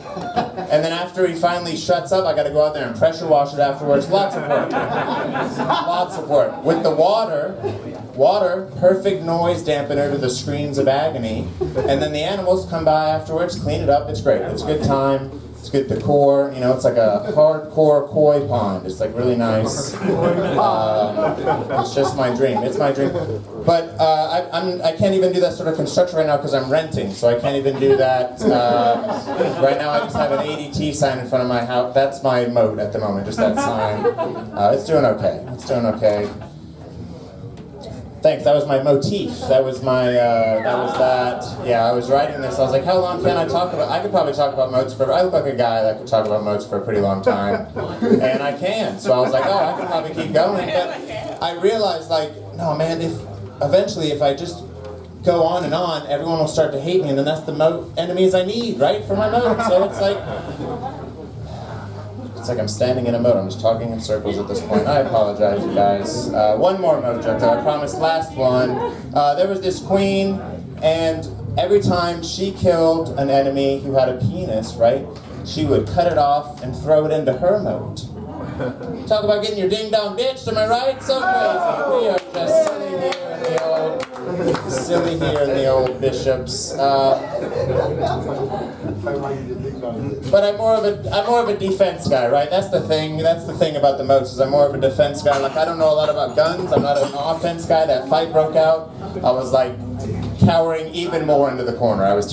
S12: And then after he finally shuts up, I got to go out there and pressure wash it afterwards. Lots of work. Lots of work. With the water, perfect noise dampener to the screams of agony. And then the animals come by afterwards, clean it up. It's great. It's a good time. It's good decor. It's like a hardcore koi pond. It's like really nice. It's just my dream. It's my dream. But I can't even do that sort of construction right now because I'm renting, so I can't even do that. Right now I just have an ADT sign in front of my house. That's my moat at the moment, just that sign. It's doing okay. It's doing okay. Thanks. That was my motif. That was my. Yeah, I was writing this. I was like, how long can I talk about? I could probably talk about moats for. I look like a guy that could talk about moats for a pretty long time, and I can. So I was like, oh, I could probably keep going. But I realized, like, no, man. If I just go on and on, everyone will start to hate me, and then that's the enemies I need, right, for my moat. So it's like I'm standing in a moat. I'm just talking in circles at this point. I apologize, you guys. One more moat joke, though. I promised. Last one. There was this queen, and every time she killed an enemy who had a penis, right, she would cut it off and throw it into her moat. Talk about getting your ding-dong ditched, am I right? So crazy. We are just silly here in the old bishops. But I'm more of a defense guy, right? That's the thing. That's the thing about the moats is I'm more of a defense guy. Like I don't know a lot about guns. I'm not an offense guy. That fight broke out. I was like cowering even more into the corner. I was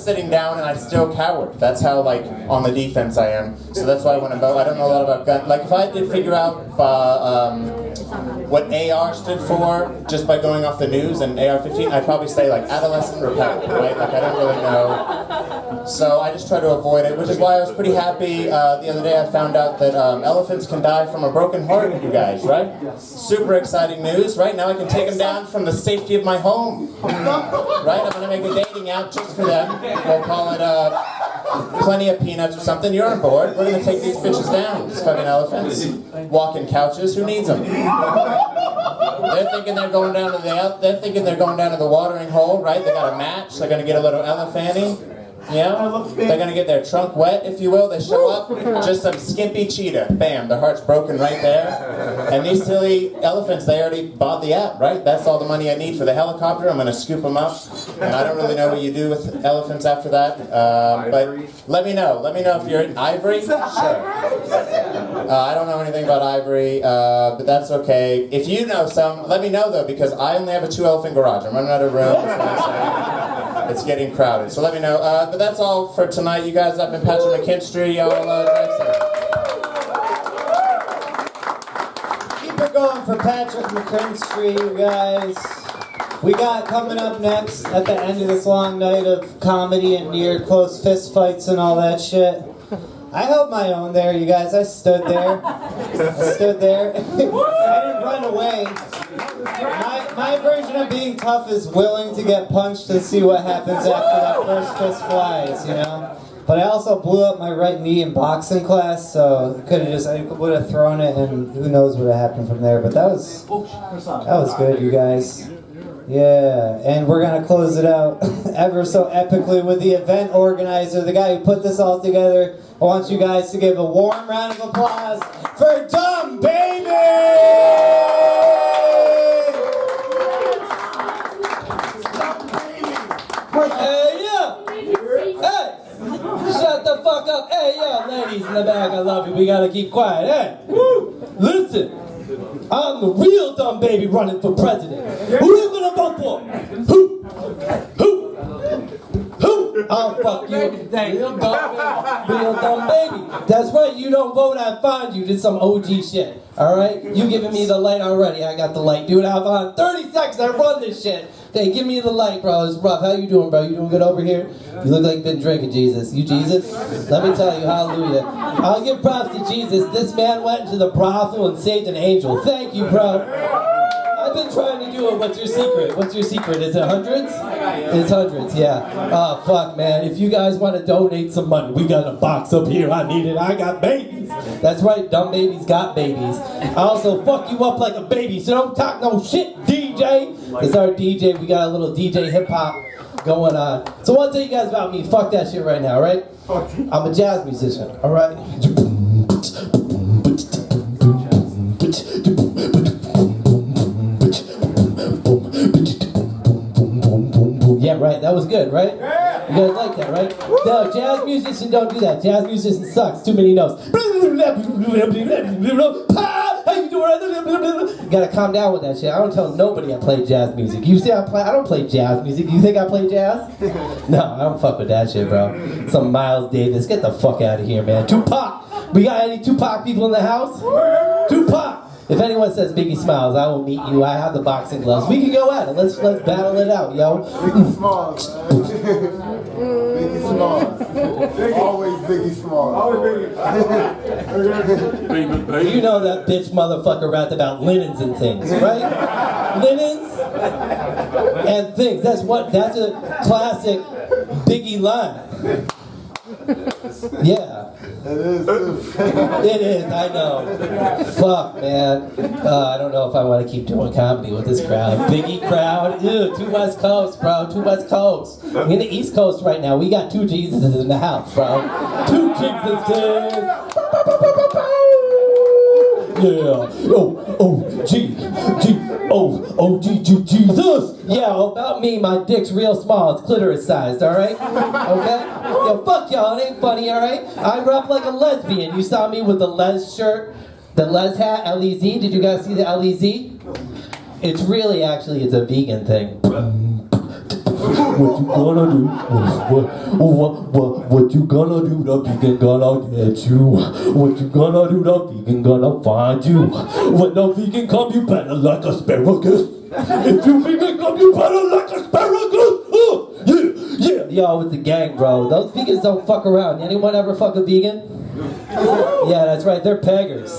S12: sitting down and I still cowered. That's how like on the defense I am. So that's why when I don't know a lot about guns. Like if I did figure out what AR stood for just by going off the news and AR-15, I'd probably say like adolescent repellent, right? Like I don't really know. So I just try to avoid it, which is why I was pretty happy the other day I found out that elephants can die from a broken heart, you guys, right? Super exciting news, right? Now I can take them down from the safety of my home. Right? I'm going to make a dating app just for them. We'll call it Plenty of Peanuts or something. You're on board. We're going to take these bitches down. These fucking elephants. Walking couches. Who needs them? They're thinking they're going down to the watering hole, right? They got a match. They're going to get a little elephanting. Yeah, they're gonna get their trunk wet, if you will. They show up, just some skimpy cheetah. Bam, their heart's broken right there. And these silly elephants, they already bought the app, right? That's all the money I need for the helicopter. I'm gonna scoop them up. And I don't really know what you do with elephants after that. But let me know. Let me know if you're in Ivory. Sure. I don't know anything about Ivory, but that's okay. If you know some, let me know though, because I only have a 2-elephant garage. I'm running out of room. That's what I'm saying. It's getting crowded. So let me know. But that's all for tonight. You guys up in Patrick McKinstry. Y'all drive safe.
S2: Keep it going for Patrick McKinstry, you guys. We got coming up next at the end of this long night of comedy and near close fist fights and all that shit. I held my own there, you guys. I stood there. I stood there. I didn't run away. My version of being tough is willing to get punched and see what happens after that first fist flies, you know? But I also blew up my right knee in boxing class, so I would have thrown it and who knows what happened from there. But that was good, you guys. Yeah, and we're gonna close it out ever so epically with the event organizer, the guy who put this all together. I want you guys to give a warm round of applause for Dumb Baby!
S18: Hey, yeah! Hey! Shut the fuck up! Hey, yeah, ladies in the back, I love you. We gotta keep quiet. Hey! Woo! Listen! I'm the real Dumb Baby running for president. Who you gonna vote for? Who? I'll fuck you. Real dumb baby. That's right, you don't vote, I find you. Did some OG shit. Alright? You giving me the light already. I got the light. Dude, I've on 30 seconds, I run this shit. Hey, give me the light, bro. It's rough. How you doing, bro? You doing good over here? You look like you've been drinking, Jesus. You Jesus? Let me tell you, hallelujah. I'll give props to Jesus. This man went into the brothel and saved an angel. Thank you, bro. I've been trying to do it. What's your secret? What's your secret? Is it hundreds? It's hundreds, yeah. Oh, fuck, man. If you guys want to donate some money, we got a box up here. I need it. I got babies. That's right. Dumb babies got babies. I also fuck you up like a baby, so don't talk no shit, DJ. It's our DJ. We got a little DJ hip-hop going on. So I'll tell you guys about me. Fuck that shit right now, right? I'm a jazz musician, all right? Yeah, right. That was good, right? You guys like that, right? No, jazz musicians don't do that. Jazz musicians sucks. Too many notes. How you doing? You gotta calm down with that shit. I don't tell nobody I play jazz music. You see I don't play jazz music. You think I play jazz? No, I don't fuck with that shit, bro. Some Miles Davis. Get the fuck out of here, man. Tupac. We got any Tupac people in the house? Tupac. If anyone says Biggie Smiles, I will meet you. I have the boxing gloves. We can go at it. Let's battle it out, yo.
S19: Biggie Smalls. Biggie Smalls. Always Biggie Smalls.
S18: You know that bitch motherfucker rapped about linens and things, right? Linens and things. That's a classic Biggie line. Yeah.
S19: It is.
S18: It is, I know. Fuck, man. I don't know if I want to keep doing comedy with this crowd. Biggie crowd. Ew, two West Coast, bro. Two West Coast. We're in the East Coast right now. We got two Jesuses in the house, bro. Two Jesuses. Yeah. Jesus. Yeah, about me, my dick's real small. It's clitoris sized, alright? Okay? Yo, fuck y'all. It ain't funny, alright? I rap like a lesbian. You saw me with the Les shirt, the Les hat, L-E-Z. Did you guys see the L-E-Z? It's really, actually, it's a vegan thing. What you gonna do? What you gonna do? The vegan gonna get you. What you gonna do? The vegan gonna find you. When the vegan come, you better like asparagus. If you vegan come, you better like asparagus. Yeah. Yo, it's the gang, bro. Those vegans don't fuck around. Anyone ever fuck a vegan? Yeah, that's right. They're peggers.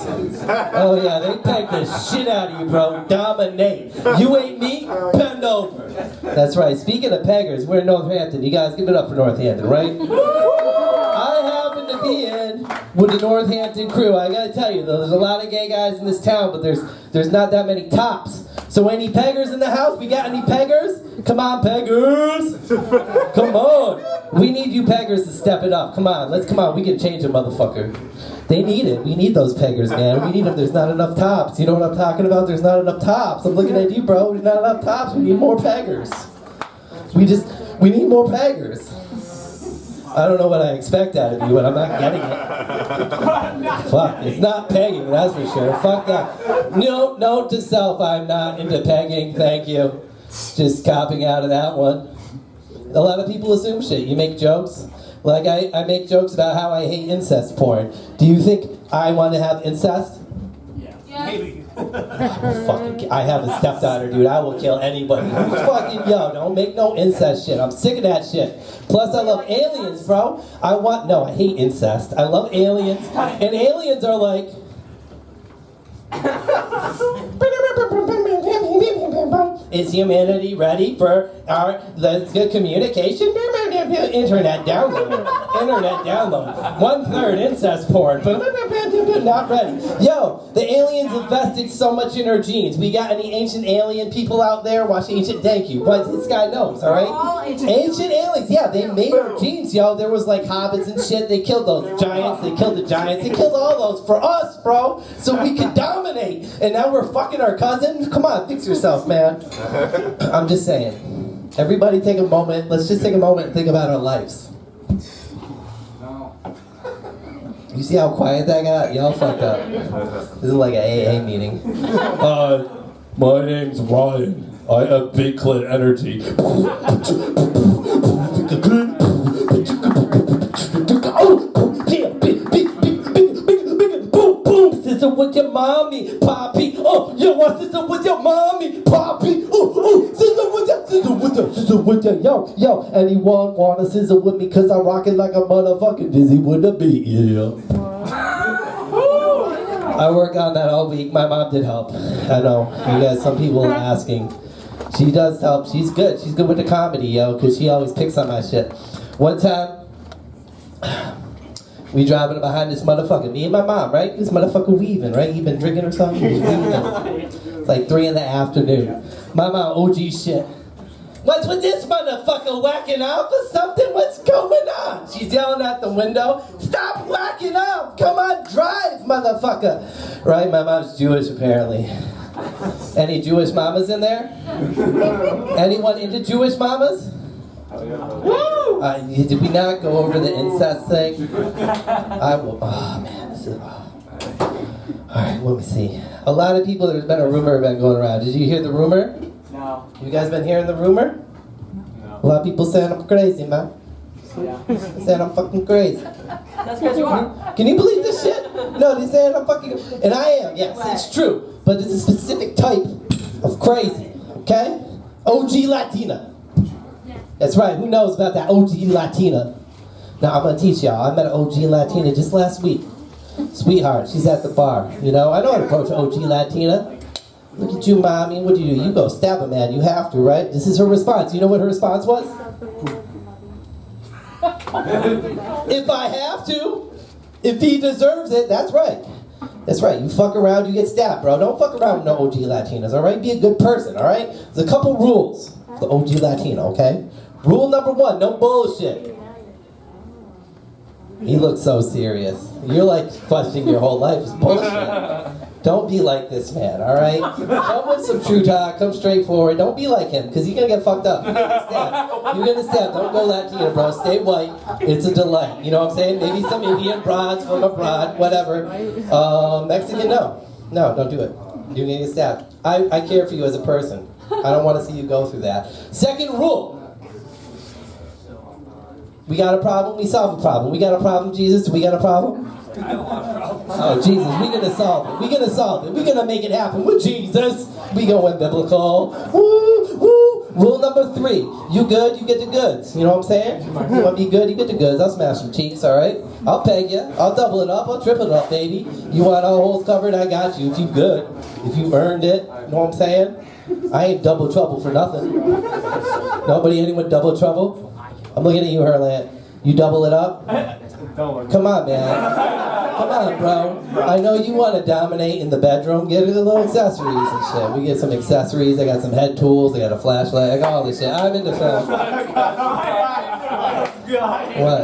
S18: Oh yeah, they peg the shit out of you, bro. Dominate. You ain't me? Bend over. That's right. Speaking of peggers, we're in Northampton. You guys give it up for Northampton, right? I happen to be in with the Northampton crew. I gotta tell you, though, there's a lot of gay guys in this town, but there's not that many tops. So any peggers in the house? We got any peggers? Come on, peggers! Come on! We need you peggers to step it up. Come on, we can change a motherfucker. They need it. We need those peggers, man. We need them. There's not enough tops. You know what I'm talking about? There's not enough tops. I'm looking at you, bro. There's not enough tops. We need more peggers. We need more peggers. I don't know what I expect out of you, but I'm not getting it. Fuck, it's not pegging, that's for sure. Fuck that. No, note to self, I'm not into pegging, thank you. Just copping out of that one. A lot of people assume shit. You make jokes. Like, I make jokes about how I hate incest porn. Do you think I want to have incest? Yeah. I have a stepdaughter, dude. I will kill anybody. Yo, don't make no incest shit. I'm sick of that shit. Plus, I love aliens, bro. I hate incest. I love aliens. And aliens are like... Is humanity ready for the communication? Internet download. 1/3 incest porn. Not ready. Yo, the aliens invested so much in our genes. We got any ancient alien people out there? Watch Ancient. Thank you. What this guy knows, all right? Ancient aliens. Yeah, they made our genes, yo. There was like hobbits and shit. They killed those giants. They killed the giants. They killed all those for us, bro. So we could dominate. And now we're fucking our cousin. Come on, fix yourself, man. I'm just saying. Everybody take a moment. Let's just take a moment and think about our lives. You see how quiet that got? Y'all fucked up. This is like an AA meeting.
S1: My name's Ryan. I have big clit energy.
S18: Sister with your mommy, Poppy. Oh, yo, my sister with your mommy, Poppy. Sister with your, yo. Anyone want a sister with me? Cause I'm rocking like a motherfucking dizzy with a beat, yeah. I work on that all week. My mom did help. I know. You guys, some people are asking. She does help. She's good. She's good with the comedy, yo, cause she always picks on my shit. One time, we driving behind this motherfucker, me and my mom, right? This motherfucker weaving, right? He been drinking or something? He's weaving. It's like 3 in the afternoon. My mom, OG shit. What's with this motherfucker whacking off or something? What's going on? She's yelling out the window, stop whacking off! Come on, drive, motherfucker! Right? My mom's Jewish, apparently. Any Jewish mamas in there? Anyone into Jewish mamas? Did we not go over the incest thing? I will. Oh man, this is. Alright, let me see. A lot of people, there's been a rumor been going around. Did you hear the rumor? No. You guys been hearing the rumor? No. A lot of people saying I'm crazy, man. They're saying I'm fucking crazy.
S20: That's because you are.
S18: Can you believe this shit? No, they're saying I'm fucking... And I am, yes, it's true. But it's a specific type of crazy, okay? OG Latina. That's right, who knows about that OG Latina? Now, I'm gonna teach y'all. I met an OG Latina just last week. Sweetheart, she's at the bar. You know, I know how to approach an OG Latina. Look at you, mommy. What do? You go stab a man. You have to, right? This is her response. You know what her response was? If I have to. If he deserves it, that's right. That's right. You fuck around, you get stabbed, bro. Don't fuck around with no OG Latinas, all right? Be a good person, all right? There's a couple rules for the OG Latina, okay? Rule number 1, no bullshit. He looks so serious. You're like questioning your whole life is bullshit. Don't be like this man, all right? Come with some true talk. Come straight forward. Don't be like him, because you're going to get fucked up. You're going to stab. You're going to stab. Don't go Latina, bro. Stay white. It's a delight. You know what I'm saying? Maybe some Indian broads from abroad, whatever. Mexican, no. No, don't do it. You need to stab. I care for you as a person. I don't want to see you go through that. Second rule. We got a problem, we solve a problem. We got a problem, Jesus, we got a problem? Oh, Jesus, we're going to solve it. We're going to solve it. We're going to make it happen with Jesus. We going biblical. Woo, woo. Rule number 3. You good, you get the goods. You know what I'm saying? You want to be good, you get the goods. I'll smash some cheeks, all right? I'll peg you. I'll double it up. I'll triple it up, baby. You want all holes covered? I got you. If you good. If you earned it. You know what I'm saying? I ain't double trouble for nothing. Nobody, anyone double trouble? I'm looking at you, Herland. You double it up? Come on, man. Come on, bro. I know you want to dominate in the bedroom. Get a little accessories and shit. We get some accessories. I got some head tools. I got a flashlight. I got all this shit. I'm into film.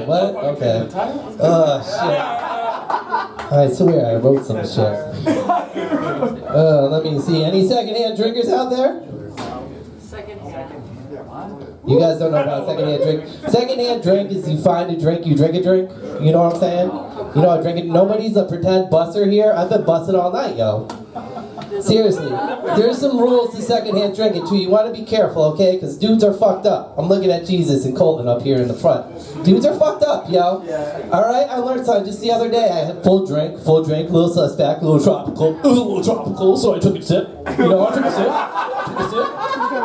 S18: What? Okay. Oh, shit. I swear I wrote some shit. Let me see. Any secondhand drinkers out there? You guys don't know about secondhand drink. Secondhand drink is you find a drink, you drink a drink. You know what I'm saying? You know, drinking. Nobody's a pretend busser here. I've been bussing all night, yo. Seriously. There's some rules to secondhand drinking, too. You want to be careful, okay? Because dudes are fucked up. I'm looking at Jesus and Colton up here in the front. Dudes are fucked up, yo. Alright? I learned something just the other day. I had full drink, little suspect, little tropical, so I took a sip. You know, I took a sip.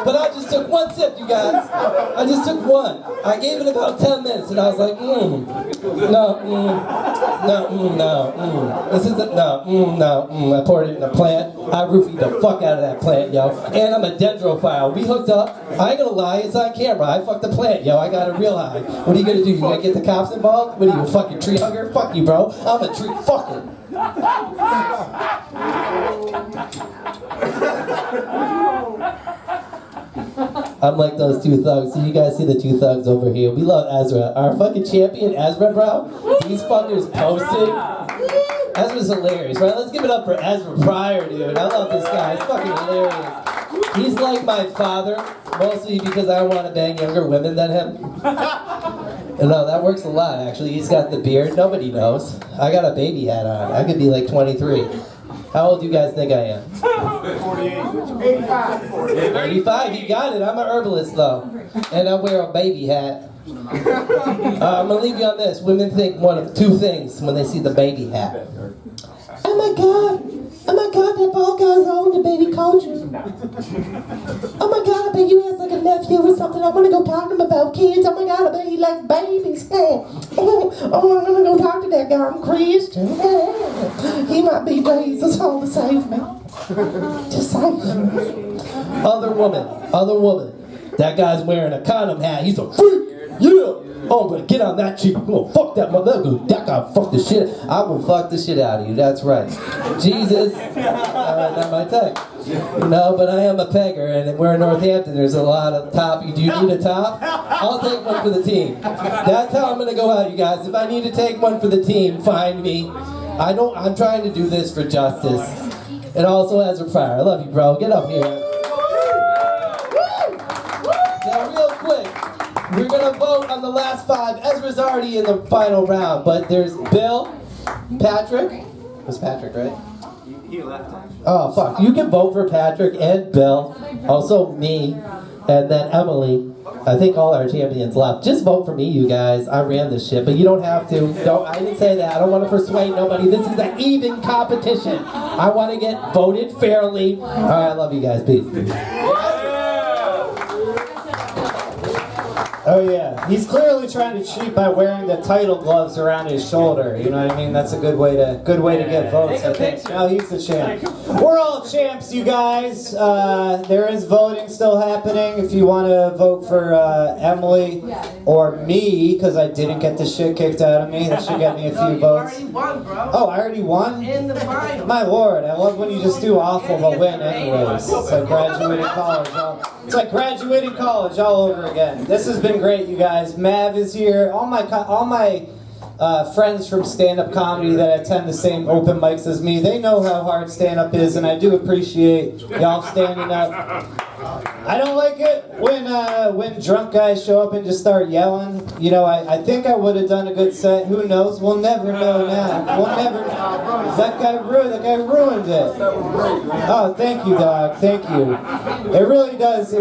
S18: But I just took one sip, you guys. I just took one. I gave it about 10 minutes, and I was like, no. This isn't, no. I poured it in a plant. I roofied the fuck out of that plant, yo. And I'm a dendrophile. We hooked up. I ain't gonna lie, it's on camera. I fucked the plant, yo. I got a real high. What are you gonna do? You gonna get the cops involved? What are you, a fucking tree hugger? Fuck you, bro. I'm a tree fucker. I'm like those two thugs. So you guys see the two thugs over here. We love Ezra. Our fucking champion, Ezra, bro. These fuckers posted. Ezra's hilarious, right? Let's give it up for Ezra Pryor, dude. I love this guy. He's fucking hilarious. He's like my father, mostly because I want to bang younger women than him. And no, that works a lot, actually. He's got the beard. Nobody knows. I got a baby hat on. I could be like 23. How old do you guys think I am?
S5: 48. 85.
S18: 85, you got it. I'm an herbalist, though. And I wear a baby hat. I'm going to leave you on this. Women think one of two things when they see the baby hat. Oh my God, that bald guy's on the baby culture. Oh my God, I bet you has like a nephew or something. I want to go talk to him about kids. Oh my God, I bet he likes babies. Oh, I'm going to go talk to that guy. I'm Christian. He might be Jesus. Oh, to save me. To save me. Other woman. That guy's wearing a condom hat. He's a freak. Yeah. Oh, I'm gonna get on that chick. I'm gonna fuck that mother. That guy fuck the shit. I will fuck the shit out of you. That's right. Jesus. Not my type. No, but I am a pegger, and we're in Northampton. There's a lot of top. Do you need a top? I'll take one for the team. That's how I'm gonna go out, you guys. If I need to take one for the team, find me. I'm trying to do this for justice. And also Ezra Pryor. I love you, bro. Get up here. Now, real quick. We're going to vote on the last 5. Ezra's already in the final round, but there's Bill, Patrick. It was Patrick, right?
S2: He left.
S18: Oh, fuck. You can vote for Patrick and Bill. Also me. and then Emily. I think all our champions left. Just vote for me, you guys. I ran this shit, but you don't have to. Don't. I didn't say that. I don't want to persuade nobody. This is an even competition. I want to get voted fairly. All right, I love you guys. Peace.
S2: Oh yeah, he's clearly trying to cheat by wearing the title gloves around his shoulder. You know what I mean? That's a good way to get votes. I think. No, he's the champ. We're all champs, you guys. There is voting still happening. If you want to vote for Emily or me, because I didn't get the shit kicked out of me, that should get me a few votes. Oh, I already won?
S18: In the final.
S2: My lord, I love when you just do awful but win anyways. It's like graduating college. It's like graduating college all over again. This has been great, you guys. Mav is here. All my friends from stand-up comedy that attend the same open mics as me, they know how hard stand-up is, and I do appreciate y'all standing up. I don't like it when drunk guys show up and just start yelling. You know, I think I would have done a good set. Who knows? We'll never know now. We'll never know. That guy ruined it. Oh, thank you, dog. Thank you. It really does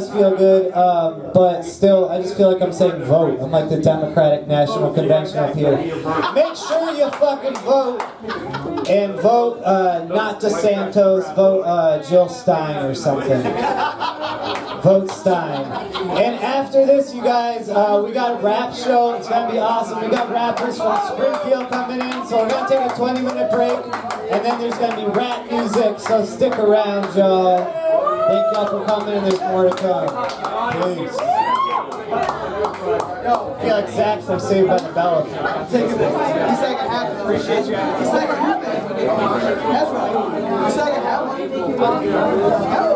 S2: feel good. But still, I just feel like I'm saying vote. I'm like the Democratic National Convention up here. Make sure you fucking vote. And vote not DeSantos, vote Jill Stein or something. Vote Stein. And after this, you guys, we got a rap show. It's going to be awesome. We got rappers from Springfield coming in, so we're going to take a 20-minute break. And then there's going to be rap music, so stick around, y'all. Thank y'all for coming, and there's more to come. Peace. I feel like Zach from Saved by the Bell.
S18: He's like a half. Appreciate you. He's like a half. That's right. He's like a half.